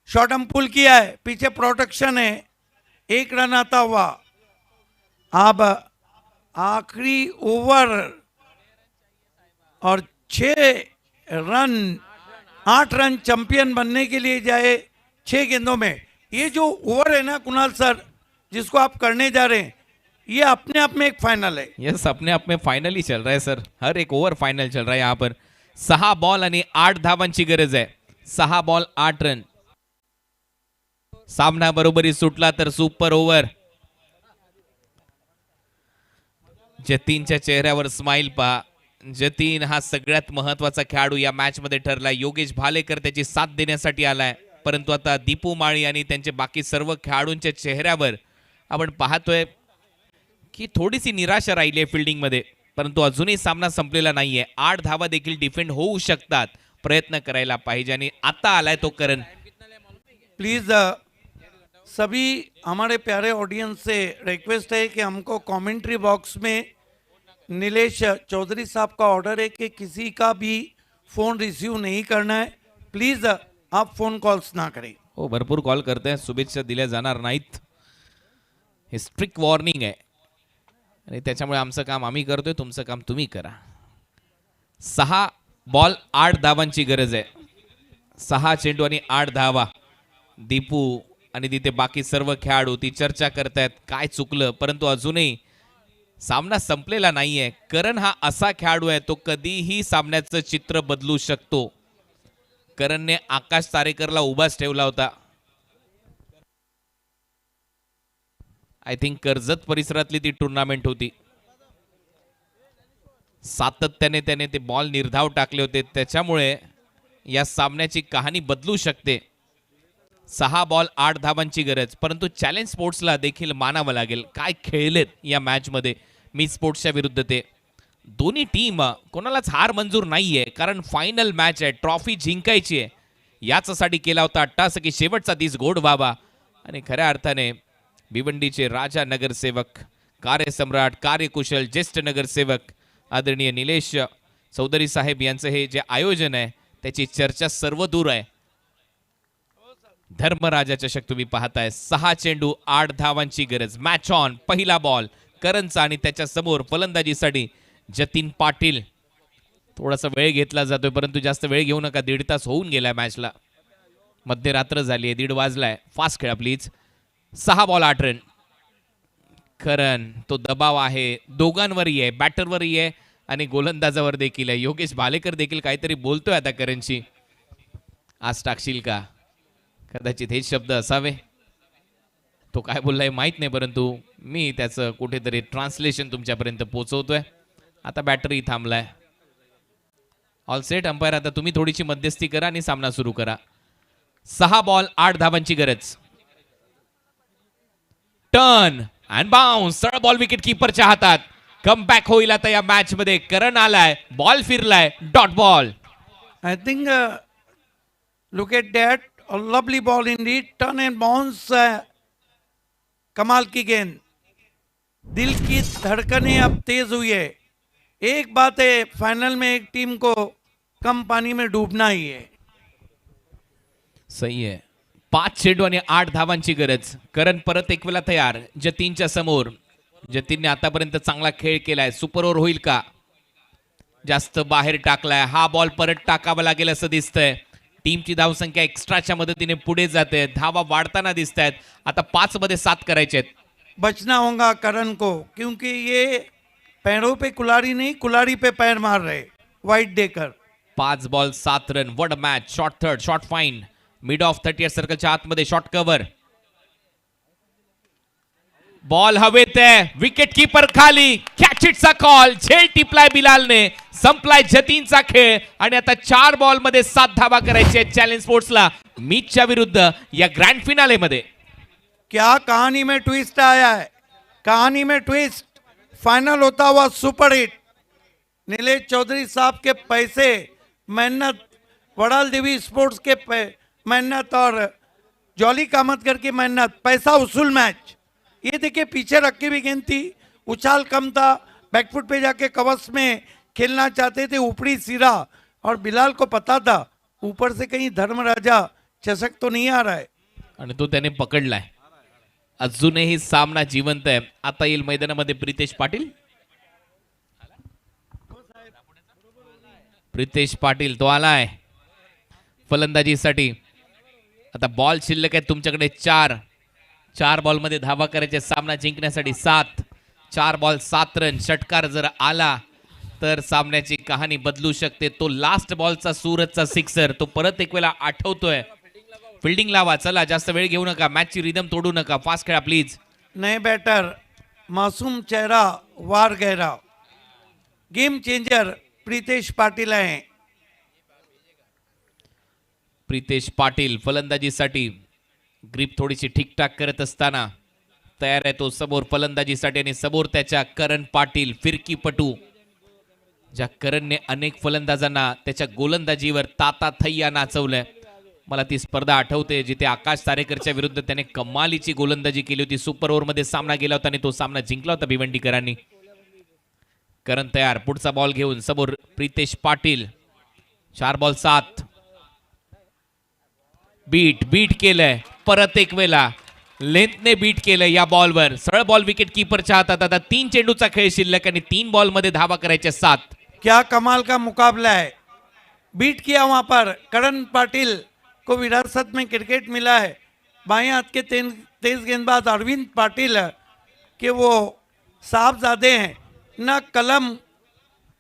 शॉट हम पुल किया है, पीछे प्रोटेक्शन है, 1 रन आता हुआ। अब आखिरी ओवर और 6 रन 8 रन चैंपियन बनने के लिए जाए 6 गेंदों में। ये जो ओवर है ना कुणाल सर जिसको आप करने जा रहे हैं, ये अपने आप में एक फाइनल है। यस, अपने आप में फाइनल ही चल रहा है सर, हर एक ओवर फाइनल चल रहा है यहाँ पर। 6 बॉल आणि 8 धावांची गरज आहे। 6 बॉल 8 रन। सामना बरोबरी सुटला तर सुपर ओव्हर। जतीनच्या चेहऱ्यावर स्माइल पहा। जतीन हा सगळ्यात महत्वाचा खेळाडू या मॅच मध्ये ठरला। योगेश भालेकर त्याची साथ देण्यासाठी आलाय, परंतु आता दीपू माळी आणि त्यांचे बाकी सर्व खेळाडूंच्या चेहऱ्यावर आपण पाहतोय की थोडीशी निराशा राहिली आहे फील्डिंग मध्ये। परंतु अजूनही सामना संपलेला नाहीये। 8 धावा देखील डिफेंड होऊ शकतात, प्रयत्न करायला पाहिजे। आणि आता आलाय तो करण। प्लीज सभी हमारे प्यारे ऑडियंस से रिक्वेस्ट है कि हमको कमेंट्री बॉक्स में नीलेश चौधरी साहब का ऑर्डर है कि किसी का भी फोन रिसीव नहीं करना है। प्लीज आप फोन कॉल्स ना करें। हो, भरपूर कॉल करते हैं, शुभेच्छा दिल्या जाणार नाहीत, हे स्ट्रिक्ट वॉर्निंग आहे आणि त्याच्यामुळे आमचं काम आम्ही करतोय, तुमचं काम तुम्ही करा। 6 बॉल 8 धावांची गरज आहे। 6 चेंडू आणि 8 धावा। दीपू आणि तिथे बाकी सर्व खेळाडू ती चर्चा करतायत काय चुकलं, परंतु अजूनही सामना संपलेला नाहीये। करण हा असा खेळाडू आहे तो कधीही सामन्याचं चित्र बदलू शकतो। करणने आकाश तारेकरला उभाच ठेवला होता। आय थिंक कर्जत परिसरातली ती टुर्नामेंट होती। सातत्याने त्याने ते बॉल निर्धाव टाकले होते, त्याच्यामुळे या सामन्याची कहाणी बदलू शकते. 6 बॉल 8 धावांची गरज, परंतु चॅलेंज स्पोर्ट्सला देखील मानावं लागेल. काय खेळलेत या मॅचमध्ये मी स्पोर्ट्सच्या विरुद्ध ते. दोन्ही टीम कोणालाच हार मंजूर नाहीये, कारण फायनल मॅच आहे, ट्रॉफी जिंकायची आहे. याच्यासाठी केला होता अट्टास की शेवटचा दिस गोड व्हावा. आणि खऱ्या अर्थाने भिवंडीचे राजा नगरसेवक, कार्यसम्राट, कार्यकुशल, ज्येष्ठ नगरसेवक आदरणीय निलेश चौधरी साहेब यांचं हे जे आयोजन आहे त्याची चर्चा सर्व दूर आहे. धर्मराजा चषक तुम्ही पाहताय. 6 चेंडू 8 धावांची गरज. Match on. पहिला बॉल करणचा आणि त्याच्या समोर फलंदाजीसाठी जतीन पाटील. थोडासा वेळ घेतला जातोय, परंतु जास्त वेळ घेऊ नका. 1.5 तास होऊन गेलाय मॅचला. मध्यरात्र झाली आहे, 1:30 वाजलाय. फास्ट खेळा प्लीज. 6 ball 8 run. करण तो दबाव आहे, दोघांवरही आहे, बॅटरवरही आहे आणि गोलंदाजावर देखील आहे. योगेश भालेकर देखील काहीतरी बोलतोय आता करणशी. आज टाकशील का? कदाचित हेच शब्द असावे. तो काय बोललाय माहित नाही, परंतु मी त्याचं कुठेतरी ट्रान्सलेशन तुमच्यापर्यंत पोहोचवतोय. आता बॅटरी थांबलाय. All set. अंपायर आता तुम्ही थोडीशी मध्यस्थी करा आणि सामना सुरू करा. 6 बॉल 8 धावांची गरज. Turn and bounce. सरळ बॉल विकेट कीपरच्या हातात. कम बॅक होईल आता या मॅच मध्ये. करण आलाय, बॉल फिरलाय, dot ball. I think look at that, a lovely ball indeed, turn and bounce. कमाल की गेंद. दिल की धड़कनें अब तेज हुई है. एक बात है, फाइनल में एक टीम को कम पानी में डूबना ही है. सही आहे. 5 चेंडू आणि 8 धावांची गरज. करण परत एक वेळा तयार जतीनच्या समोर. जतीनने आतापर्यंत चांगला खेळ केलाय. सुपर ओव्हर होईल का? जास्त बाहेर टाकलाय. हा बॉल परत टाकावा लागेल असं दिसतंय. टीमची धावसंख्या एक्स्ट्राच्या मदतीने पुढे जाते. धावा वाढताना दिसत आहेत. आता 5 मध्ये 7 करायचे आहेत. बचना होगा करण को, क्योंकि ये पैरों पे कुल्हाड़ी नहीं, कुल्हाड़ी पे पैर मार रहे. वाइट देकर 5 बॉल 7 रन. वड match. Short third, short fine. Mid off 30 सर्कलच्या आतमध्ये शॉर्ट कव्हर. बॉल हवेत आहे. विकेट कीपर खाली. कॅच इटचा कॉल. झेल टिपलाय बिलालने. संपलाय जतीनचा खेळ आणि आता 4 बॉल मध्ये 7 धावा करायचे आहेत चॅलेंज स्पोर्ट्सला मीचच्या विरुद्ध या ग्रँड फिनाले मध्ये. क्या कहानी में ट्विस्ट आया है. कहानी में ट्विस्ट. फाइनल होता हुआ सुपर हिट. नीलेश चौधरी साहब के पैसे, मेहनत, वड़ाल देवी स्पोर्ट्स के मेहनत और जॉली कामतगर की मेहनत, पैसा वसूल मैच. ये देखिए पीछे रख के भी गेंद थी, उछाल कम था, बैकफुट पे जाके कवच में खेलना चाहते थे, ऊपरी सिरा. और बिलाल को पता था ऊपर से कहीं धर्मराजा चषक तो नहीं आ रहा है. आणि तो त्याने पकडलाय. अजूनही सामना जिवंत आहे. आता येईल मैदानामध्ये प्रितेश पाटील. प्रितेश पाटील तो आलाय फलंदाजीसाठी. आता बॉल शिल्लक आहे तुमच्याकडे 4 बॉल मध्ये धावा करायचे. सामना जिंकण्यासाठी 7. 4 बॉल 7 रन. षटकार जर आला तर सामन्याची कहाणी बदलू शकते. तो लास्ट बॉलचा सूरजचा सिक्सर तो परत एक वेळा आठवतोय. फिल्डिंग लावा. चला जास्त वेळ घेऊ नका. मॅचची रिदम तोडू नका. फास्ट खेळा प्लीज. नए बैटर, मासूम चेहरा, वार गहरा. गेम चेंजर प्रीतेश पाटील हैं. प्रितेश पाटील फलंदाजीसाठी. ग्रिप थोडीशी ठीकठाक करत असताना तयार आहे तो समोर फलंदाजीसाठी आणि समोर त्याच्या करण पाटील फिरकीपटू. ज्या करणने अनेक फलंदाजांना त्याच्या गोलंदाजीवर ताताथैया नाचवलंय. मला ती स्पर्धा आठवते जिथे आकाश तारेकरच्या विरुद्ध त्याने कमालीची गोलंदाजी केली होती. सुपर ओव्हरमध्ये सामना गेला होता आणि तो सामना जिंकला होता भिवंडीकरांनी. करण तयार. पुढचा बॉल घेऊन समोर प्रितेश पाटील. 4 बॉल 7. बीट केलंय. परत एक वेळा लेंथने बीट केलंय या बॉलवर. सरळ बॉल विकेट कीपरच्या हातात. आता 3 चेंडूचा खेळ शिल्लक आणि 3 बॉल मध्ये धावा करायच्या 7. क्या कमाल का मुकाबला है. बीट किया वहां पर. करण पाटिल को विरासत में क्रिकेट मिला है. बाएं हाथ के तेज गेंदबाज अरविंद पाटिल के वो साहबजादे हैं. ना कलम,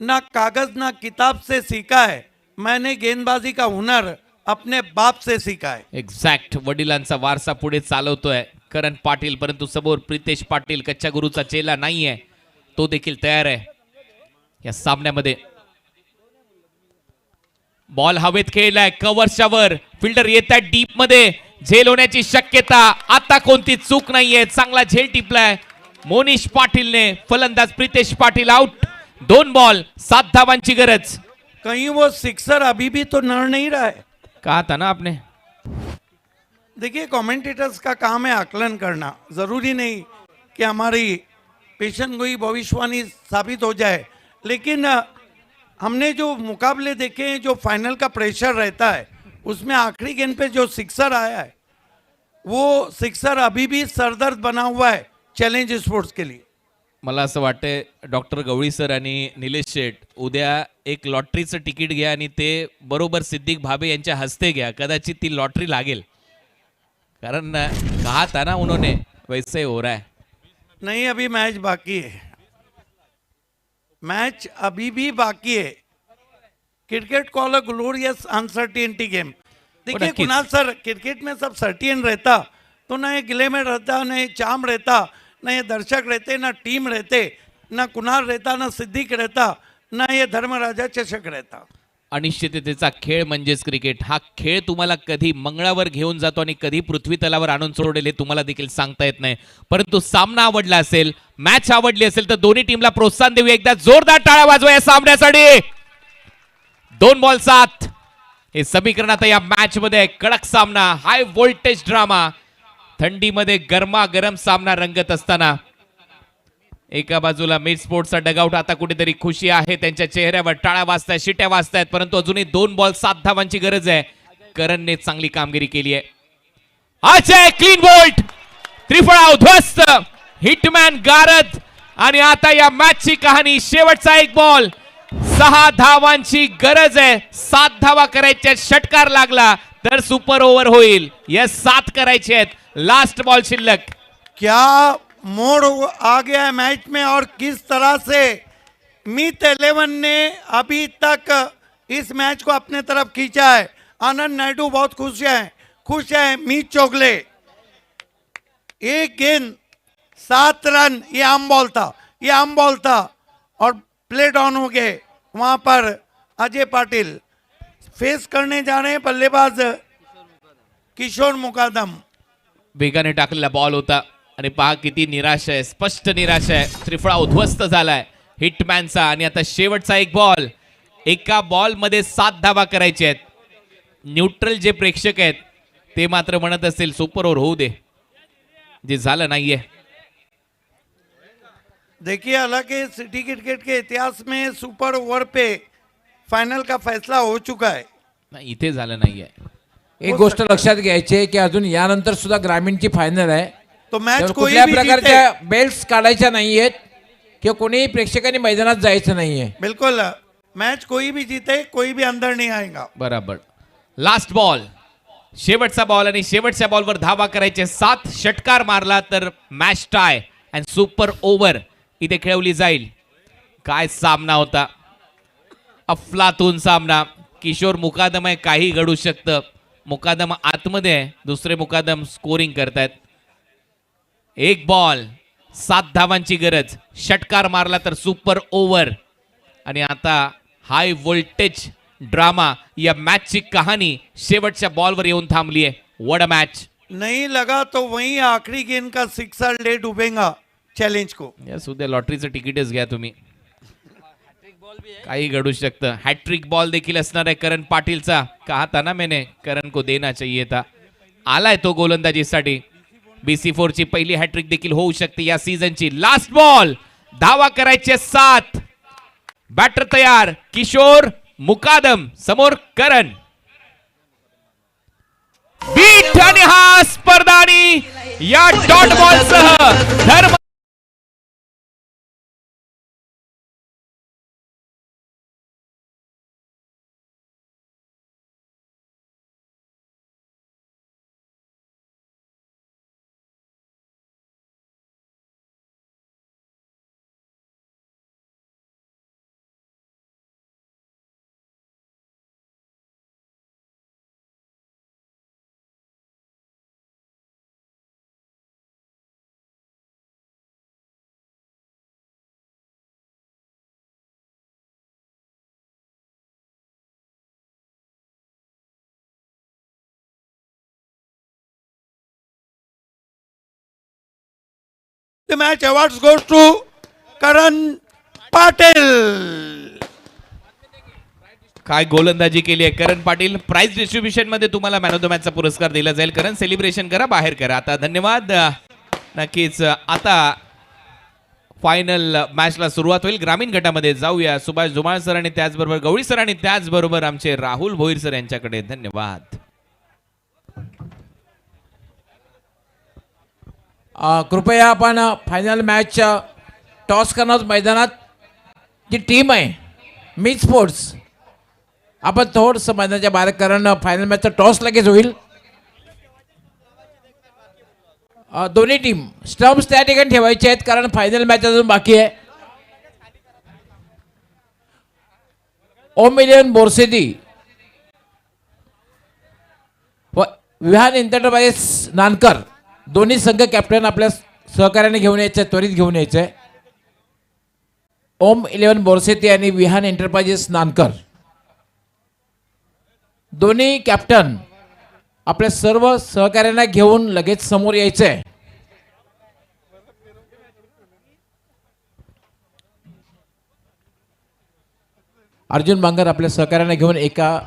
ना कागज, ना किताब से सीखा है. मैंने गेंदबाजी का हुनर अपने बाप से सीखा है. एक्झॅक्ट वडिलांचा वारसा पुढे चालवतोय करण पाटील. परंतु समोर प्रितेश पाटील कच्च्या गुरुचा चेला नाहीये. तो देखील तयार आहे. या सामन्यामध्ये. बॉल हवेत खेळलाय कव्हरच्या वर, फिल्डर येत आहे डीप मध्ये, झेल होण्याची शक्यता. आता कोणती चूक नाहीये, चांगला झेल टिपलाय मोनिश पाटीलने. फलंदाज प्रितेश पाटील आउट. 2 बॉल 7 धावांची गरज. कहीं वो सिक्सर अभी भी तो नड़ नहीं रहा है. कहा था ना आपने. देखिए कमेंटेटर्स का काम है आकलन करना. जरूरी नहीं कि हमारी पेशन गोई भविष्यवाणी साबित हो जाए, लेकिन हमने जो मुकाबले देखे हैं, जो फाइनल का प्रेशर रहता है, उसमें आखिरी गेंद पे जो सिक्सर आया है, वो सिक्सर अभी भी सरदर्द बना हुआ है चैलेंज स्पोर्ट्स के लिए. मला असं वाटतंय डॉक्टर गवळी सर आणि निलेश शेठ उद्या एक लॉटरीचं तिकीट घ्या आणि ते बरोबर सिद्दीक भाबे यांच्या हस्ते घ्या. कदाचित ती लॉटरी लागेल. कारण कहा था ना उन्होंने, वैसे हो रहा है. नहीं, अभी मैच बाकी है. मैच अभी भी बाकी है. क्रिकेट कॉल अ ग्लोरियस अनसर्टेनिटी गेम. देखिए नक्कीच. कुणाल सर, क्रिकेट में सब सर्टियन रहता तो ना ये गिले में रहता, ना ये चाम रहता, ना ये दर्शक रहते, ना टीम रहते, ना कुणाल रहता, ना सिद्दीक रहता, ना ये धर्मराजा चषक रहता. अनिश्चिततेचा खेळ म्हणजेच क्रिकेट. हा खेळ तुम्हाला कधी मंगळावर घेऊन जातो आणि कधी पृथ्वी तलावर आणून सोडेल हे तुम्हाला देखील सांगता येत नाही. परंतु सामना आवडला असेल, मॅच आवडली असेल तर दोन्ही टीमला प्रोत्साहन देऊया. एकदा जोरदार टाळ्या वाजवा या सामन्यासाठी. 2 बॉल 7 हे समीकरण आता या मॅच मध्ये. कडक सामना, हाय व्होल्टेज ड्रामा, थंडीमध्ये गरमागरम सामना रंगत असताना एका बाजूला मिड स्पोर्ट्सचा डगआउट. आता कुठेतरी खुशी आहे त्यांच्या चेहऱ्यावर, टाळ्या वाजतायत, शिट्या वाजतायत, परंतु अजूनही 2 बॉल 7 धावांची गरज आहे. करणने चांगली कामगिरी केली आहे. अजय क्लीन बोल्ट, त्रिफळा उद्ध्वस्त, हिटमॅन गारद. आणि आता या मॅचची कहाणी, शेवटचा 1 बॉल 6 धावांची गरज आहे. 7 धावा करायच्या, षटकार लागला तर सुपर ओव्हर होईल. यस, 7 करायचे आहेत. लास्ट बॉल शिल्लक. क्या मोड़ आ गया है मैच में, और किस तरह से मीत 11 ने अभी तक इस मैच को अपने तरफ खींचा है. आनंद नायडू बहुत खुश हैं. मीत चोगले, 1 गेंद 7 रन. ये आम बॉल था और प्ले डाउन हो गए. वहां पर अजय पाटिल फेस करने जा रहे हैं बल्लेबाज किशोर मुकादम. वेगाने टाकलेला बॉल होता आणि पहा किती निराश आहे, स्पष्ट निराश आहे. त्रिफळा उद्ध्वस्त झालाय हिटमॅनचा. आणि आता शेवटचा 1 बॉल. एका बॉल मध्ये 7 धावा करायचे आहेत. न्यूट्रल जे प्रेक्षक आहेत ते मात्र म्हणत असतील सुपर ओव्हर होऊ दे, जे झालं नाहीये. देखिए, हालांकि सिटी क्रिकेट के इतिहास में सुपर ओवर पे फाइनल का फैसला हो चुका है. नाही, इथे झालं नाहीये. एक गोष्ट लक्षात घ्यायची आहे की अजून यानंतर सुद्धा ग्रामीणची फायनल आहे. तो मैच त्यामुळे कोई कुठल्या भी जीते, प्रकारच्या बेल्ट्स काढायच्या नाहीयेत किंवा कोणीही प्रेक्षकांनी मैदानात जायचं नाहीये. बिल्कुल मैच कोई भी जीते, कोई भी अंदर नहीं आएगा. बरोबर. लास्ट बॉल, शेवटचा बॉल आणि शेवटच्या बॉलवर धावा करायचे. 7 षटकार मारला तर match tie and super over इथे खेळवली जाईल. काय सामना होता, अफलातून सामना. किशोर मुकादम आहे, काही घडू शकतं. मुकादम आतमध्ये आहे, दुसरे मुकादम स्कोरिंग करतायत. 1 बॉल 7 धावांची गरज. षटकार मारला तर सुपर ओव्हर. आणि आता हाय व्होल्टेज ड्रामा या मॅचची कहाणी शेवटच्या बॉलवर येऊन थांबली आहे. What a match. नहीं लगा तो वहीं आखिरी गेंद का सिक्सर ले डूबेगा चैलेंज को. यस, उद्या लॉटरीचं तिकीटच घ्या तुम्ही. काही घडू शकतं. हॅट्रिक बॉल देखील असणार आहे करण पाटीलचा. कहा था ना मैंने, करण को देना चाहिए था. आलाय तो गोलंदाजीसाठी. BC4 ची पहिली हॅट्रिक देखील होऊ शकते या सीझनची. लास्ट बॉल, धावा करायचे 7. बॅटर तयार, किशोर मुकादम समोर करण. बीट आणि हा स्पर्धानी या डॉट बॉल सह धर्म the match awards goes to Karan Patil. काय गोलंदाजी केली आहे करण पाटील. प्राइज डिस्ट्रीब्युशन मध्ये तुम्हाला मॅन ऑफ द मॅचचा पुरस्कार दिला जाईल. करण सेलिब्रेशन करा, बाहेर करा आता. धन्यवाद. नक्कीच आता फायनल मॅचला सुरुवात होईल. ग्रामीण गटामध्ये जाऊया. सुभाष धुमाळ सर आणि त्याचबरोबर गवळी सर आणि त्याचबरोबर आमचे राहुल भोईर सर यांच्याकडे. धन्यवाद. कृपया आपण फायनल मॅच टॉस करणार मैदानात जी टीम आहे मिक्स स्पोर्ट्स, आपण थोडंसं मैदानाच्या बाहेर, कारण फायनल मॅचचा टॉस लगेच होईल. दोन्ही टीम स्टंप्स त्या ठिकाणी ठेवायचे आहेत, कारण फायनल मॅच अजून बाकी आहे. ओम मिलियन बोरसेदी व विहान एंटरप्राइजेस नानकर दोन्ही संघ कॅप्टन आपल्या सहकार्याने घेऊन यायचे, त्वरित घेऊन यायचे. ओम 11 बोरसेती आणि विहान एंटरप्राइजेस नानकर दोन्ही कॅप्टन आपल्या सर्व सहकार्यांना घेऊन लगेच समोर यायचे. अर्जुन बांगर आपल्या सहकार्यांना घेऊन एका